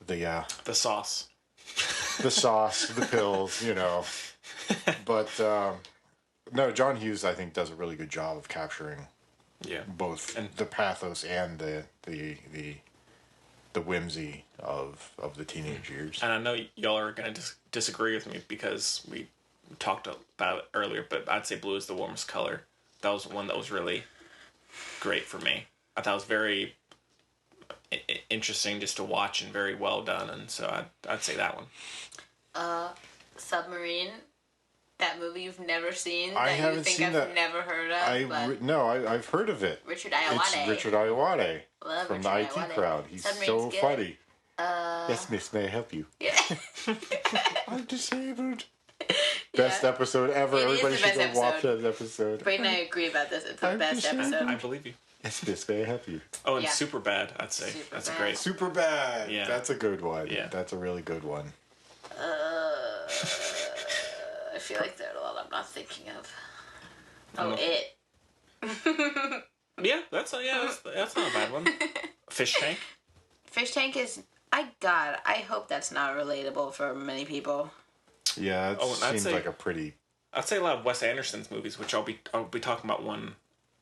the sauce. The sauce, the pills, you know. But, no, John Hughes, I think, does a really good job of capturing both the pathos and the whimsy of the teenage years. And I know y'all are going to disagree with me because we talked about it earlier, but I'd say blue is the warmest color. That was one that was really great for me. I thought it was very interesting just to watch and very well done, and so I'd say that one. Submarine. That movie you've never seen. I that haven't you think seen I've that. never heard of. I've heard of it. Richard Ayoade. It's Richard Ayoade Love from Richard the IT Ayoade. crowd. He's Submarine's so good. funny. Yes, miss, may I help you? Yeah. I'm disabled. Best episode ever. It is Everybody the should best go watch episode. that episode. Braden and I agree about this. It's the best episode. I believe you. It's this very happy. Oh, and Yeah. Superbad, I'd say. That's a Superbad. great. Super bad. Yeah. That's a good one. Yeah. That's a really good one. I feel like there are a lot I'm not thinking of. Oh, It. Yeah, that's not a bad one. Fish Tank. Fish Tank is... I hope that's not relatable for many people. Yeah, it Oh, and I'd seems say- like a pretty. I'd say a lot of Wes Anderson's movies, which I'll be talking about one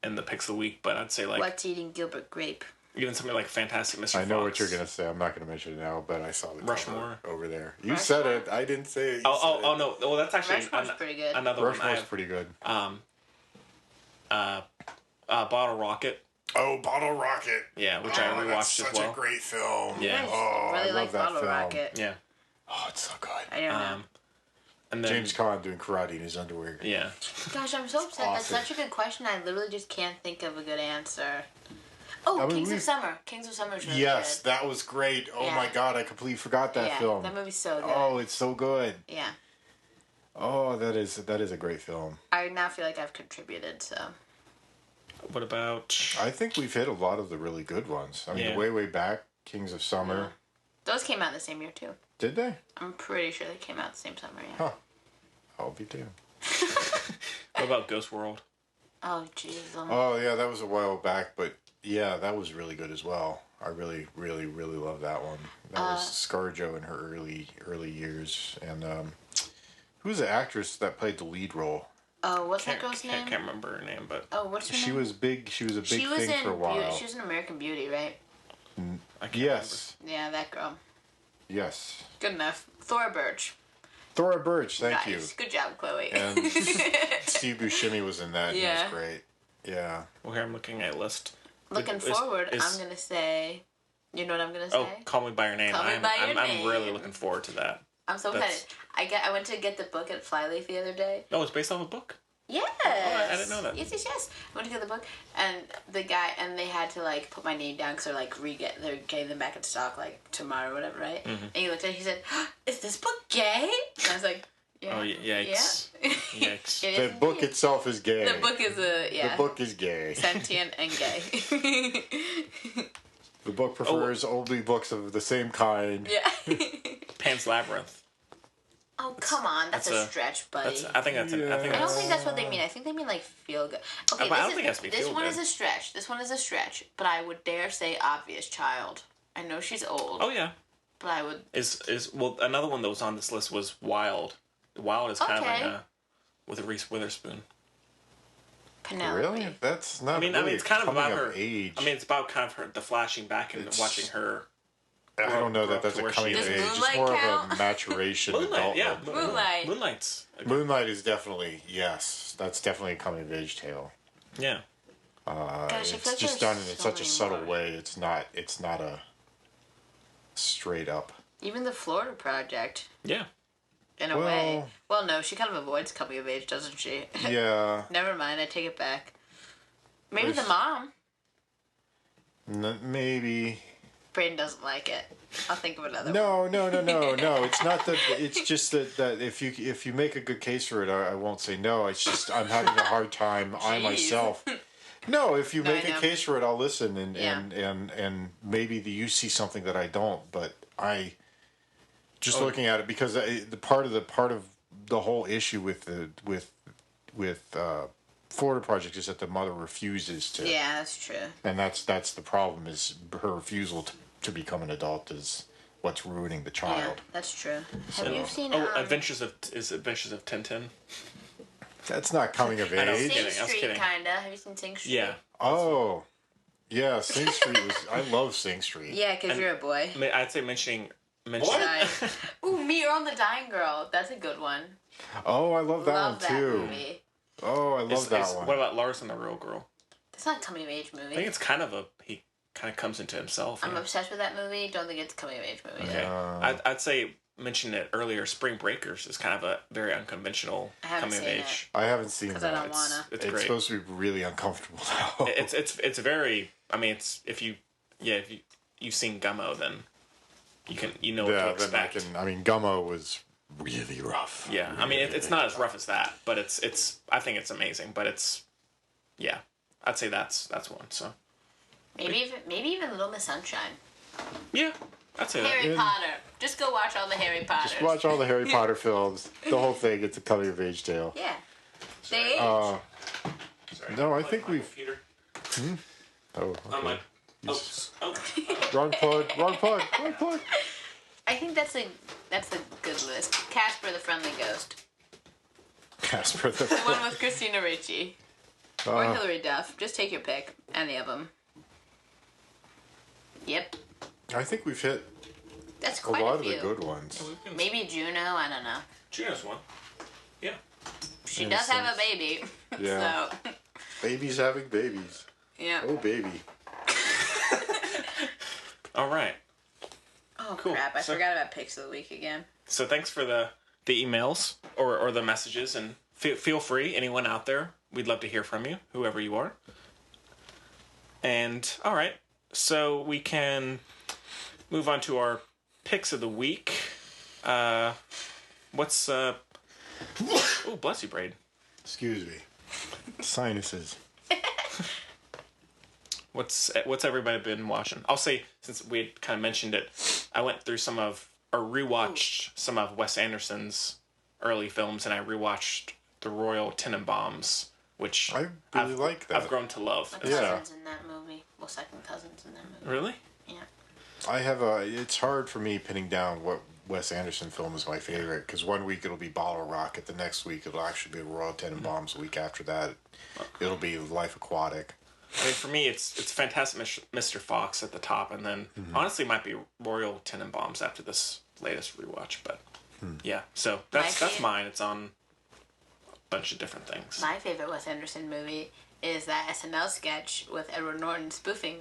in the picks of the week. But I'd say like What's Eating Gilbert Grape? even something like Fantastic Mr. I know Fox. what you're gonna say. I'm not gonna mention it now, but I saw the Rushmore. cover over there. You said it. I didn't say it. You Oh said it. no! Well, that's actually Rushmore's pretty good. another one. I Rushmore's have. pretty good. Bottle Rocket. Oh, Bottle Rocket. Yeah, which I rewatched That's as such well. a great film. Yeah. I Oh, really I like love that Bottle film. Rocket. Yeah. Oh, it's so good. I don't know. And then James Caan doing karate in his underwear. Yeah. Gosh, I'm so upset. awesome. That's such a good question. I literally just can't think of a good answer. Oh, I mean, Kings we- of Summer. Kings of Summer is really Yes, good. that was great. Oh Yeah. my god, I completely forgot that Yeah, film. that movie's so good. Oh, it's so good. Yeah. Oh, that is a great film. I now feel like I've contributed, so. What about? I think we've hit a lot of the really good ones. I mean, Yeah. way back, Kings of Summer. Those came out the same year, too. Did they? I'm pretty sure they came out the same summer, yeah. Huh. I'll be damned. What about Ghost World? Oh, jeez. Oh yeah, that was a while back, but yeah, that was really good as well. I really love that one. That was ScarJo in her early years, and who was the actress that played the lead role? Oh, what's that girl's Can't name? remember her name, but Oh, what's her She name? was big. She was a big She was thing in for a while. Beauty. She was in American Beauty, right? I can't Yes, Yeah, that girl. yes. Good enough. Thora Birch. Thora Birch, thank you. Nice. Good job, Chloe. And Steve Buscemi was in that. And Yeah. he was great. Yeah. Well, here I'm looking at a list. Looking Is- forward, is- I'm gonna say. You know what I'm gonna say? Oh, Call Me by Your Name. Call Me by Your I'm really Name. looking forward to that. I'm so That's- excited. I went to get the book at Flyleaf the other day. Oh, it's based off a book. Yes. I didn't know that. Yes. I went to get the book, and the guy, and they had to like put my name down because they're getting them back in stock like tomorrow or whatever, right? Mm-hmm. And he looked at it, he said, "Is this book gay?" And I was like, "Yeah." Oh, yikes. Yeah. Yikes. It The is book indeed. itself is gay. The book is The book is gay. sentient and gay. The book prefers only books of the same kind. Yeah. Pan's Labyrinth. Oh, come on. That's a stretch, buddy. I think that's. I don't think that's what they mean. I think they mean like feel good. Okay, I don't think it has to be this feel one good. is a stretch. This one is a stretch, but I would dare say Obvious Child. I know she's old, Oh yeah. but I would. Well, another one that was on this list was Wild. Wild is kind Okay. of like with a Reese Witherspoon. Penelope. Really? That's not. I mean, really it's kind of coming about her age. I mean, it's about kind of her the flashing back and watching her. I don't know grow that that's to a where coming she of is. age. Does It's Moonlight more of count? a maturation Moonlight, yeah. adulthood. Moonlight. Moonlight's. Moonlight is definitely yes. That's definitely a coming of age tale. Yeah. Gosh, I feel It's like just there's done in so such a many subtle more. way. It's not a straight up. Even the Florida Project, Yeah. in a way. Well, no, she kind of avoids coming of age, doesn't she? Yeah. Never mind. I take it back. Maybe There's- the mom. Maybe. Braden doesn't like it. I'll think of another one. No. It's not that. It's just that if you make a good case for it, I won't say no. It's just I'm having a hard time. I Jeez. myself. No, if you No, make I a know. case for it, I'll listen and Yeah. and maybe you see something that I don't. But I just looking at it because the part of the whole issue with Florida Project is that the mother refuses to. Yeah, that's true. And that's the problem is her refusal to become an adult is what's ruining the Yeah, child. that's true. Have you seen Adventures of Tintin. That's not coming of I know. age. kidding, Sing I was Street, kidding. kinda. Have you seen Sing Street? Yeah. Oh, yeah. Sing Street was. I love Sing Street. Yeah, because you're a boy. I'd say mentioning. Dying. Ooh, Meet Her on the Dying Girl. That's a good one. Oh, I love that Love one that too. movie. Oh, I love that one. What about Lars and the Real Girl? That's not a coming of age I think movie. it's kind of he kind of comes into himself. I'm yeah. obsessed with that movie. Don't think it's a coming of age movie. Okay. I'd say mention it earlier. Spring Breakers is kind of a very unconventional I haven't coming of seen age. I haven't seen 'Cause that. I don't wanna. It's It's great. supposed to be really uncomfortable though. It's very. I mean, it's if you've seen Gummo, then you know what to then I expect. can. I mean, Gummo was really rough. Yeah, I mean it's not as rough as that, but it's I think it's amazing. But it's yeah, I'd say that's one. So Maybe even Little Miss Sunshine. Yeah, that's it. Harry Potter. Just go watch all the Harry Potters. Just watch all the Harry Potter films. The whole thing. It's a coming of age tale. Yeah. They age. Sorry. No, I think we've. Computer. Oh, okay. Wrong plug. I think that's a good list. Casper the Friendly Ghost. Casper the one with Christina Ricci. Or Hilary Duff. Just take your pick. Any of them. Yep. I think we've hit That's quite a lot few. of the good ones. Maybe Juno, I don't know. Juno's one. Yeah. She does have a baby. Yeah. So. Babies having babies. Yeah. Oh, baby. All right. Oh, cool. Crap. I forgot about Picks of the Week again. So thanks for the emails or the messages, and feel free, anyone out there, we'd love to hear from you, whoever you are. And, all right, so we can move on to our Picks of the Week. What's, oh, bless you, Braden. Excuse me. Sinuses. What's everybody been watching? I'll say, since we had kind of mentioned it, I went through rewatched some of Wes Anderson's early films, and I rewatched The Royal Tenenbaums, which I really like that. I've grown to love. My cousin's in that movie. Well, second cousin's in that movie. Really? Yeah. I have it's hard for me pinning down what Wes Anderson film is my favorite, because one week it'll be Bottle Rocket, the next week it'll actually be Royal Tenenbaums, the week after that it'll be Life Aquatic. I mean, for me, it's Fantastic Mr. Fox at the top, and then honestly, it might be Royal Tenenbaums after this latest rewatch. But yeah, so that's mine. It's on a bunch of different things. My favorite Wes Anderson movie is that SNL sketch with Edward Norton spoofing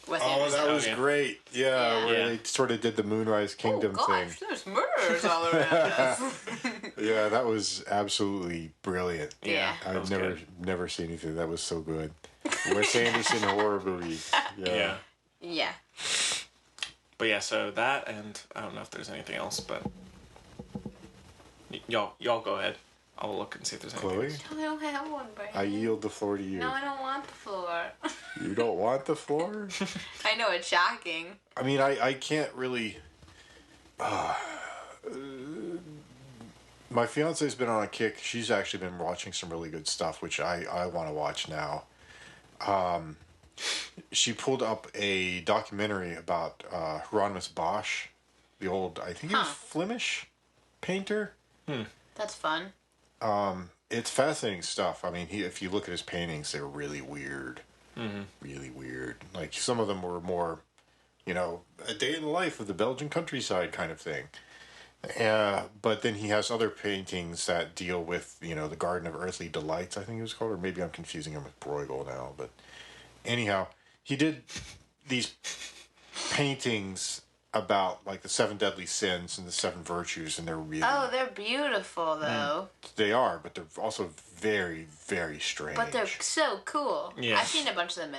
Wes Anderson. Oh, that was great. Yeah, where they sort of did the Moonrise Kingdom thing. There's murders all around us. Yeah, that was absolutely brilliant. Yeah. I've never seen anything that was so good. Wes Anderson horror movies. Yeah. Yeah. But yeah, so that, and I don't know if there's anything else, but y'all go ahead. I'll look and see if there's anything Chloe? else. No, I don't have one, Brady. I yield the floor to you. No, I don't want the floor. You don't want the floor? I know, it's shocking. I mean, I can't really... my fiance's been on a kick. She's actually been watching some really good stuff, which I want to watch now. She pulled up a documentary about Hieronymus Bosch, the old, I think he was Flemish painter. That's fun. It's fascinating stuff. I mean, if you look at his paintings, they're really weird. Really weird. Like, some of them were more, a day in the life of the Belgian countryside kind of thing. But then he has other paintings that deal with, the Garden of Earthly Delights, I think it was called, or maybe I'm confusing him with Bruegel now. But anyhow, he did these paintings about, like, the 7 deadly sins and the 7 virtues, and they're really... Oh, they're beautiful, though. They are, but they're also very, very strange. But they're so cool. Yeah. I've seen a bunch of them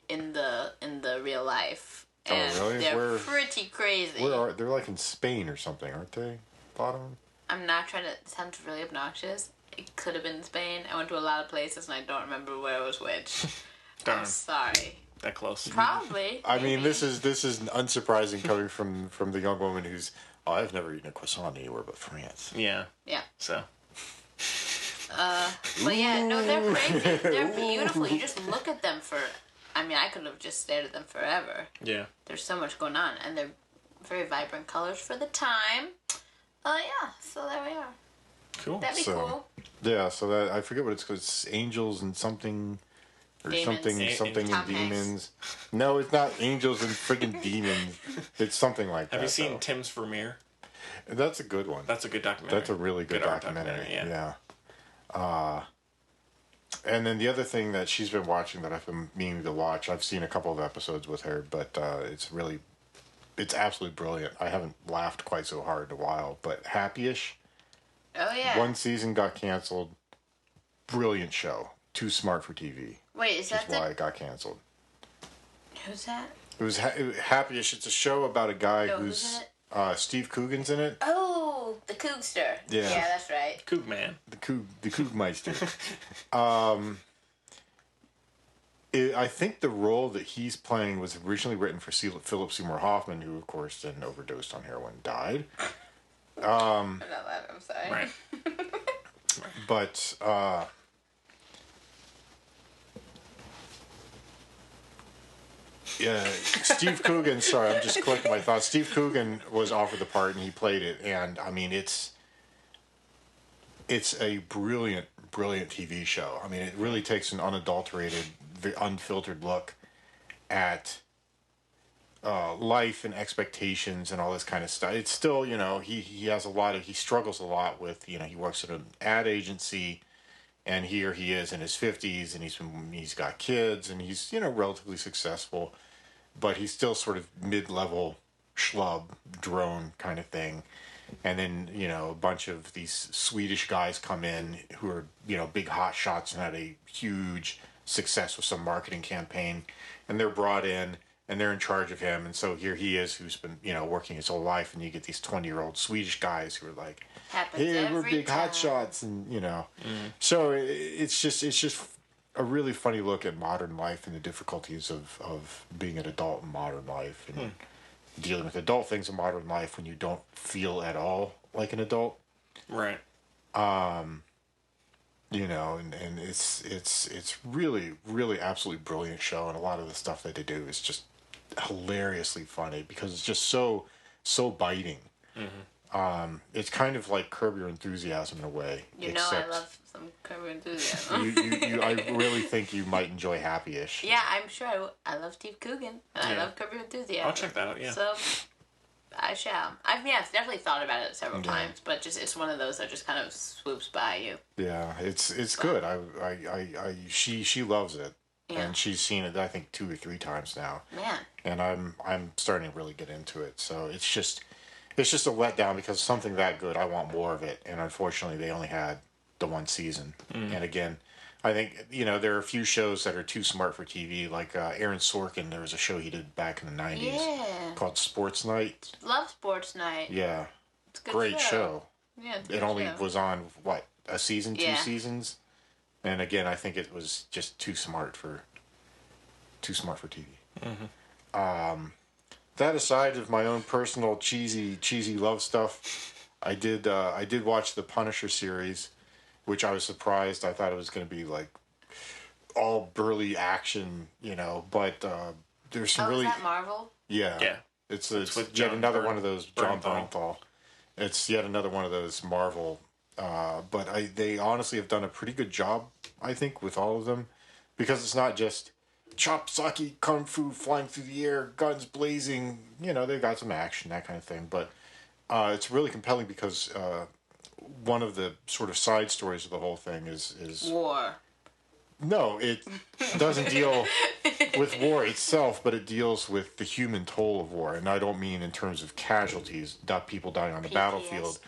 in the real life. And really? They're pretty crazy. They're like in Spain or something, aren't they? Bottom. I'm not trying to sound really obnoxious. It could have been Spain. I went to a lot of places and I don't remember where was which. Darn. I'm sorry. That close. Probably. I mean, this is unsurprising coming from the young woman who's, I've never eaten a croissant anywhere but France. Yeah. Yeah. So. But yeah, no, they're crazy. They're beautiful. You just look at them I could have just stared at them forever. Yeah. There's so much going on, and they're very vibrant colors for the time. Yeah, so there we are. Cool. That'd be cool. Yeah, so that, I forget what it's called. It's Angels and something, or Demons. something Tom in Hanks. Demons. No, it's not Angels and friggin' Demons. It's something like that. Have you seen though. Tim's Vermeer? That's a good one. That's a good documentary. That's a really good art documentary. Yeah. And then the other thing that she's been watching that I've been meaning to watch, I've seen a couple of episodes with her, but it's absolutely brilliant. I haven't laughed quite so hard in a while, but Happyish. Oh, yeah. One season got canceled. Brilliant show. Too smart for TV. Wait, is that why it got canceled. Who's that? It was Happyish. It's a show about a guy Who's who's... in it? Steve Coogan's in it. Oh, the Coogster. Yeah. Yeah, that's right. Coog Man. The Koogmeister. I think the role that he's playing was originally written for Philip Seymour Hoffman, who, of course, then overdosed on heroin and died. I'm sorry. Right. But yeah, Steve Coogan. Sorry, I'm just collecting my thoughts. Steve Coogan was offered the part, and he played it. And I mean, it's a brilliant TV show. I mean, it really takes an unadulterated, unfiltered look at life and expectations and all this kind of stuff. It's still, you know, he has a lot of, he struggles a lot with, you know, he works at an ad agency, and here he is in his 50s, and he's got kids, and he's, you know, relatively successful, but he's still sort of mid-level schlub drone kind of thing. And then, you know, a bunch of these Swedish guys come in who are, you know, big hot shots and had a huge success with some marketing campaign, and they're brought in and they're in charge of him. And so here he is, who's been, you know, working his whole life, and you get these 20-year-old Swedish guys who are like, hey, we're big hot shots, and, you know. So it's just a really funny look at modern life and the difficulties of being an adult in modern life, and dealing with adult things in modern life when you don't feel at all like an adult. Right. You know, and it's really, really absolutely brilliant show, and a lot of the stuff that they do is just hilariously funny because it's just so biting. It's kind of like Curb Your Enthusiasm in a way. You know, I love some Curb Your Enthusiasm. I really think you might enjoy Happyish. Yeah, I'm sure I love Steve Coogan, and I love Curb Your Enthusiasm. I'll check that out, yeah. So, I shall. I've definitely thought about it several times, but just it's one of those that just kind of swoops by you. Yeah, it's good. She loves it, and she's seen it I think 2 or 3 times now. Man. And I'm starting to really get into it. So it's just a letdown because something that good, I want more of it, and unfortunately they only had the 1 season. And again, I think, you know, there are a few shows that are too smart for TV, like Aaron Sorkin. There was a show he did back in the 90s called Sports Night. Love Sports Night. Yeah. It's a good Great show. Yeah, it's a it good only show. was on, what, a season, 2 seasons? And again, I think it was just too smart for TV. That aside of my own personal cheesy love stuff, I did watch the Punisher series, which I was surprised. I thought it was going to be like all burly action, you know, but there's some really. Is that Marvel? Yeah. Yeah. It's with yet John another one of those John Bernthal. Bernthal. It's yet another one of those Marvel. But they honestly have done a pretty good job, I think, with all of them, because it's not just chop socky kung fu flying through the air, guns blazing. You know, they've got some action, that kind of thing. But it's really compelling because one of the sort of side stories of the whole thing is war. No, it doesn't deal with war itself, but it deals with the human toll of war. And I don't mean in terms of casualties, not people dying on the battlefield.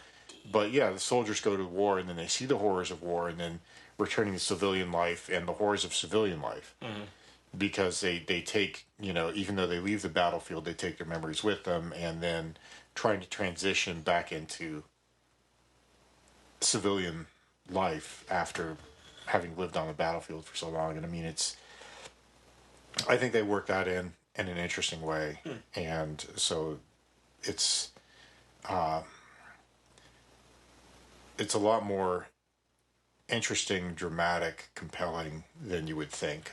But yeah, the soldiers go to war, and then they see the horrors of war, and then returning to civilian life and the horrors of civilian life. Because they take, you know, even though they leave the battlefield, they take their memories with them, and then trying to transition back into civilian life after having lived on the battlefield for so long. And I mean, I think they work that in an interesting way. And so it's a lot more interesting, dramatic, compelling than you would think,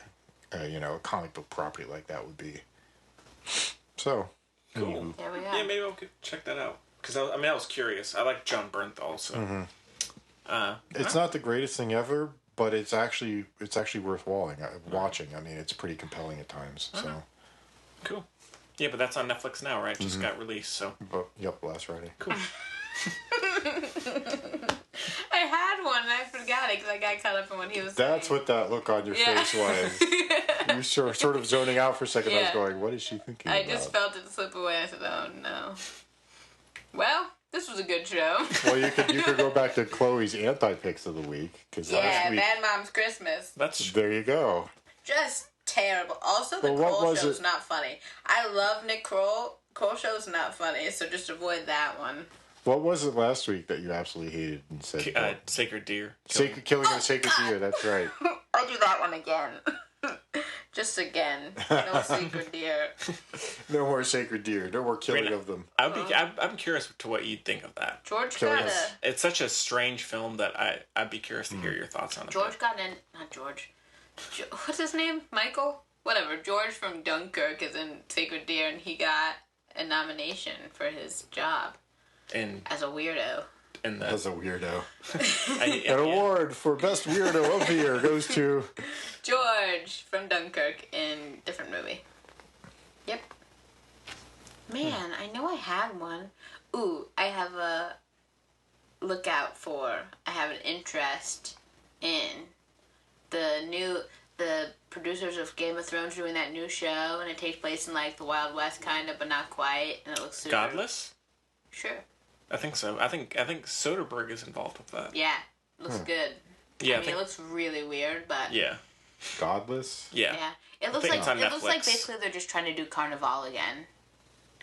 you know, a comic book property like that would be. So, cool. There we go. Yeah, maybe I could check that out. Because, I was curious. I like John Bernthal, so. It's not the greatest thing ever, but it's actually worth watching. I mean, it's pretty compelling at times. So cool. Yeah, but that's on Netflix now, right? Just got released, so. But, yep, last Friday. Cool. I had one and I forgot it because I got caught up in what he was saying. That's what that look on your face was. You were sort of zoning out for a second. I was going, what is she thinking I about? just felt it slip away. I said, oh no. Well, this was a good show. Well, you could go back to Chloe's anti-picks of the week. Cause last week, Bad Mom's Christmas. there you go. Just terrible. Also, the Cole show's not funny. I love Nick Kroll. Cole show's not funny, so just avoid that one. What was it last week that you absolutely hated and said? Sacred Deer. Killing of a Sacred Deer, that's right. I'll do that one again. Just again. No sacred deer. No more sacred deer. No more killing of them. I'm curious to what you'd think of that. George got It's such a strange film that I'd be curious to hear your thoughts on it. George got in... Not George. What's his name? Michael? Whatever. George from Dunkirk is in Sacred Deer, and he got a nomination for his job. As a weirdo. As a weirdo. An award for best weirdo of the year goes to... George from Dunkirk in different movie. Yep. Man, I know I had one. Ooh, I have a lookout for. I have an interest in the producers of Game of Thrones doing that new show, and it takes place in like the Wild West kind of, but not quite, and it looks super... Godless? Sure. I think so. I think Soderbergh is involved with that. Yeah, looks good. Yeah, I mean, it looks really weird, but yeah. Godless? Yeah. Yeah. It looks like basically they're just trying to do Carnival again,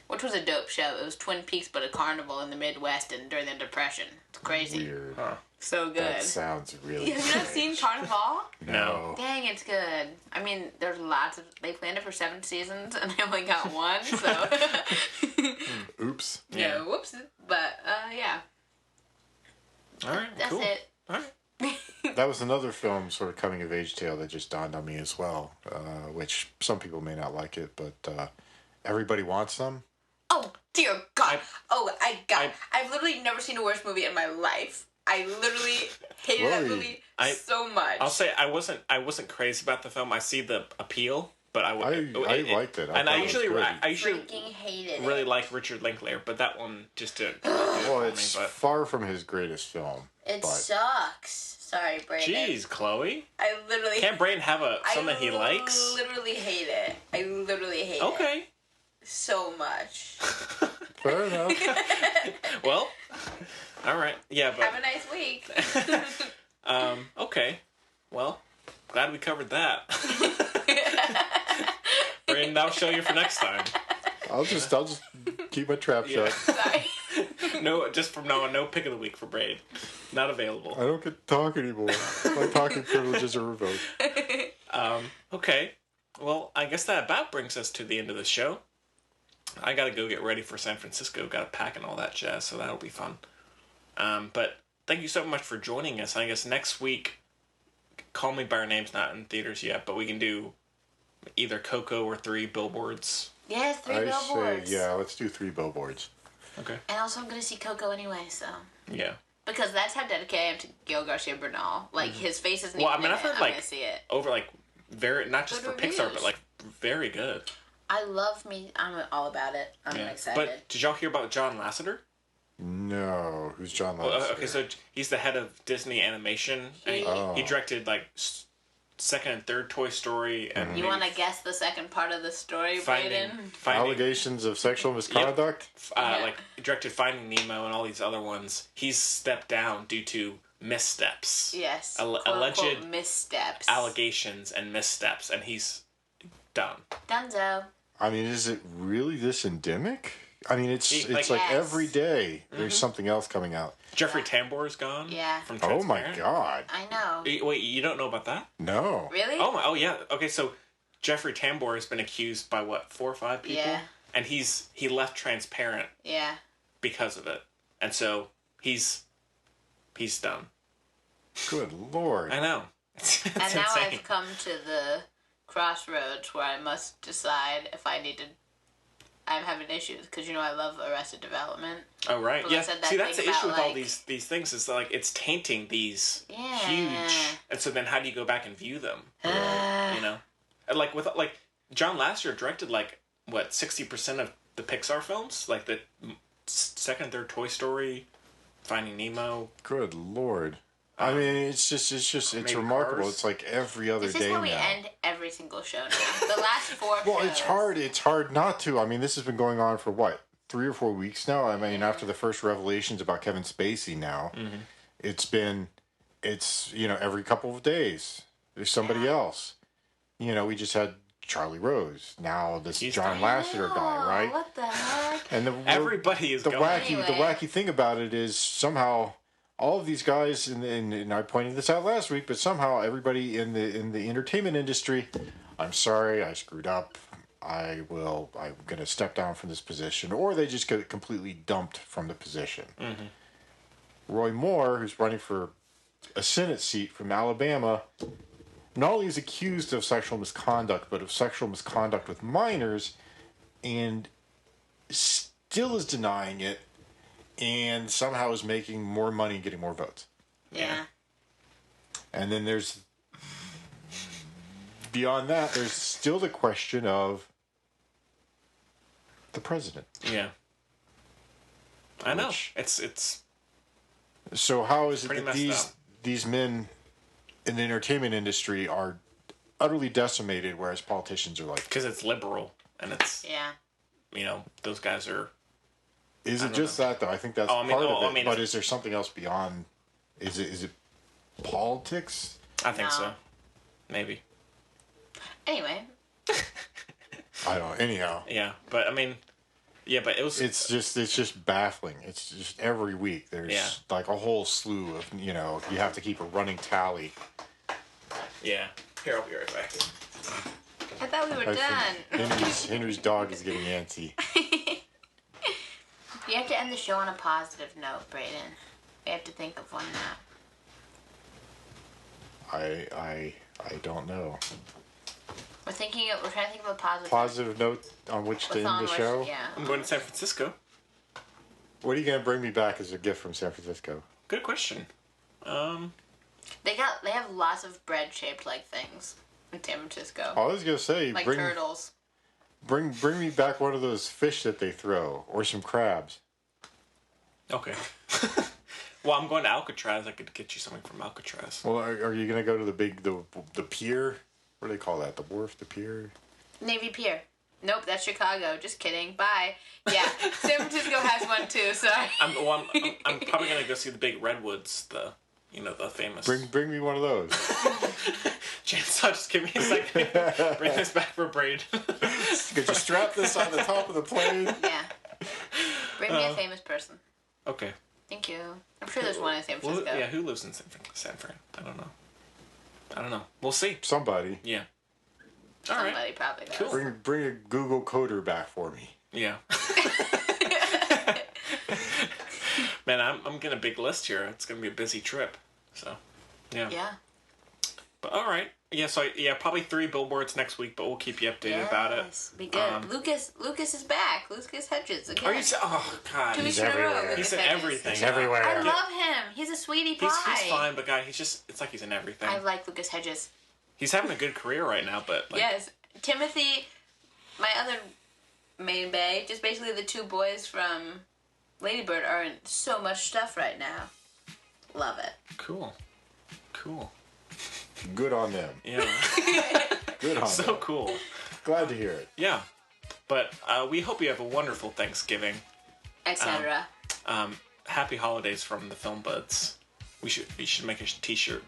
which was a dope show. It was Twin Peaks, but a carnival in the Midwest and during the Depression. It's crazy. Weird. Huh. So good. That sounds really. Have you not seen Carnival? No. Dang, it's good. I mean, there's lots of... They planned it for 7 seasons, and they only got 1, so... Oops. Yeah, whoops. But, yeah. All right, That's cool. it. All right. That was another film, sort of coming of age tale that just dawned on me as well, which some people may not like it, but Everybody Wants Them. Oh, dear God. I've literally never seen a worse movie in my life. I literally hated that movie so much. I'll say I wasn't crazy about the film. I see the appeal, but I liked it. I usually freaking hated really it. like Richard Linklater, but that one just didn't. Well, it's far from his greatest film. It sucks. Sorry, Braden. Jeez, Chloe. I literally can't Braden have something he likes? I literally hate it. I literally hate it. Okay. So much. Fair enough. Well, all right. Yeah, but have a nice week. Okay. Well, glad we covered that. Braden, I'll show you for next time. I'll just keep my trap shut. Sorry. No, just from now on, no pick of the week for Braden. Not available. I don't get to talk anymore. My talking privileges are revoked. Okay. Well, I guess that about brings us to the end of the show. I gotta go get ready for San Francisco. Gotta pack and all that jazz, so that'll be fun. But thank you so much for joining us. I guess next week, Call Me by Your Name's not in theaters yet, but we can do either Coco or 3 Billboards. Yeah, 3 Billboards. Say, yeah, let's do 3 Billboards. Okay. And also, I'm gonna see Coco anyway, so. Yeah. Because that's how dedicated I am to Gael Garcia Bernal. Like, his face isn't well, even I've heard, I'm gonna see it. Over, very, not just Good for reviews. Pixar, but, very good. I love me. I'm all about it. I'm excited. But did y'all hear about John Lasseter? No. Who's John Lasseter? Well, okay, so he's the head of Disney Animation. And he directed, second and third Toy Story. And you want to guess the second part of the story, Braden? Allegations of sexual misconduct? Yep. He directed Finding Nemo and all these other ones. He's stepped down due to missteps. Yes. Alleged missteps. Allegations and missteps. And he's done. Donezo. I mean, is it really this endemic? I mean, it's yes. every day there's something else coming out. Jeffrey Tambor is gone. Yeah. From Oh my God. I know. Wait, you don't know about that? No. Really? Oh yeah. Okay, so Jeffrey Tambor has been accused by 4 or 5 people? Yeah. And he left Transparent. Yeah. Because of it. And so he's done. Good Lord. I know. It's and now insane. I've come to the crossroads where I must decide if I need to. I'm having issues because I love Arrested Development. Oh right, But yeah. that's See, that's the issue with all like, these things is it's tainting these huge, and so then how do you go back and view them? And with John Lasseter directed 60% of the Pixar films, like the second and third Toy Story, Finding Nemo. Good Lord. I mean, it's remarkable. Cars. It's like every other day now. This is how we end every single show now. The last 4 Well, shows. it's hard not to. I mean, this has been going on for what, 3 or 4 weeks now? I mean, after the first revelations about Kevin Spacey now, it's every couple of days, there's somebody else. We just had Charlie Rose. Now this John Lasseter guy, right? What the heck? And everybody is the going. The wacky thing about it is somehow all of these guys, and I pointed this out last week, but somehow everybody in the entertainment industry I'm sorry, I screwed up. I'm going to step down from this position. Or they just get completely dumped from the position. Mm-hmm. Roy Moore, who's running for a Senate seat from Alabama, not only is accused of sexual misconduct, but of sexual misconduct with minors, and still is denying it, and somehow is making more money and getting more votes. Yeah. And then beyond that, there's still the question of the president. Yeah. I know. It's So how is it pretty that messed up. these men in the entertainment industry are utterly decimated, whereas politicians are like... Because it's liberal, and it's... Yeah. You know, those guys are... Is it just that, though? I think that's part of it. I mean, but is there something else beyond... Is it politics? I think so. Maybe. Anyway. I don't know. Anyhow. Yeah, but I mean... Yeah, but it was... It's just baffling. It's just every week there's like a whole slew of, you have to keep a running tally. Yeah. Here, I'll be right back. I thought we were done. Henry's dog is getting antsy. You have to end the show on a positive note, Braden. We have to think of one now. I don't know. We're trying to think of a positive. Positive note on which to end the show? Yeah. I'm going to San Francisco. What are you going to bring me back as a gift from San Francisco? Good question. They have lots of bread shaped like things in San Francisco. I was going to say, like turtles. Bring me back one of those fish that they throw, or some crabs. Okay. Well, I'm going to Alcatraz. I could get you something from Alcatraz. Well, are you going to go to the pier? What do they call that? The wharf, the pier? Navy Pier. Nope, that's Chicago. Just kidding. Bye. Yeah, San Francisco has one too. Sorry. I'm probably gonna go see the big redwoods. The famous. Bring me one of those. Chainsaw, just give me a second. Bring this back for Braid. Could you strap this on the top of the plane? Yeah. Bring me a famous person. Okay. Thank you. I'm sure there's one in San Francisco. Well, yeah, who lives in San Fran? I don't know. We'll see. Somebody. Yeah. Somebody probably does. Cool. Bring a Google coder back for me. Yeah. Man, I'm getting a big list here. It's gonna be a busy trip. So, yeah. Yeah. But all right. Yeah. So probably 3 billboards next week, but we'll keep you updated about it. Yes. Be good. Lucas is back. Lucas Hedges again. Are you? Oh God. He's everywhere. He's in everything. He's everywhere. I love him. He's a sweetie pie. He's fine, but guy, it's like he's in everything. I like Lucas Hedges. He's having a good career right now, but yes, Timothy, my other main bae, just basically the 2 boys from Lady Bird are in so much stuff right now. Love it. Cool. Good on them. Yeah. Good on them. So cool. Glad to hear it. Yeah. But we hope you have a wonderful Thanksgiving. Etc. Happy holidays from the Film Buds. We should make a t-shirt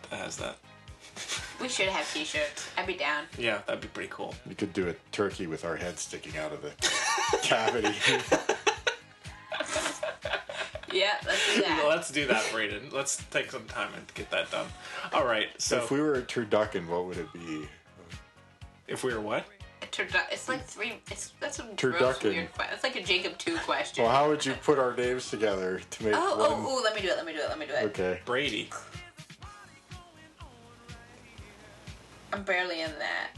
that has that. We should have t-shirts. I'd be down. Yeah, that'd be pretty cool. We could do a turkey with our head sticking out of the cavity. Yeah, let's do that. Let's do that, Braden. Let's take some time and get that done. All right, so... If we were a turducken, what would it be? If we were what? It's like 3... That's a Turducken. gross, weird question. It's like a Jacob 2 question. Well, how would you put our names together to make one? Oh, let me do it. Okay. Brady. I'm barely in that.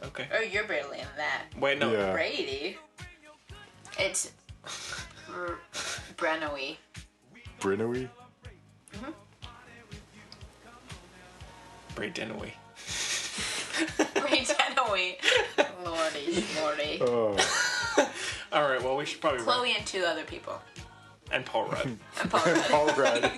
Okay. Or you're barely in that. Wait, no. Yeah. Brady. It's... Brennowy. Brennowy? Mm-hmm. Bradennowy. Bradennowy. Lordy. Oh. All right, well, we should probably... Chloe and 2 other people. And Paul Rudd. Paul Rudd.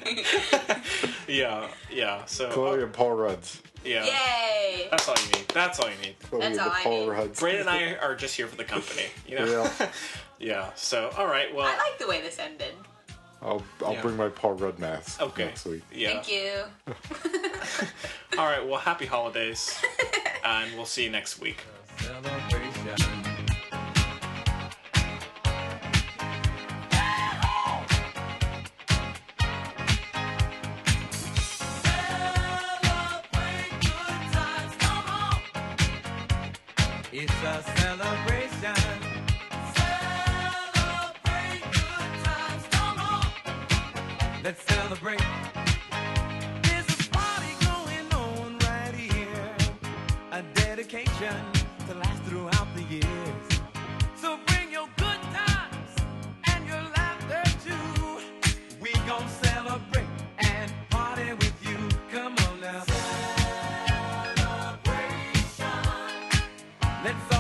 Yeah, so... Chloe and Paul Rudds. Yeah. Yay! That's all you need. Chloe and all I Paul need. Rudds. Braden and I are just here for the company, Yeah. Yeah, so, all right, well... I like the way this ended. I'll bring my Paul Rudd mask next week. Yeah. Thank you. All right, well, happy holidays, and we'll see you next week. It's a celebration. Celebrate good times, come on. Let's celebrate. There's a party going on right here. A dedication to last throughout the years. So bring your good times and your laughter too. We gon' celebrate and party with you. Come on now. Celebration. Let's